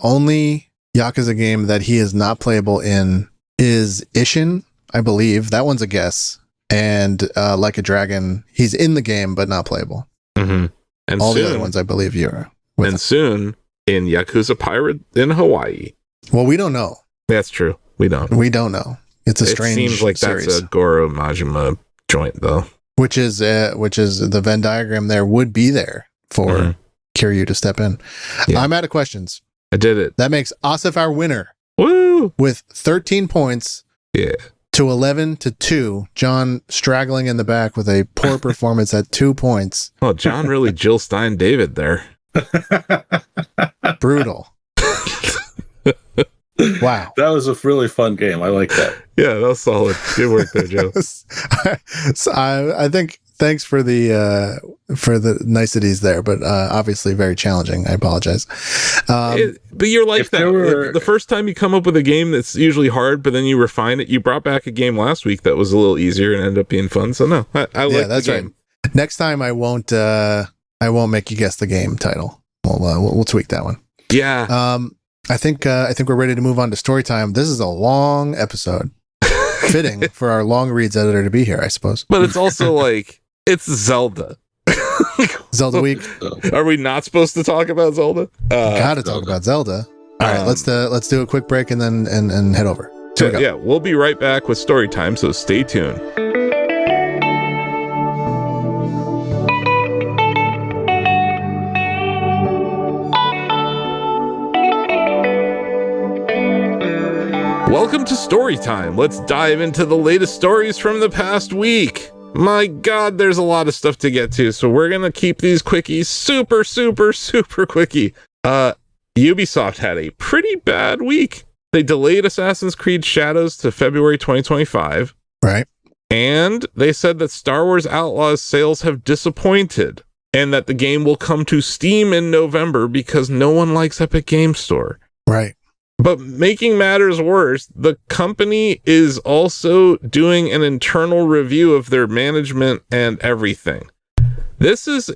only Yakuza game that he is not playable in is Ishin, I believe. That one's a guess. and Like a Dragon, he's in the game but not playable. Mm-hmm. And all soon, the other ones, I believe, you're with. And him. soon in Yakuza Pirate in Hawaii. Well, we don't know. That's true. We don't. We don't know. It's a strange. It seems like series. that's a Goro Majima joint, though. Which is the Venn diagram there would be there for Kiryu to step in. Yeah. I'm out of questions. I did it. That makes Asif our winner. Woo! With 13 points. Yeah. To 11-2. John straggling in the back with a poor performance at 2 points. Oh, John really Jill Stein David there. Brutal. Wow. That was a really fun game. I like that. Yeah, that was solid. Good work there, Joe. So I think thanks for the niceties there, but obviously very challenging. I apologize. But you're like that. The first time you come up with a game that's usually hard, but then you refine it. You brought back a game last week that was a little easier and ended up being fun. So no, I like that's the game. Right. Next time I won't make you guess the game title. We'll tweak that one. Yeah. I think we're ready to move on to story time. This is a long episode. Fitting for our long reads editor to be here, I suppose. But it's also like it's Zelda. Zelda week. Are we not supposed to talk about Zelda? Gotta talk about Zelda. All right, let's do a quick break and then and head over. Yeah, we'll be right back with story time, so stay tuned. Welcome to Storytime. Let's dive into the latest stories from the past week. My God, there's a lot of stuff to get to, so we're going to keep these quickies super, super, super quickie. Ubisoft had a pretty bad week. They delayed Assassin's Creed Shadows to February 2025. Right. And they said that Star Wars Outlaws sales have disappointed and that the game will come to Steam in November because no one likes Epic Game Store. Right. But making matters worse, the company is also doing an internal review of their management and everything. This is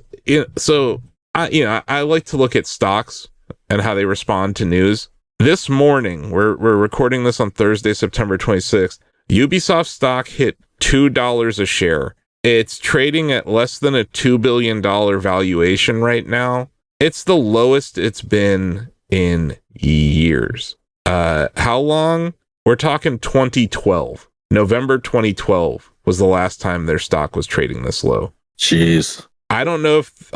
so I like to look at stocks and how they respond to news. This morning, we're recording this on Thursday, September 26th. Ubisoft stock hit $2 a share. It's trading at less than a $2 billion valuation right now. It's the lowest it's been in years. How long? We're talking 2012. November 2012 was the last time their stock was trading this low. Jeez. I don't know if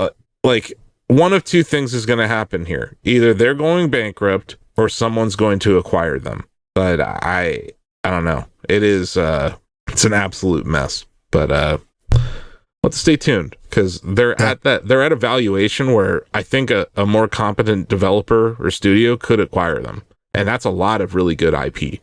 one of two things is going to happen here. Either they're going bankrupt or someone's going to acquire them. But I don't know. It is it's an absolute mess. But let's stay tuned because they're at a valuation where I think a more competent developer or studio could acquire them. And that's a lot of really good IP.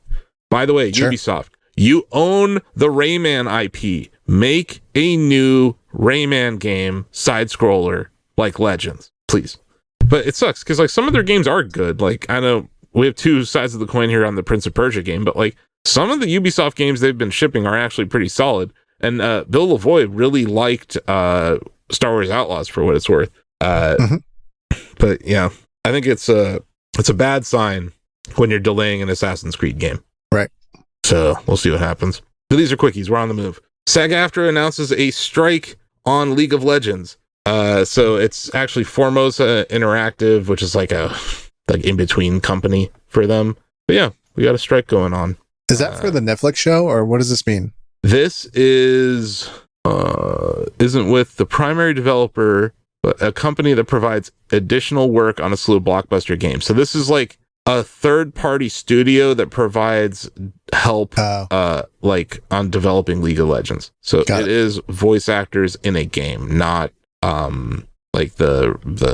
By the way, sure. Ubisoft, you own the Rayman IP. Make a new Rayman game, side scroller like Legends, please. But it sucks because some of their games are good. I know we have two sides of the coin here on the Prince of Persia game, but some of the Ubisoft games they've been shipping are actually pretty solid. And Bill Lavoie really liked Star Wars Outlaws for what it's worth. But yeah, I think it's a bad sign when you're delaying an Assassin's Creed game. Right. So we'll see what happens. But these are quickies. We're on the move. SAG-AFTRA announces a strike on League of Legends. So it's actually Formosa Interactive, which is like in-between company for them. But yeah, we got a strike going on. Is that for the Netflix show, or what does this mean? This isn't with the primary developer, but a company that provides additional work on a slew of blockbuster games. So this is a third-party studio that provides help on developing League of Legends. So it is voice actors in a game, not the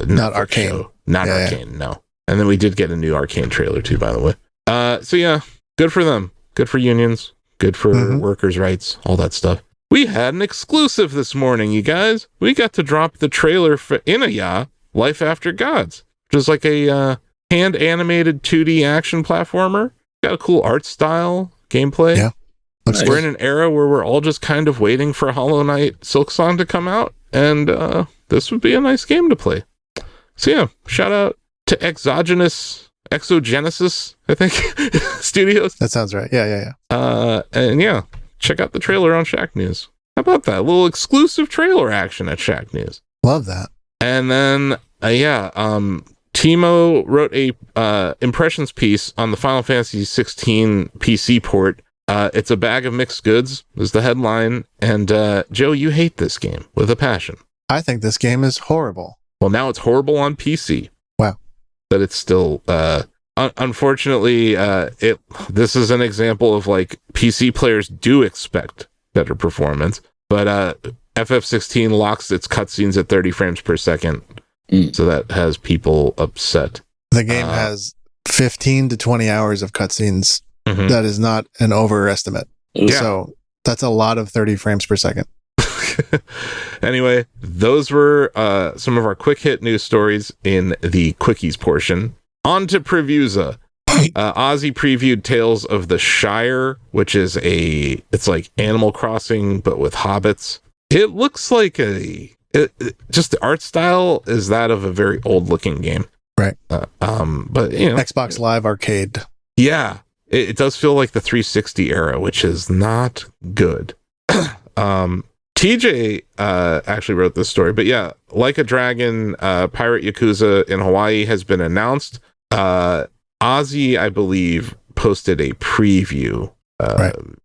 not Arcane show. Not Arcane, no. And then we did get a new Arcane trailer too, by the way. So yeah, good for them. Good for unions. Good for workers' rights. All that stuff. We had an exclusive this morning, you guys. We got to drop the trailer for Inaya, Life After Gods, which is like a hand-animated 2D action platformer. Got a cool art style, gameplay. Yeah. We're in an era where we're all just kind of waiting for Hollow Knight Silksong to come out, and this would be a nice game to play. So yeah, shout out to Exogenesis, I think, Studios. That sounds right. Yeah. And yeah, check out the trailer on Shack News. How about that? A little exclusive trailer action at Shack News. Love that. And then, Timo wrote a impressions piece on the Final Fantasy 16 PC port. It's a bag of mixed goods is the headline. And Joe, you hate this game with a passion. I think this game is horrible. Well, now it's horrible on PC. Wow. But it's still, unfortunately, this is an example of like PC players do expect better performance, but FF16 locks its cutscenes at 30 frames per second. So that has people upset. The game has 15 to 20 hours of cutscenes. Mm-hmm. That is not an overestimate. Yeah. So that's a lot of 30 frames per second. Anyway, those were some of our quick hit news stories in the quickies portion. On to Previews. Ozzy previewed Tales of the Shire, which is it's like Animal Crossing, but with hobbits. It looks like just the art style is that of a very old looking game. Right. But Xbox Live Arcade. Yeah. It does feel like the 360 era, which is not good. TJ actually wrote this story, but yeah, Like a Dragon, Pirate Yakuza in Hawaii has been announced. Ozzy, I believe, posted a preview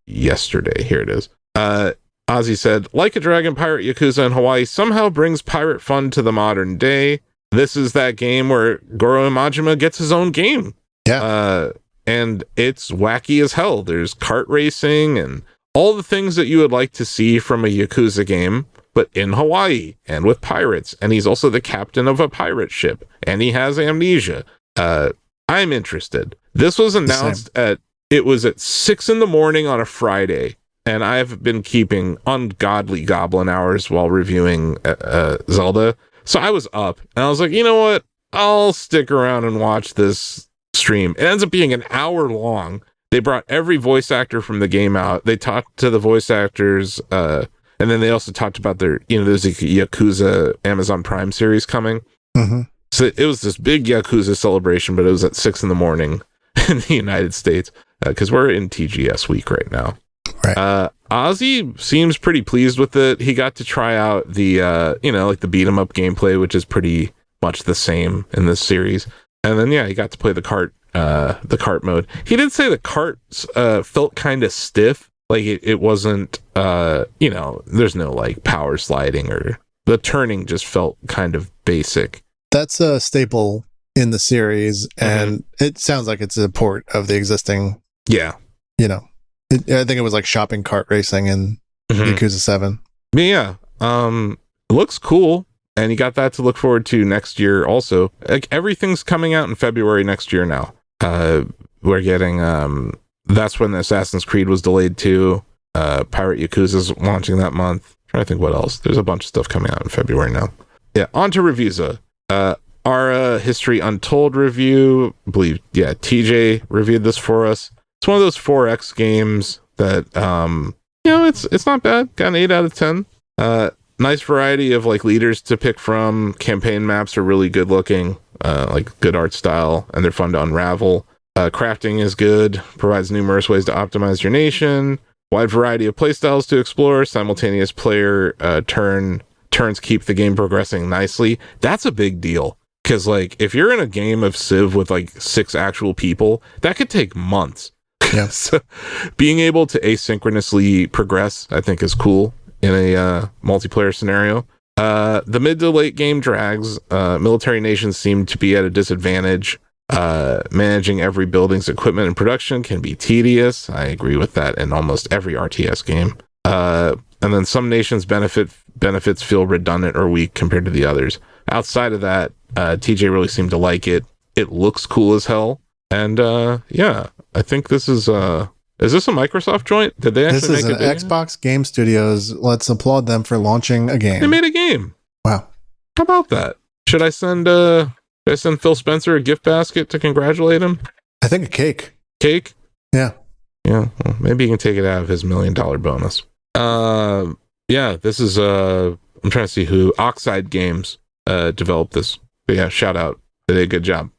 yesterday. Here it is. Ozzy said, Like a Dragon, Pirate Yakuza in Hawaii somehow brings pirate fun to the modern day. This is that game where Goro Imajima gets his own game. Yeah. And it's wacky as hell. There's kart racing and all the things that you would like to see from a Yakuza game, but in Hawaii and with pirates. And he's also the captain of a pirate ship, and he has amnesia. I'm interested. This was announced at 6 a.m. on a Friday, and I've been keeping ungodly goblin hours while reviewing Zelda. So I was up, and I was like, you know what? I'll stick around and watch this stream. It ends up being an hour long. They brought every voice actor from the game out. They talked to the voice actors, and then they also talked about there's a Yakuza Amazon Prime series coming. Mm-hmm. So it was this big Yakuza celebration, but it was at 6 a.m. in the United States, because we're in TGS week right now. Right. Ozzy seems pretty pleased with it. He got to try out the, like the beat 'em up gameplay, which is pretty much the same in this series. And then, he got to play the kart mode. He did say the carts felt kind of stiff. Like it wasn't, there's no like power sliding, or the turning just felt kind of basic. That's a staple in the series, and it sounds like it's a port of the existing. Yeah. I think it was like shopping cart racing in Yakuza 7. Yeah. It looks cool. And you got that to look forward to next year also. Like everything's coming out in February next year now. We're getting, that's when Assassin's Creed was delayed too. Pirate Yakuza's launching that month. I'm trying to think what else. There's a bunch of stuff coming out in February now. Yeah, on to reviews. Our History Untold review, I believe, TJ reviewed this for us. It's one of those 4X games that, it's not bad. Got an 8 out of 10. Nice variety of like leaders to pick from. Campaign maps are really good looking, like good art style, and they're fun to unravel. Crafting is good, provides numerous ways to optimize your nation. Wide variety of playstyles to explore. Simultaneous player turns keep the game progressing nicely. That's a big deal, because like if you're in a game of Civ with like 6 actual people, that could take months. Yeah. So being able to asynchronously progress, I think, is cool in a multiplayer scenario. The mid to late game drags. Military nations seem to be at a disadvantage. Managing every building's equipment and production can be tedious. I agree with that in almost every RTS game. And then some nations' benefits feel redundant or weak compared to the others. Outside of that, TJ really seemed to like it. It looks cool as hell. And I think this is this a Microsoft joint? Did they actually make it? This is an Xbox Game Studios. Let's applaud them for launching a game. They made a game. Wow. How about that? Should I send Phil Spencer a gift basket to congratulate him? I think a cake. Cake? Yeah. Yeah. Well, maybe he can take it out of his $1 million bonus. This is I'm trying to see who Oxide Games developed this. But yeah, shout out. They did a good job.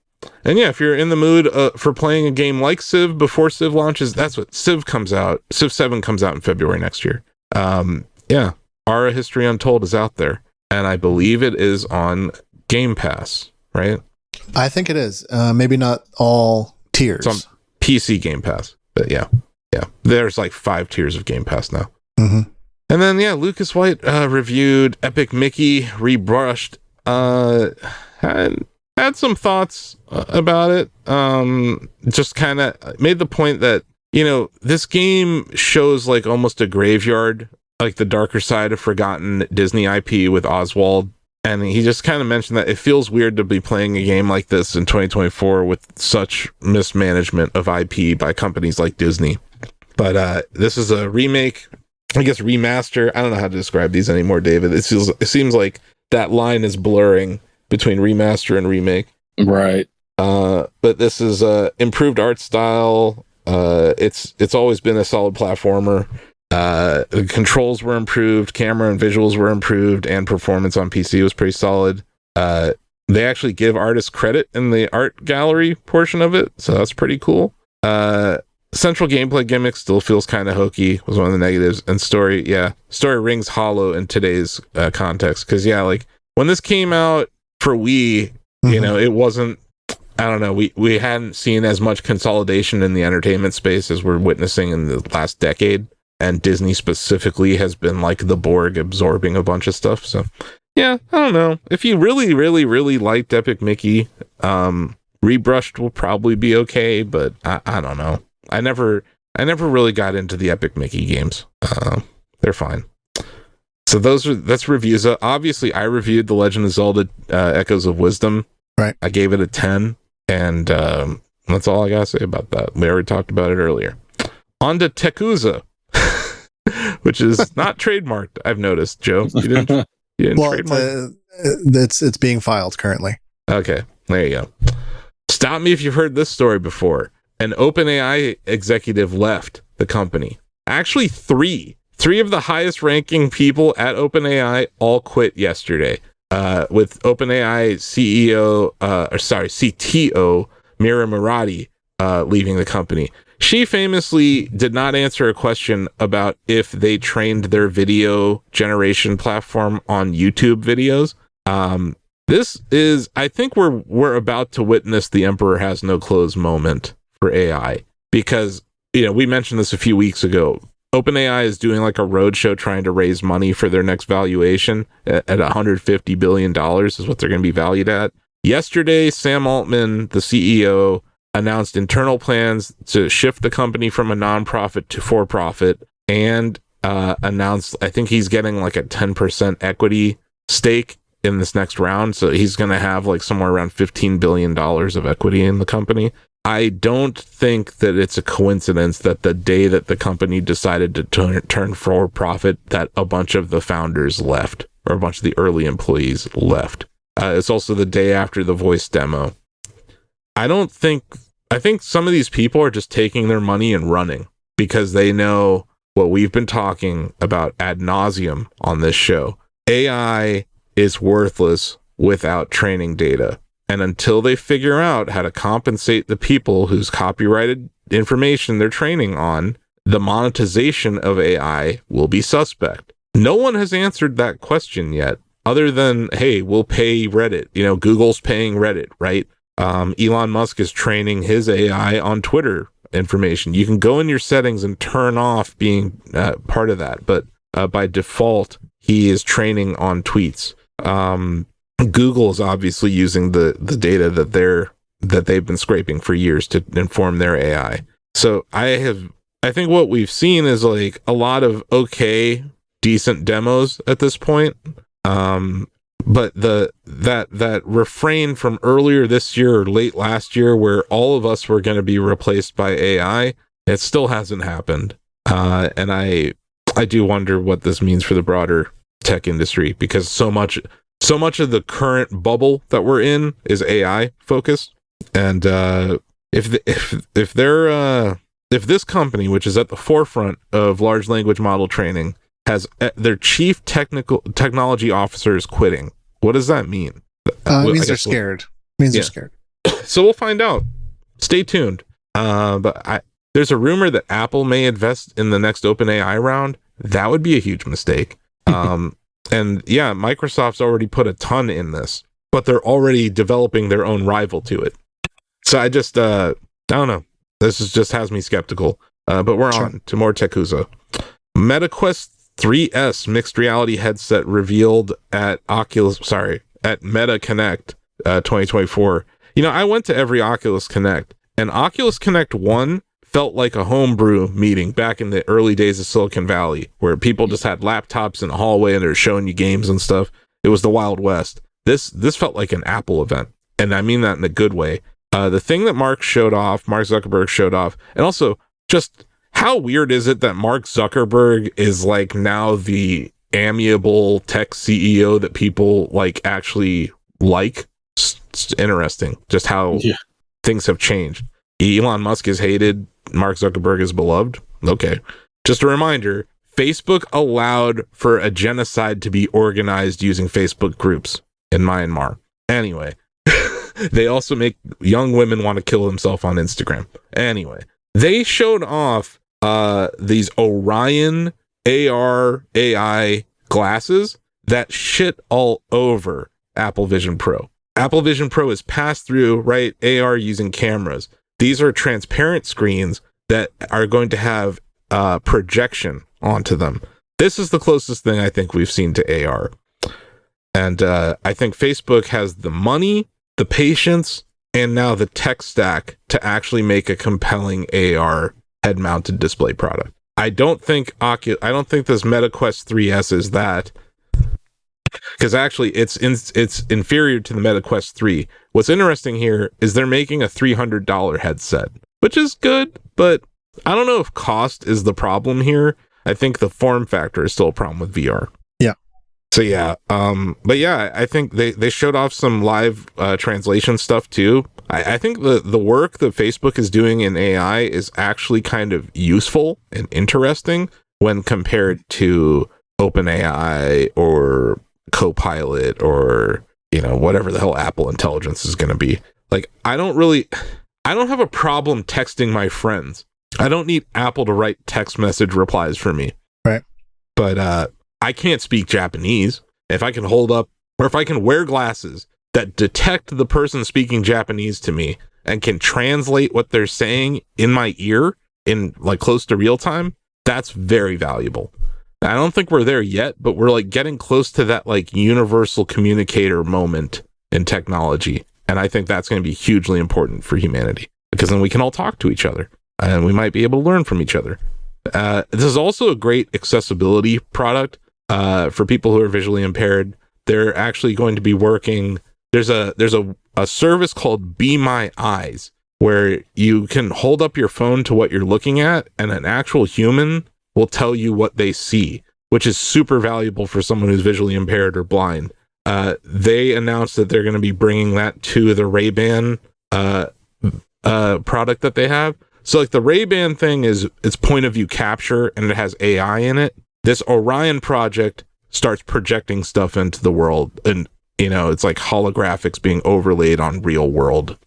And yeah, if you're in the mood for playing a game like Civ before Civ launches, that's what Civ comes out. Civ 7 comes out in February next year. Yeah, Aura History Untold is out there, and I believe it is on Game Pass, right? I think it is. Maybe not all tiers. It's on PC Game Pass, but yeah. There's like 5 tiers of Game Pass now. Mm-hmm. And then yeah, Lucas White reviewed Epic Mickey Rebrushed. Had some thoughts about it. Just kind of made the point that, you know, this game shows like almost a graveyard, like the darker side of forgotten Disney IP with Oswald. And he just kind of mentioned that it feels weird to be playing a game like this in 2024 with such mismanagement of IP by companies like Disney. But this is a remake, I guess remaster. I don't know how to describe these anymore, David. It seems like that line is blurring between remaster and remake. Right. But this is improved art style. It's always been a solid platformer. The controls were improved, camera and visuals were improved, and performance on PC was pretty solid. They actually give artists credit in the art gallery portion of it, so that's pretty cool. Central gameplay gimmick still feels kind of hokey, was one of the negatives. And story rings hollow in today's context, because like when this came out for Wii, you know, it wasn't, I don't know, we hadn't seen as much consolidation in the entertainment space as we're witnessing in the last decade, and Disney specifically has been like the Borg absorbing a bunch of stuff. So yeah, I don't know, if you really really really liked Epic Mickey, Rebrushed will probably be okay, but I don't know, I never really got into the Epic Mickey games. They're fine. So that's reviews. Obviously, I reviewed The Legend of Zelda Echoes of Wisdom. Right. I gave it a 10, and that's all I gotta say about that. We already talked about it earlier. On to Tekuza, which is not trademarked. I've noticed, Joe. You didn't Well, trademark. it's being filed currently. Okay, there you go. Stop me if you've heard this story before. An OpenAI executive left the company. Actually, three of the highest ranking people at OpenAI all quit yesterday, with OpenAI CTO Mira Murati leaving the company. She famously did not answer a question about if they trained their video generation platform on YouTube videos. This is, I think we're about to witness the Emperor has no clothes moment for AI, because, you know, we mentioned this a few weeks ago. OpenAI is doing like a roadshow trying to raise money for their next valuation at $150 billion is what they're going to be valued at. Yesterday, Sam Altman, the CEO, announced internal plans to shift the company from a nonprofit to for-profit, and announced, I think he's getting like a 10% equity stake in this next round. So he's going to have like somewhere around $15 billion of equity in the company. I don't think that it's a coincidence that the day that the company decided to turn for profit, that a bunch of the founders left, or a bunch of the early employees left. It's also the day after the voice demo. I think some of these people are just taking their money and running, because they know what we've been talking about ad nauseum on this show. AI is worthless without training data. And until they figure out how to compensate the people whose copyrighted information they're training on, the monetization of AI will be suspect. No one has answered that question yet, other than, hey, we'll pay Reddit. You know, Google's paying Reddit, right? Elon Musk is training his AI on Twitter information. You can go in your settings and turn off being part of that, but by default, he is training on tweets. Google is obviously using the data that they've been scraping for years to inform their AI. So I think what we've seen is like a lot of decent demos at this point. But that refrain from earlier this year or late last year, where all of us were going to be replaced by AI, it still hasn't happened. And I do wonder what this means for the broader tech industry, because so much of the current bubble that we're in is AI focused. And if this company, which is at the forefront of large language model training, has their chief technology officer is quitting, what does that mean? It means they're scared. They're scared. So we'll find out. Stay tuned. There's a rumor that Apple may invest in the next OpenAI round. That would be a huge mistake. And yeah, Microsoft's already put a ton in this, but they're already developing their own rival to it. So I just, I don't know. This just has me skeptical. But we're on to more Tekuza. MetaQuest 3S mixed reality headset revealed at Meta Connect 2024. You know, I went to every Oculus Connect, and Oculus Connect 1 felt like a homebrew meeting back in the early days of Silicon Valley, where people just had laptops in the hallway and they're showing you games and stuff. It was the Wild West. This felt like an Apple event, and I mean that in a good way. The thing that Mark Zuckerberg showed off, and also just how weird is it that Mark Zuckerberg is like now the amiable tech CEO that people like actually like? It's interesting just how things have changed. Elon Musk is hated. Mark Zuckerberg is beloved. Okay. Just a reminder, Facebook allowed for a genocide to be organized using Facebook groups in Myanmar. Anyway, they also make young women want to kill themselves on Instagram. Anyway, they showed off these Orion AR AI glasses that shit all over Apple Vision Pro. Apple Vision Pro is passed through, right? AR using cameras. These are transparent screens that are going to have projection onto them. This is the closest thing I think we've seen to AR. And I think Facebook has the money, the patience, and now the tech stack to actually make a compelling AR head-mounted display product. I don't think this MetaQuest 3S is that, because actually it's inferior to the MetaQuest 3. What's interesting here is they're making a $300 headset, which is good, but I don't know if cost is the problem here. I think the form factor is still a problem with VR. Yeah. So yeah, but yeah, I think they showed off some live translation stuff too. I think the work that Facebook is doing in AI is actually kind of useful and interesting when compared to OpenAI or Copilot or, you know, whatever the hell Apple Intelligence is going to be. Like, I don't have a problem texting my friends. I don't need Apple to write text message replies for me. Right. But I can't speak Japanese. If I can hold up, or if I can wear glasses that detect the person speaking Japanese to me and can translate what they're saying in my ear in like close to real time, that's very valuable. I don't think we're there yet, but we're like getting close to that like universal communicator moment in technology. And I think that's going to be hugely important for humanity, because then we can all talk to each other and we might be able to learn from each other. This is also a great accessibility product for people who are visually impaired. They're actually going to be working. There's a service called Be My Eyes, where you can hold up your phone to what you're looking at and an actual human will tell you what they see, which is super valuable for someone who's visually impaired or blind. They announced that they're going to be bringing that to the Ray-Ban product that they have. So like the Ray-Ban thing is it's point of view capture and it has AI in it. This Orion project starts projecting stuff into the world, and you know, it's like holographics being overlaid on real world.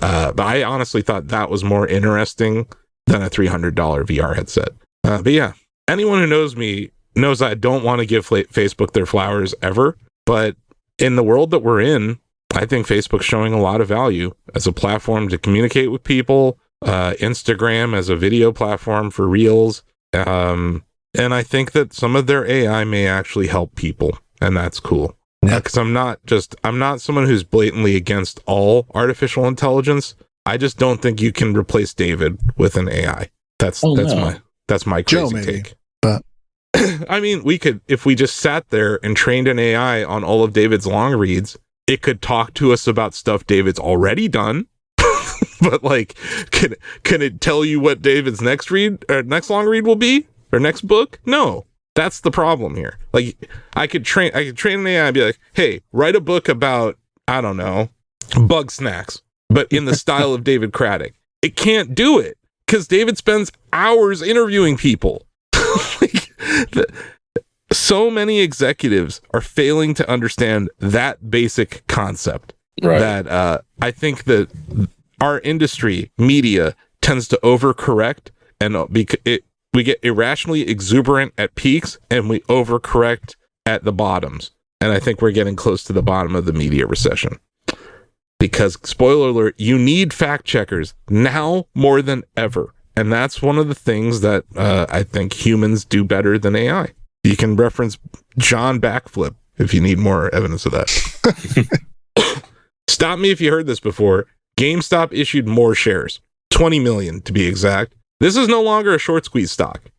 But I honestly thought that was more interesting than a $300 VR headset. But yeah, anyone who knows me knows I don't want to give Facebook their flowers ever. But in the world that we're in, I think Facebook's showing a lot of value as a platform to communicate with people. Instagram as a video platform for Reels. And I think that some of their AI may actually help people, and that's cool. Because I'm not someone who's blatantly against all artificial intelligence. I just don't think you can replace David with an AI. That's my crazy take. But I mean, we could, if we just sat there and trained an AI on all of David's long reads, it could talk to us about stuff David's already done. But like, can it tell you what David's next read or next long read will be or next book? No. That's the problem here. Like, I could train an AI and be like, hey, write a book about, I don't know, bug snacks, but in the style of David Craddock. It can't do it because David spends hours interviewing people. So many executives are failing to understand that basic concept. Right. that I think that our industry, media, tends to overcorrect, and we get irrationally exuberant at peaks, and we overcorrect at the bottoms. And I think we're getting close to the bottom of the media recession. Because, spoiler alert, you need fact checkers now more than ever. And that's one of the things that I think humans do better than AI. You can reference John Backflip if you need more evidence of that. Stop me if you heard this before. GameStop issued more shares, 20 million to be exact. This is no longer a short squeeze stock.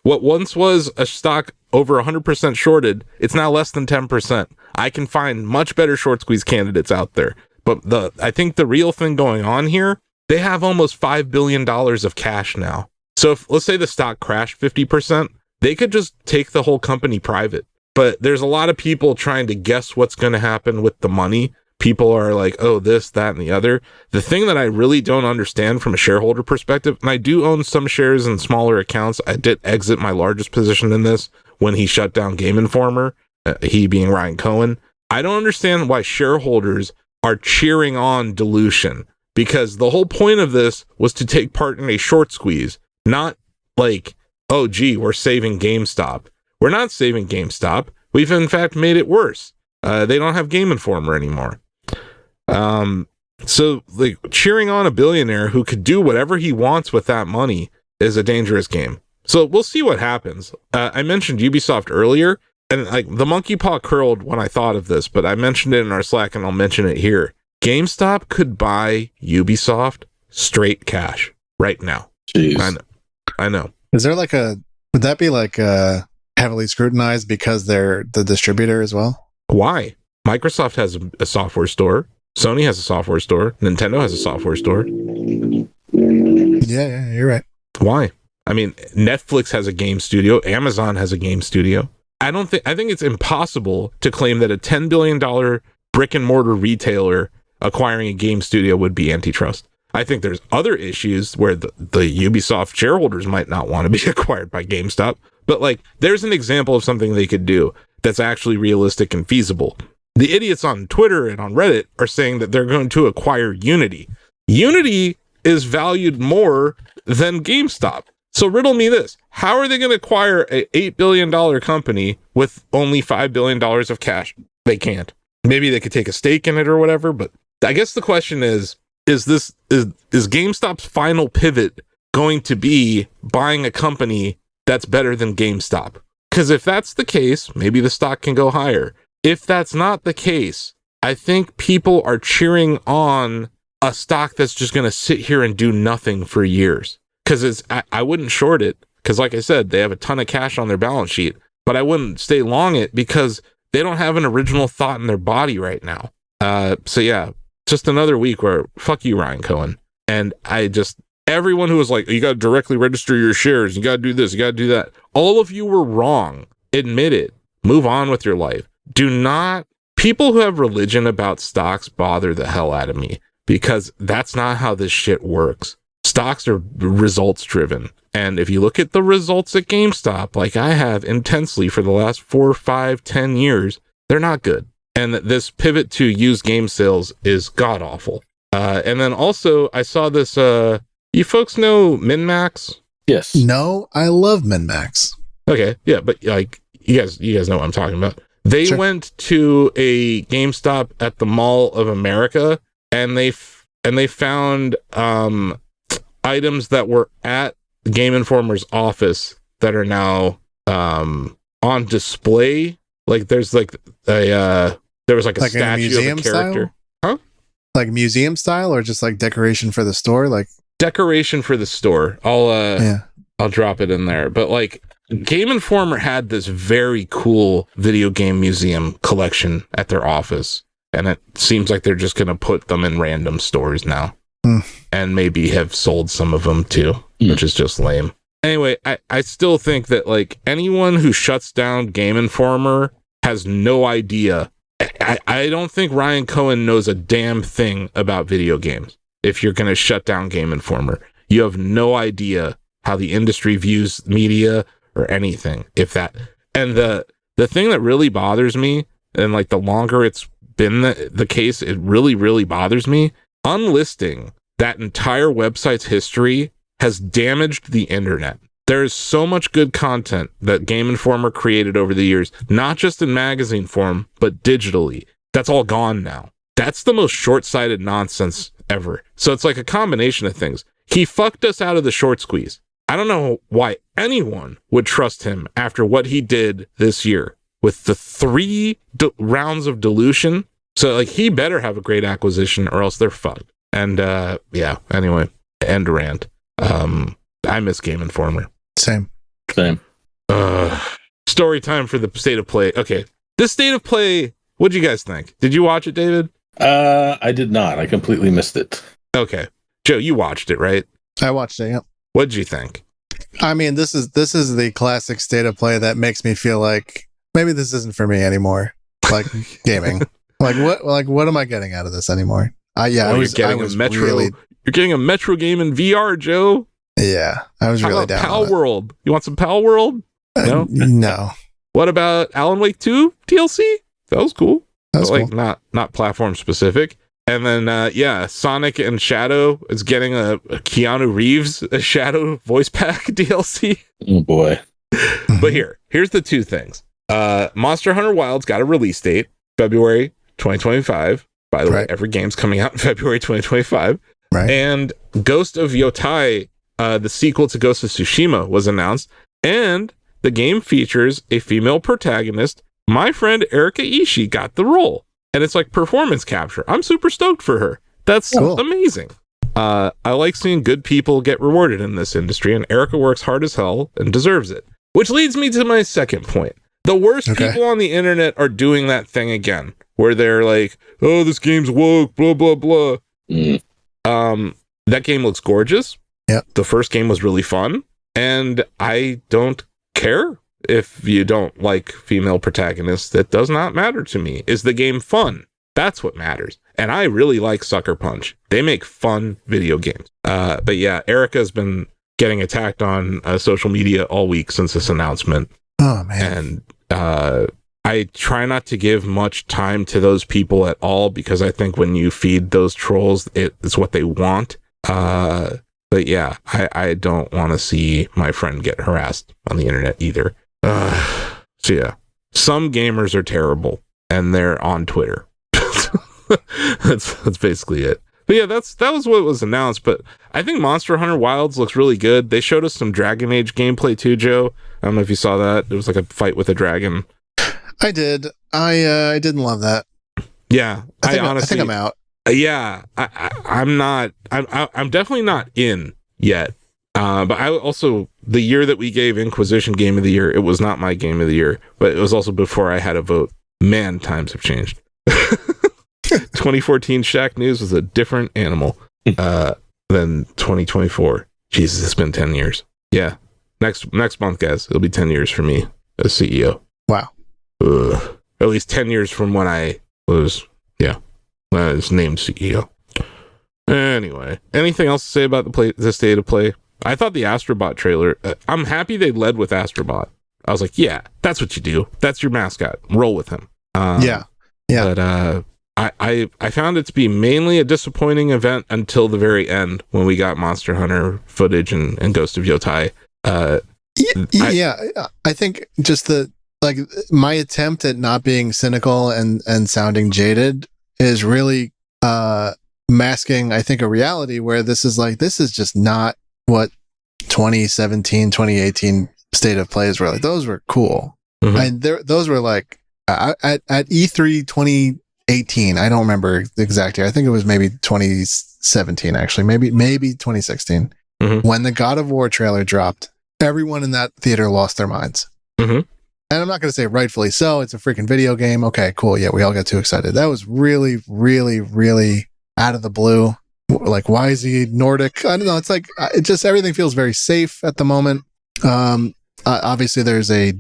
What once was a stock over 100% shorted, it's now less than 10%. I can find much better short squeeze candidates out there. But I think the real thing going on here, they have almost $5 billion of cash now. So if, let's say the stock crashed 50%, they could just take the whole company private. But there's a lot of people trying to guess what's going to happen with the money. People are like, oh, this, that, and the other. The thing that I really don't understand from a shareholder perspective, and I do own some shares in smaller accounts. I did exit my largest position in this when he shut down Game Informer, he being Ryan Cohen. I don't understand why shareholders are cheering on dilution, because the whole point of this was to take part in a short squeeze, not like, oh, gee, we're saving GameStop. We're not saving GameStop. We've, in fact, made it worse. They don't have Game Informer anymore. So like cheering on a billionaire who could do whatever he wants with that money is a dangerous game. So we'll see what happens. I mentioned Ubisoft earlier, and like the monkey paw curled when I thought of this, but I mentioned it in our Slack and I'll mention it here. GameStop could buy Ubisoft straight cash right now. Jeez. I know. Is there like would that be like heavily scrutinized because they're the distributor as well? Why? Microsoft has a software store. Sony has a software store. Nintendo has a software store. Yeah, you're right. Why? I mean, Netflix has a game studio. Amazon has a game studio. I think it's impossible to claim that a $10 billion brick and mortar retailer acquiring a game studio would be antitrust. I think there's other issues where the Ubisoft shareholders might not want to be acquired by GameStop. But like, there's an example of something they could do that's actually realistic and feasible. The idiots on Twitter and on Reddit are saying that they're going to acquire Unity. Unity is valued more than GameStop. So riddle me this. How are they going to acquire an $8 billion company with only $5 billion of cash? They can't. Maybe they could take a stake in it or whatever, but I guess the question is GameStop's final pivot going to be buying a company that's better than GameStop? Because if that's the case, maybe the stock can go higher. If that's not the case, I think people are cheering on a stock that's just going to sit here and do nothing for years. Because I wouldn't short it, because like I said, they have a ton of cash on their balance sheet, but I wouldn't stay long it because they don't have an original thought in their body right now. So yeah, just another week where fuck you, Ryan Cohen. And everyone who was like, you got to directly register your shares, you got to do this, you got to do that. All of you were wrong. Admit it. Move on with your life. People who have religion about stocks bother the hell out of me, because that's not how this shit works. Stocks are results driven. And if you look at the results at GameStop, like I have intensely for the last 4, 5, 10 years, they're not good. And this pivot to used game sales is god awful. And then also I saw this, you folks know MinMax? Yes. No, I love MinMax. Okay. Yeah. But like you guys know what I'm talking about. They Sure. went to a GameStop at the Mall of America, and they found items that were at Game Informer's office that are now on display. Like there's like there was like a Like in a statue museum of a character. style? Like museum style, or just like decoration for the store? Like Decoration for the store. I'll drop it in there. But like Game Informer had this very cool video game museum collection at their office, and it seems like they're just going to put them in random stores now. And maybe have sold some of them too, which is just lame. Anyway, I still think that like anyone who shuts down Game Informer has no idea. I don't think Ryan Cohen knows a damn thing about video games. If you're going to shut down Game Informer, you have no idea how the industry views media or anything. And the thing that really bothers me, and like the longer it's been the case, it really, really bothers me. Unlisting that entire website's history has damaged the internet. There is so much good content that Game Informer created over the years, not just in magazine form, but digitally. That's all gone now. That's the most short-sighted nonsense ever. So it's like a combination of things. He fucked us out of the short squeeze. I don't know why anyone would trust him after what he did this year with the 3 rounds of dilution. So like, he better have a great acquisition or else they're fucked. And yeah, anyway, end rant. I miss Game Informer. Same. Story time for the state of play. Okay, this state of play, what'd you guys think? Did you watch it, David? I did not. I completely missed it. Okay, Joe, you watched it, right? I watched it. Yep. What'd you think? I mean, this is the classic state of play that makes me feel like maybe this isn't for me anymore. Like gaming. What am I getting out of this anymore? You're getting a Metro game in VR, Joe. Yeah, I was really down. Pal World. You want some Pal World? No. No. What about Alan Wake 2 DLC? That was cool. That's like cool. Not platform specific. And then Sonic and Shadow is getting a Keanu Reeves a Shadow voice pack DLC. Oh boy. But here's the 2 things. Monster Hunter Wilds got a release date, February 2025. By the way, every game's coming out in February 2025. Right. And Ghost of Yotai, the sequel to Ghost of Tsushima, was announced. And the game features a female protagonist. My friend Erika Ishii got the role. And it's like performance capture. I'm super stoked for her. That's amazing. I like seeing good people get rewarded in this industry, and Erika works hard as hell and deserves it. Which leads me to my second point. The worst people on the internet are doing that thing again, where they're like, oh, this game's woke, blah, blah, blah. That game looks gorgeous. Yep. The first game was really fun, and I don't care if you don't like female protagonists. That does not matter to me. Is the game fun? That's what matters. And I really like Sucker Punch. They make fun video games. But yeah, Erika's been getting attacked on social media all week since this announcement. Oh, man. And I try not to give much time to those people at all, because I think when you feed those trolls, it's what they want. But yeah, I don't want to see my friend get harassed on the internet either. So yeah, some gamers are terrible, and they're on Twitter. That's basically it. But yeah, that was what was announced. But I think Monster Hunter Wilds looks really good. They showed us some Dragon Age gameplay too, Joe. I don't know if you saw that. It was like a fight with a dragon. I did. I didn't love that. Yeah, I think I'm out. Yeah, I'm not. I'm definitely not in yet. But I also, the year that we gave Inquisition Game of the Year, it was not my Game of the Year, but it was also before I had a vote. Man, times have changed. 2014 Shaq News was a different animal than 2024. Jesus, it's been 10 years. Yeah, next month, guys, it'll be 10 years for me as CEO. Wow. At least 10 years from when I was named CEO. Anyway, anything else to say about the state of play? I thought the Astrobot trailer, I'm happy they led with Astrobot. I was like, yeah, that's what you do. That's your mascot. Roll with him. Yeah. But I found it to be mainly a disappointing event until the very end when we got Monster Hunter footage and Ghost of Yotai. I think just my attempt at not being cynical and sounding jaded is really masking, I think, a reality where this is just not what 2017, 2018 state of plays were like. Those were cool. Mm-hmm. And those were like at E3 2018. I don't remember the exact year. I think it was maybe 2017, actually, maybe 2016. Mm-hmm. When the God of War trailer dropped, everyone in that theater lost their minds. Mm-hmm. And I'm not going to say rightfully so. It's a freaking video game. Okay, cool. Yeah, we all got too excited. That was really, really, really out of the blue. Like, why is he Nordic? I don't know. It's like, it just, everything feels very safe at the moment. Obviously there's a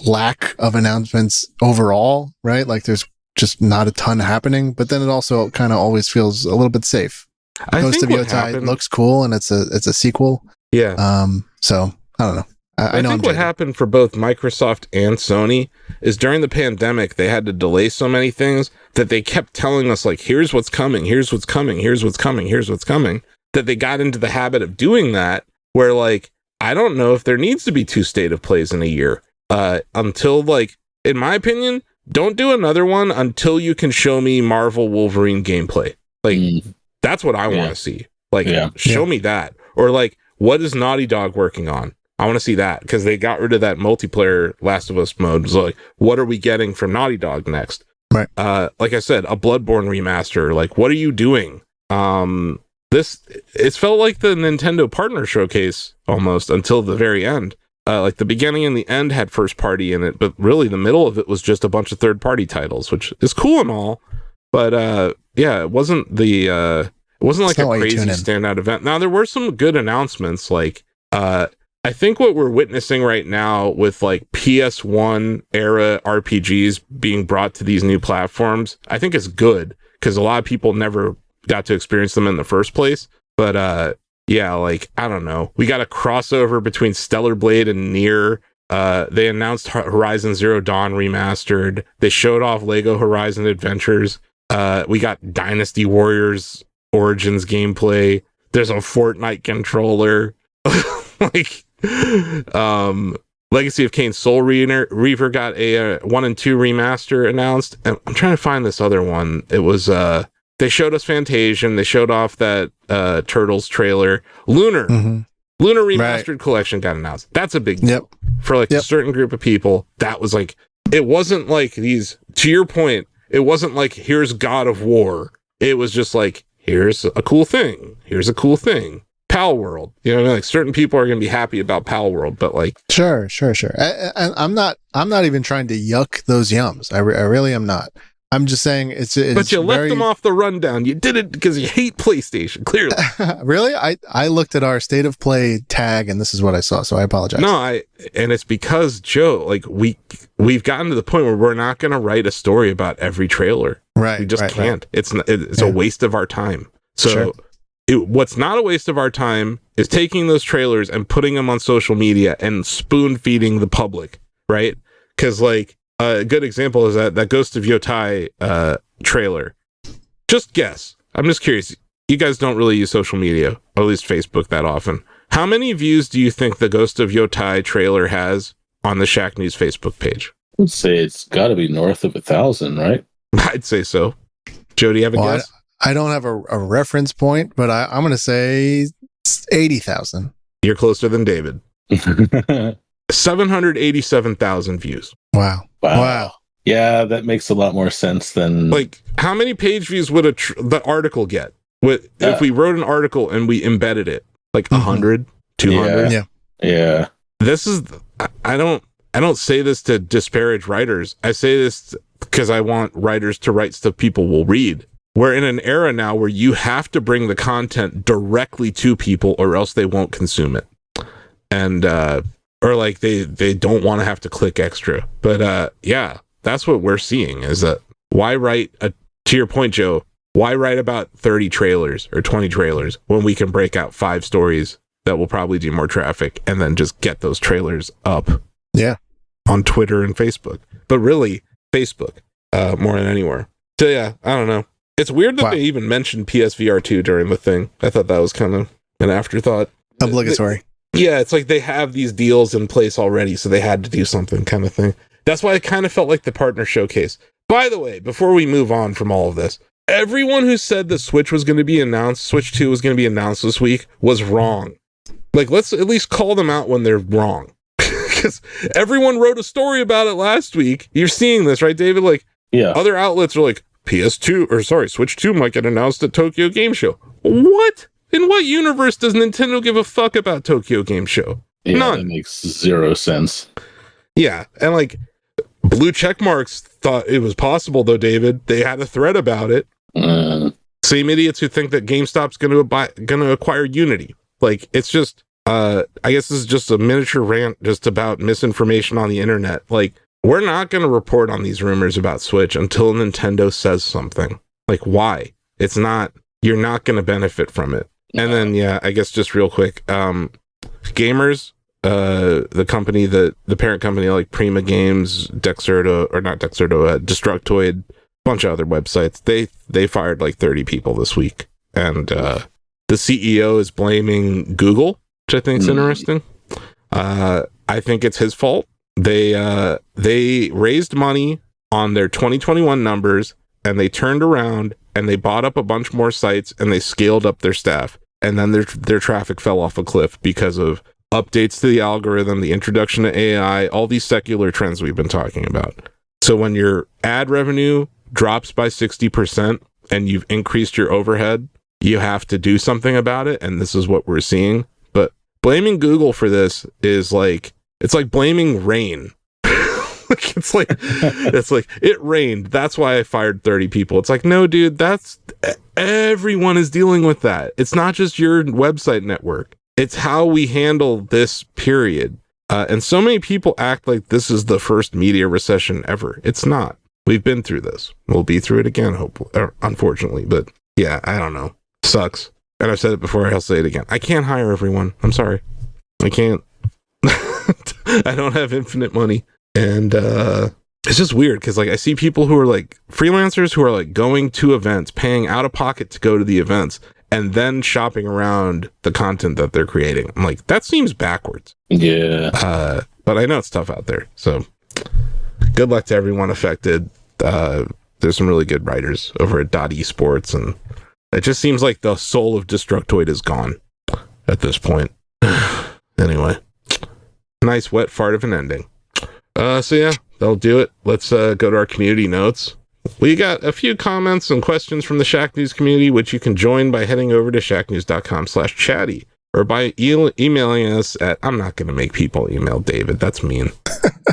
lack of announcements overall, right? Like there's just not a ton happening, but then it also kind of always feels a little bit safe. Ghost of Yotai looks cool, and it's a sequel. Yeah. So I don't know. I think what happened for both Microsoft and Sony is during the pandemic, they had to delay so many things that they kept telling us, like, here's what's coming, here's what's coming, here's what's coming, here's what's coming, that they got into the habit of doing that, where, like, I don't know if there needs to be 2 state of plays in a year. Until, like, in my opinion, don't do another one until you can show me Marvel Wolverine gameplay. Like, that's what I want to see. Like, show me that. Or, like, what is Naughty Dog working on? I want to see that, because they got rid of that multiplayer Last of Us mode. So, like, what are we getting from Naughty Dog next? Right. Like I said, a Bloodborne remaster. Like, what are you doing? It felt like the Nintendo partner showcase almost until the very end. Like, the beginning and the end had first party in it, but really the middle of it was just a bunch of third party titles, which is cool and all. But it wasn't like a crazy standout event. Now, there were some good announcements. Like, I think what we're witnessing right now with, like, PS1 era RPGs being brought to these new platforms, I think is good, because a lot of people never got to experience them in the first place. But like, I don't know. We got a crossover between Stellar Blade and Nier. They announced Horizon Zero Dawn remastered. They showed off Lego Horizon Adventures. We got Dynasty Warriors Origins gameplay. There's a Fortnite controller. Like, Legacy of Kain Soul Reaver got a 1 and 2 remaster announced. And I'm trying to find this other one. It was they showed us Fantasian. They showed off that Turtles trailer. Lunar Remastered Collection got announced. That's a big deal for, like, a certain group of people. That was, like, it wasn't like these, to your point, it wasn't like, here's God of War. It was just like, here's a cool thing. Here's a cool thing. Pal World, you know, like, certain people are going to be happy about Pal World, but, like, sure. I'm not even trying to yuck those yums. I really am not. I'm just saying it's but you left them off the rundown. You did it because you hate PlayStation, clearly. Really? I looked at our state of play tag, and this is what I saw, so I apologize. No, and it's because, Joe, like, we've gotten to the point where we're not going to write a story about every trailer. Right. We just can't. Right. It's a waste of our time. So what's not a waste of our time is taking those trailers and putting them on social media and spoon feeding the public, right? Because, like, a good example is that Ghost of Yotai trailer. Just guess. I'm just curious. You guys don't really use social media, or at least Facebook, that often. How many views do you think the Ghost of Yotai trailer has on the Shack News Facebook page? I'd say it's got to be north of 1,000, right? I'd say so. Joe, do you have a guess? I don't have a reference point, but I'm going to say 80,000. You're closer than David. 787,000 views. Wow. Yeah, that makes a lot more sense than... Like, how many page views would the article get? If we wrote an article and we embedded it? Like 100? 200? Yeah. This is... I don't say this to disparage writers. I say this because I want writers to write stuff people will read. We're in an era now where you have to bring the content directly to people, or else they won't consume it. And... or, like, they don't want to have to click extra. But that's what we're seeing, is that why write to your point, Joe, why write about 30 trailers or 20 trailers when we can break out 5 stories that will probably do more traffic, and then just get those trailers up on Twitter and Facebook. But really, Facebook more than anywhere. So I don't know. It's weird that they even mentioned PSVR 2 during the thing. I thought that was kind of an afterthought. Obligatory. Yeah, it's like they have these deals in place already, so they had to do something, kind of thing. That's why it kind of felt like the partner showcase. By the way, before we move on from all of this, everyone who said that Switch 2 was going to be announced this week was wrong. Like, let's at least call them out when they're wrong. Because everyone wrote a story about it last week. You're seeing this, right, David? Like, other outlets are like, Switch 2 might get announced at Tokyo Game Show. What? In what universe does Nintendo give a fuck about Tokyo Game Show? Yeah, None. That makes zero sense. Yeah, and, like, Blue Checkmarks thought it was possible, though, David. They had a thread about it. Same idiots who think that GameStop's going to acquire Unity. Like, it's just, I guess this is just a miniature rant just about misinformation on the internet. Like, we're not going to report on these rumors about Switch until Nintendo says something. Like, why? You're not going to benefit from it. And then, I guess just real quick, Gamers, the company the parent company, like Prima Games, Destructoid, bunch of other websites. They fired like 30 people this week, and the CEO is blaming Google, which I think is interesting. I think it's his fault. They raised money on their 2021 numbers, and they turned around and they bought up a bunch more sites and they scaled up their staff, and then their traffic fell off a cliff because of updates to the algorithm, the introduction of AI, all these secular trends we've been talking about. So when your ad revenue drops by 60% and you've increased your overhead, you have to do something about it, and this is what we're seeing. But blaming Google for this is like, it's like blaming rain. It's like it rained, that's why I fired 30 people. It's like, no, dude, that's everyone is dealing with that. It's not just your website network. It's how we handle this period. And so many people act like this is the first media recession ever. It's not. We've been through this. We'll be through it again, hopefully, unfortunately. But yeah, I don't know. Sucks. And I've said it before, I'll say it again. I can't hire everyone. I'm sorry. I can't. I don't have infinite money. And it's just weird because like I see people who are like freelancers who are like going to events, paying out of pocket to go to the events, and then shopping around the content that they're creating. I'm like, that seems backwards. Yeah. But I know it's tough out there. So good luck to everyone affected. There's some really good writers over at .esports, and it just seems like the soul of Destructoid is gone at this point. Anyway, nice wet fart of an ending. So yeah, that'll do it. Let's go to our community notes. We got a few comments and questions from the Shack News community, which you can join by heading over to shacknews.com/chatty or by emailing us at, I'm not going to make people email David. That's mean.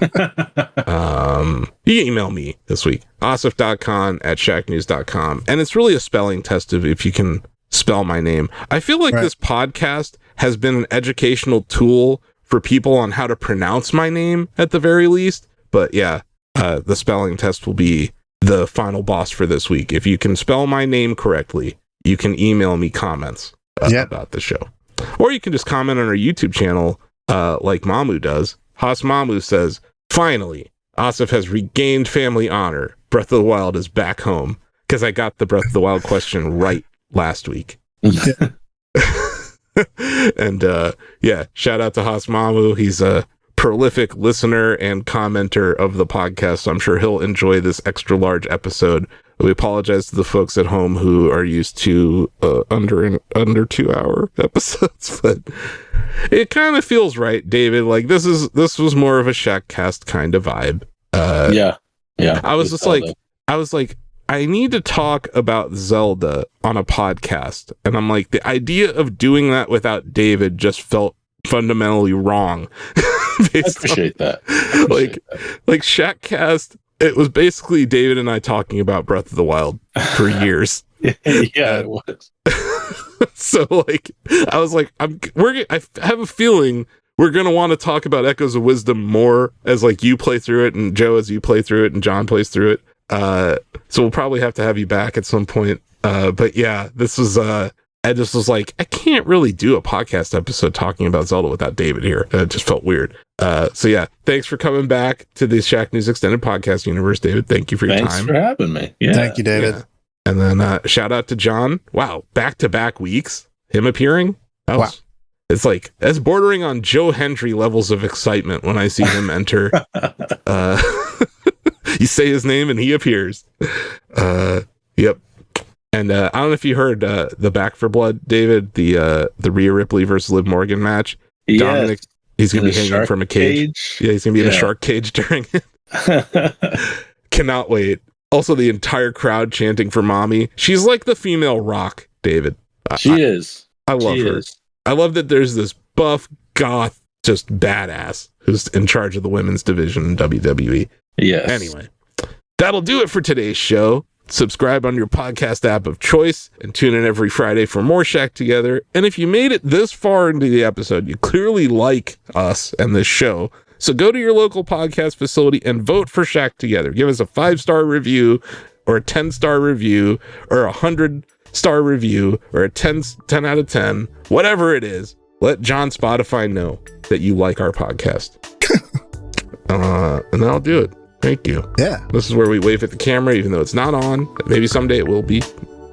You can email me this week, asif.khan@shacknews.com. And it's really a spelling test of if you can spell my name. I feel like this podcast has been an educational tool for people on how to pronounce my name at the very least. But yeah, the spelling test will be the final boss for this week. If you can spell my name correctly, you can email me comments about the show. Or you can just comment on our YouTube channel like Mamu does. Haas Mamu says, finally, Asif has regained family honor. Breath of the Wild is back home. Because I got the Breath of the Wild question right last week. And yeah, shout out to Haas Mamu. He's a prolific listener and commenter of the podcast, so I'm sure he'll enjoy this extra large episode. We apologize to the folks at home who are used to under 2 hour episodes, but it kind of feels right, David. Like this was more of a Shackcast kind of vibe. Yeah. I was like, I need to talk about Zelda on a podcast. And I'm like, the idea of doing that without David just felt fundamentally wrong. I appreciate that. Like Shackcast, it was basically David and I talking about Breath of the Wild for years. Yeah, it was. So like, I was like, I have a feeling we're going to want to talk about Echoes of Wisdom more as like you play through it, and Joe as you play through it, and John plays through it. So we'll probably have to have you back at some point. But yeah, this was, I just was like, I can't really do a podcast episode talking about Zelda without David here. It just felt weird. So yeah, thanks for coming back to the Shack News Extended Podcast universe, David. Thank you for your time. Thanks for having me. Yeah. Thank you, David. Yeah. And then shout out to John. Wow, back-to-back weeks, him appearing. Wow. It's like, that's bordering on Joe Hendry levels of excitement when I see him enter. You say his name and he appears. Yep. And I don't know if you heard the Back for Blood, David, the Rhea Ripley versus Liv Morgan match. Yes. Dominic, he's going to be hanging from a cage. Yeah, he's going to be in a shark cage during it. Cannot wait. Also, the entire crowd chanting for Mommy. She's like the female Rock, David. She is. I love her. I love that there's this buff, goth, just badass who's in charge of the women's division in WWE. Yes. Anyway, that'll do it for today's show. Subscribe on your podcast app of choice and tune in every Friday for more Shack Together. And if you made it this far into the episode, you clearly like us and this show. So go to your local podcast facility and vote for Shack Together. Give us a 5-star review or a 10-star review or a 100-star review or a 10 out of 10, whatever it is. Let John Spotify know that you like our podcast. And that'll do it. Thank you. Yeah. This is where we wave at the camera, even though it's not on. Maybe someday it will be.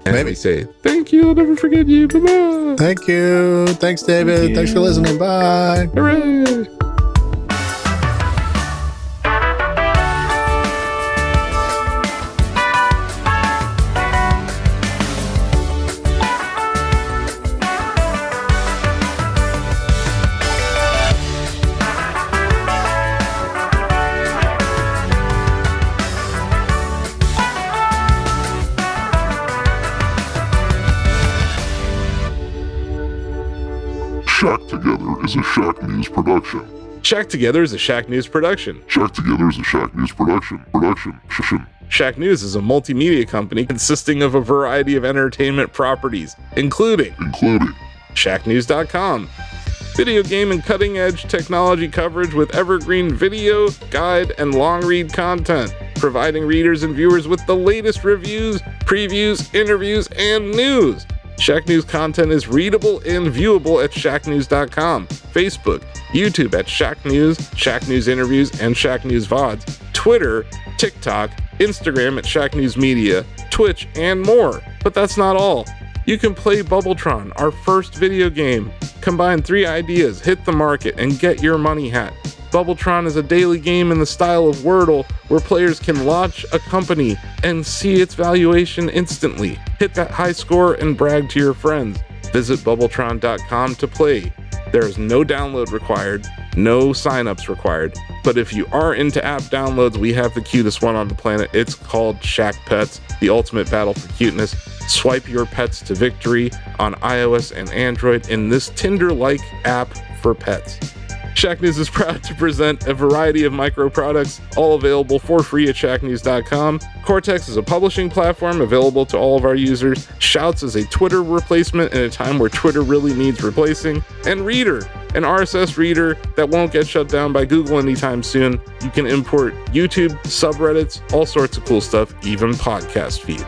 And Maybe. we say, thank you. I'll never forget you. Bye-bye. Thank you. Thanks, David. Thank you. Thanks for listening. Bye. Hooray. Shack Together is a Shack News production. Shack Together is a Shack News production. Shack Together is a Shack News production. Shack News is a multimedia company consisting of a variety of entertainment properties, including shacknews.com, video game and cutting-edge technology coverage with evergreen video, guide, and long-read content, providing readers and viewers with the latest reviews, previews, interviews, and news. Shack News content is readable and viewable at shacknews.com, Facebook, YouTube at Shack News Interviews, and Shack News VODs, Twitter, TikTok, Instagram at Shack News Media, Twitch, and more. But that's not all. You can play Bubbletron, our first video game. Combine 3 ideas, hit the market, and get your money hat. Bubbletron is a daily game in the style of Wordle, where players can launch a company and see its valuation instantly. Hit that high score and brag to your friends. Visit bubbletron.com to play. There is no download required, no signups required. But if you are into app downloads, we have the cutest one on the planet. It's called Shack Pets, the ultimate battle for cuteness. Swipe your pets to victory on iOS and Android in this Tinder-like app for pets. Shack News is proud to present a variety of micro products, all available for free at shacknews.com. Cortex is a publishing platform available to all of our users. Shouts is a Twitter replacement in a time where Twitter really needs replacing. And Reader, an RSS reader that won't get shut down by Google anytime soon. You can import YouTube, subreddits, all sorts of cool stuff, even podcast feeds.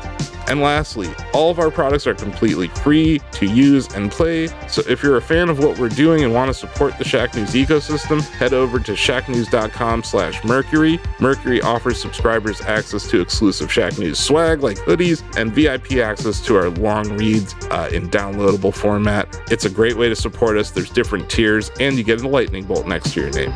And lastly, all of our products are completely free to use and play, so if you're a fan of what we're doing and want to support the Shack News ecosystem, head over to shacknews.com/Mercury. Mercury offers subscribers access to exclusive Shack News swag like hoodies and VIP access to our long reads in downloadable format. It's a great way to support us. There's different tiers, and you get a lightning bolt next to your name.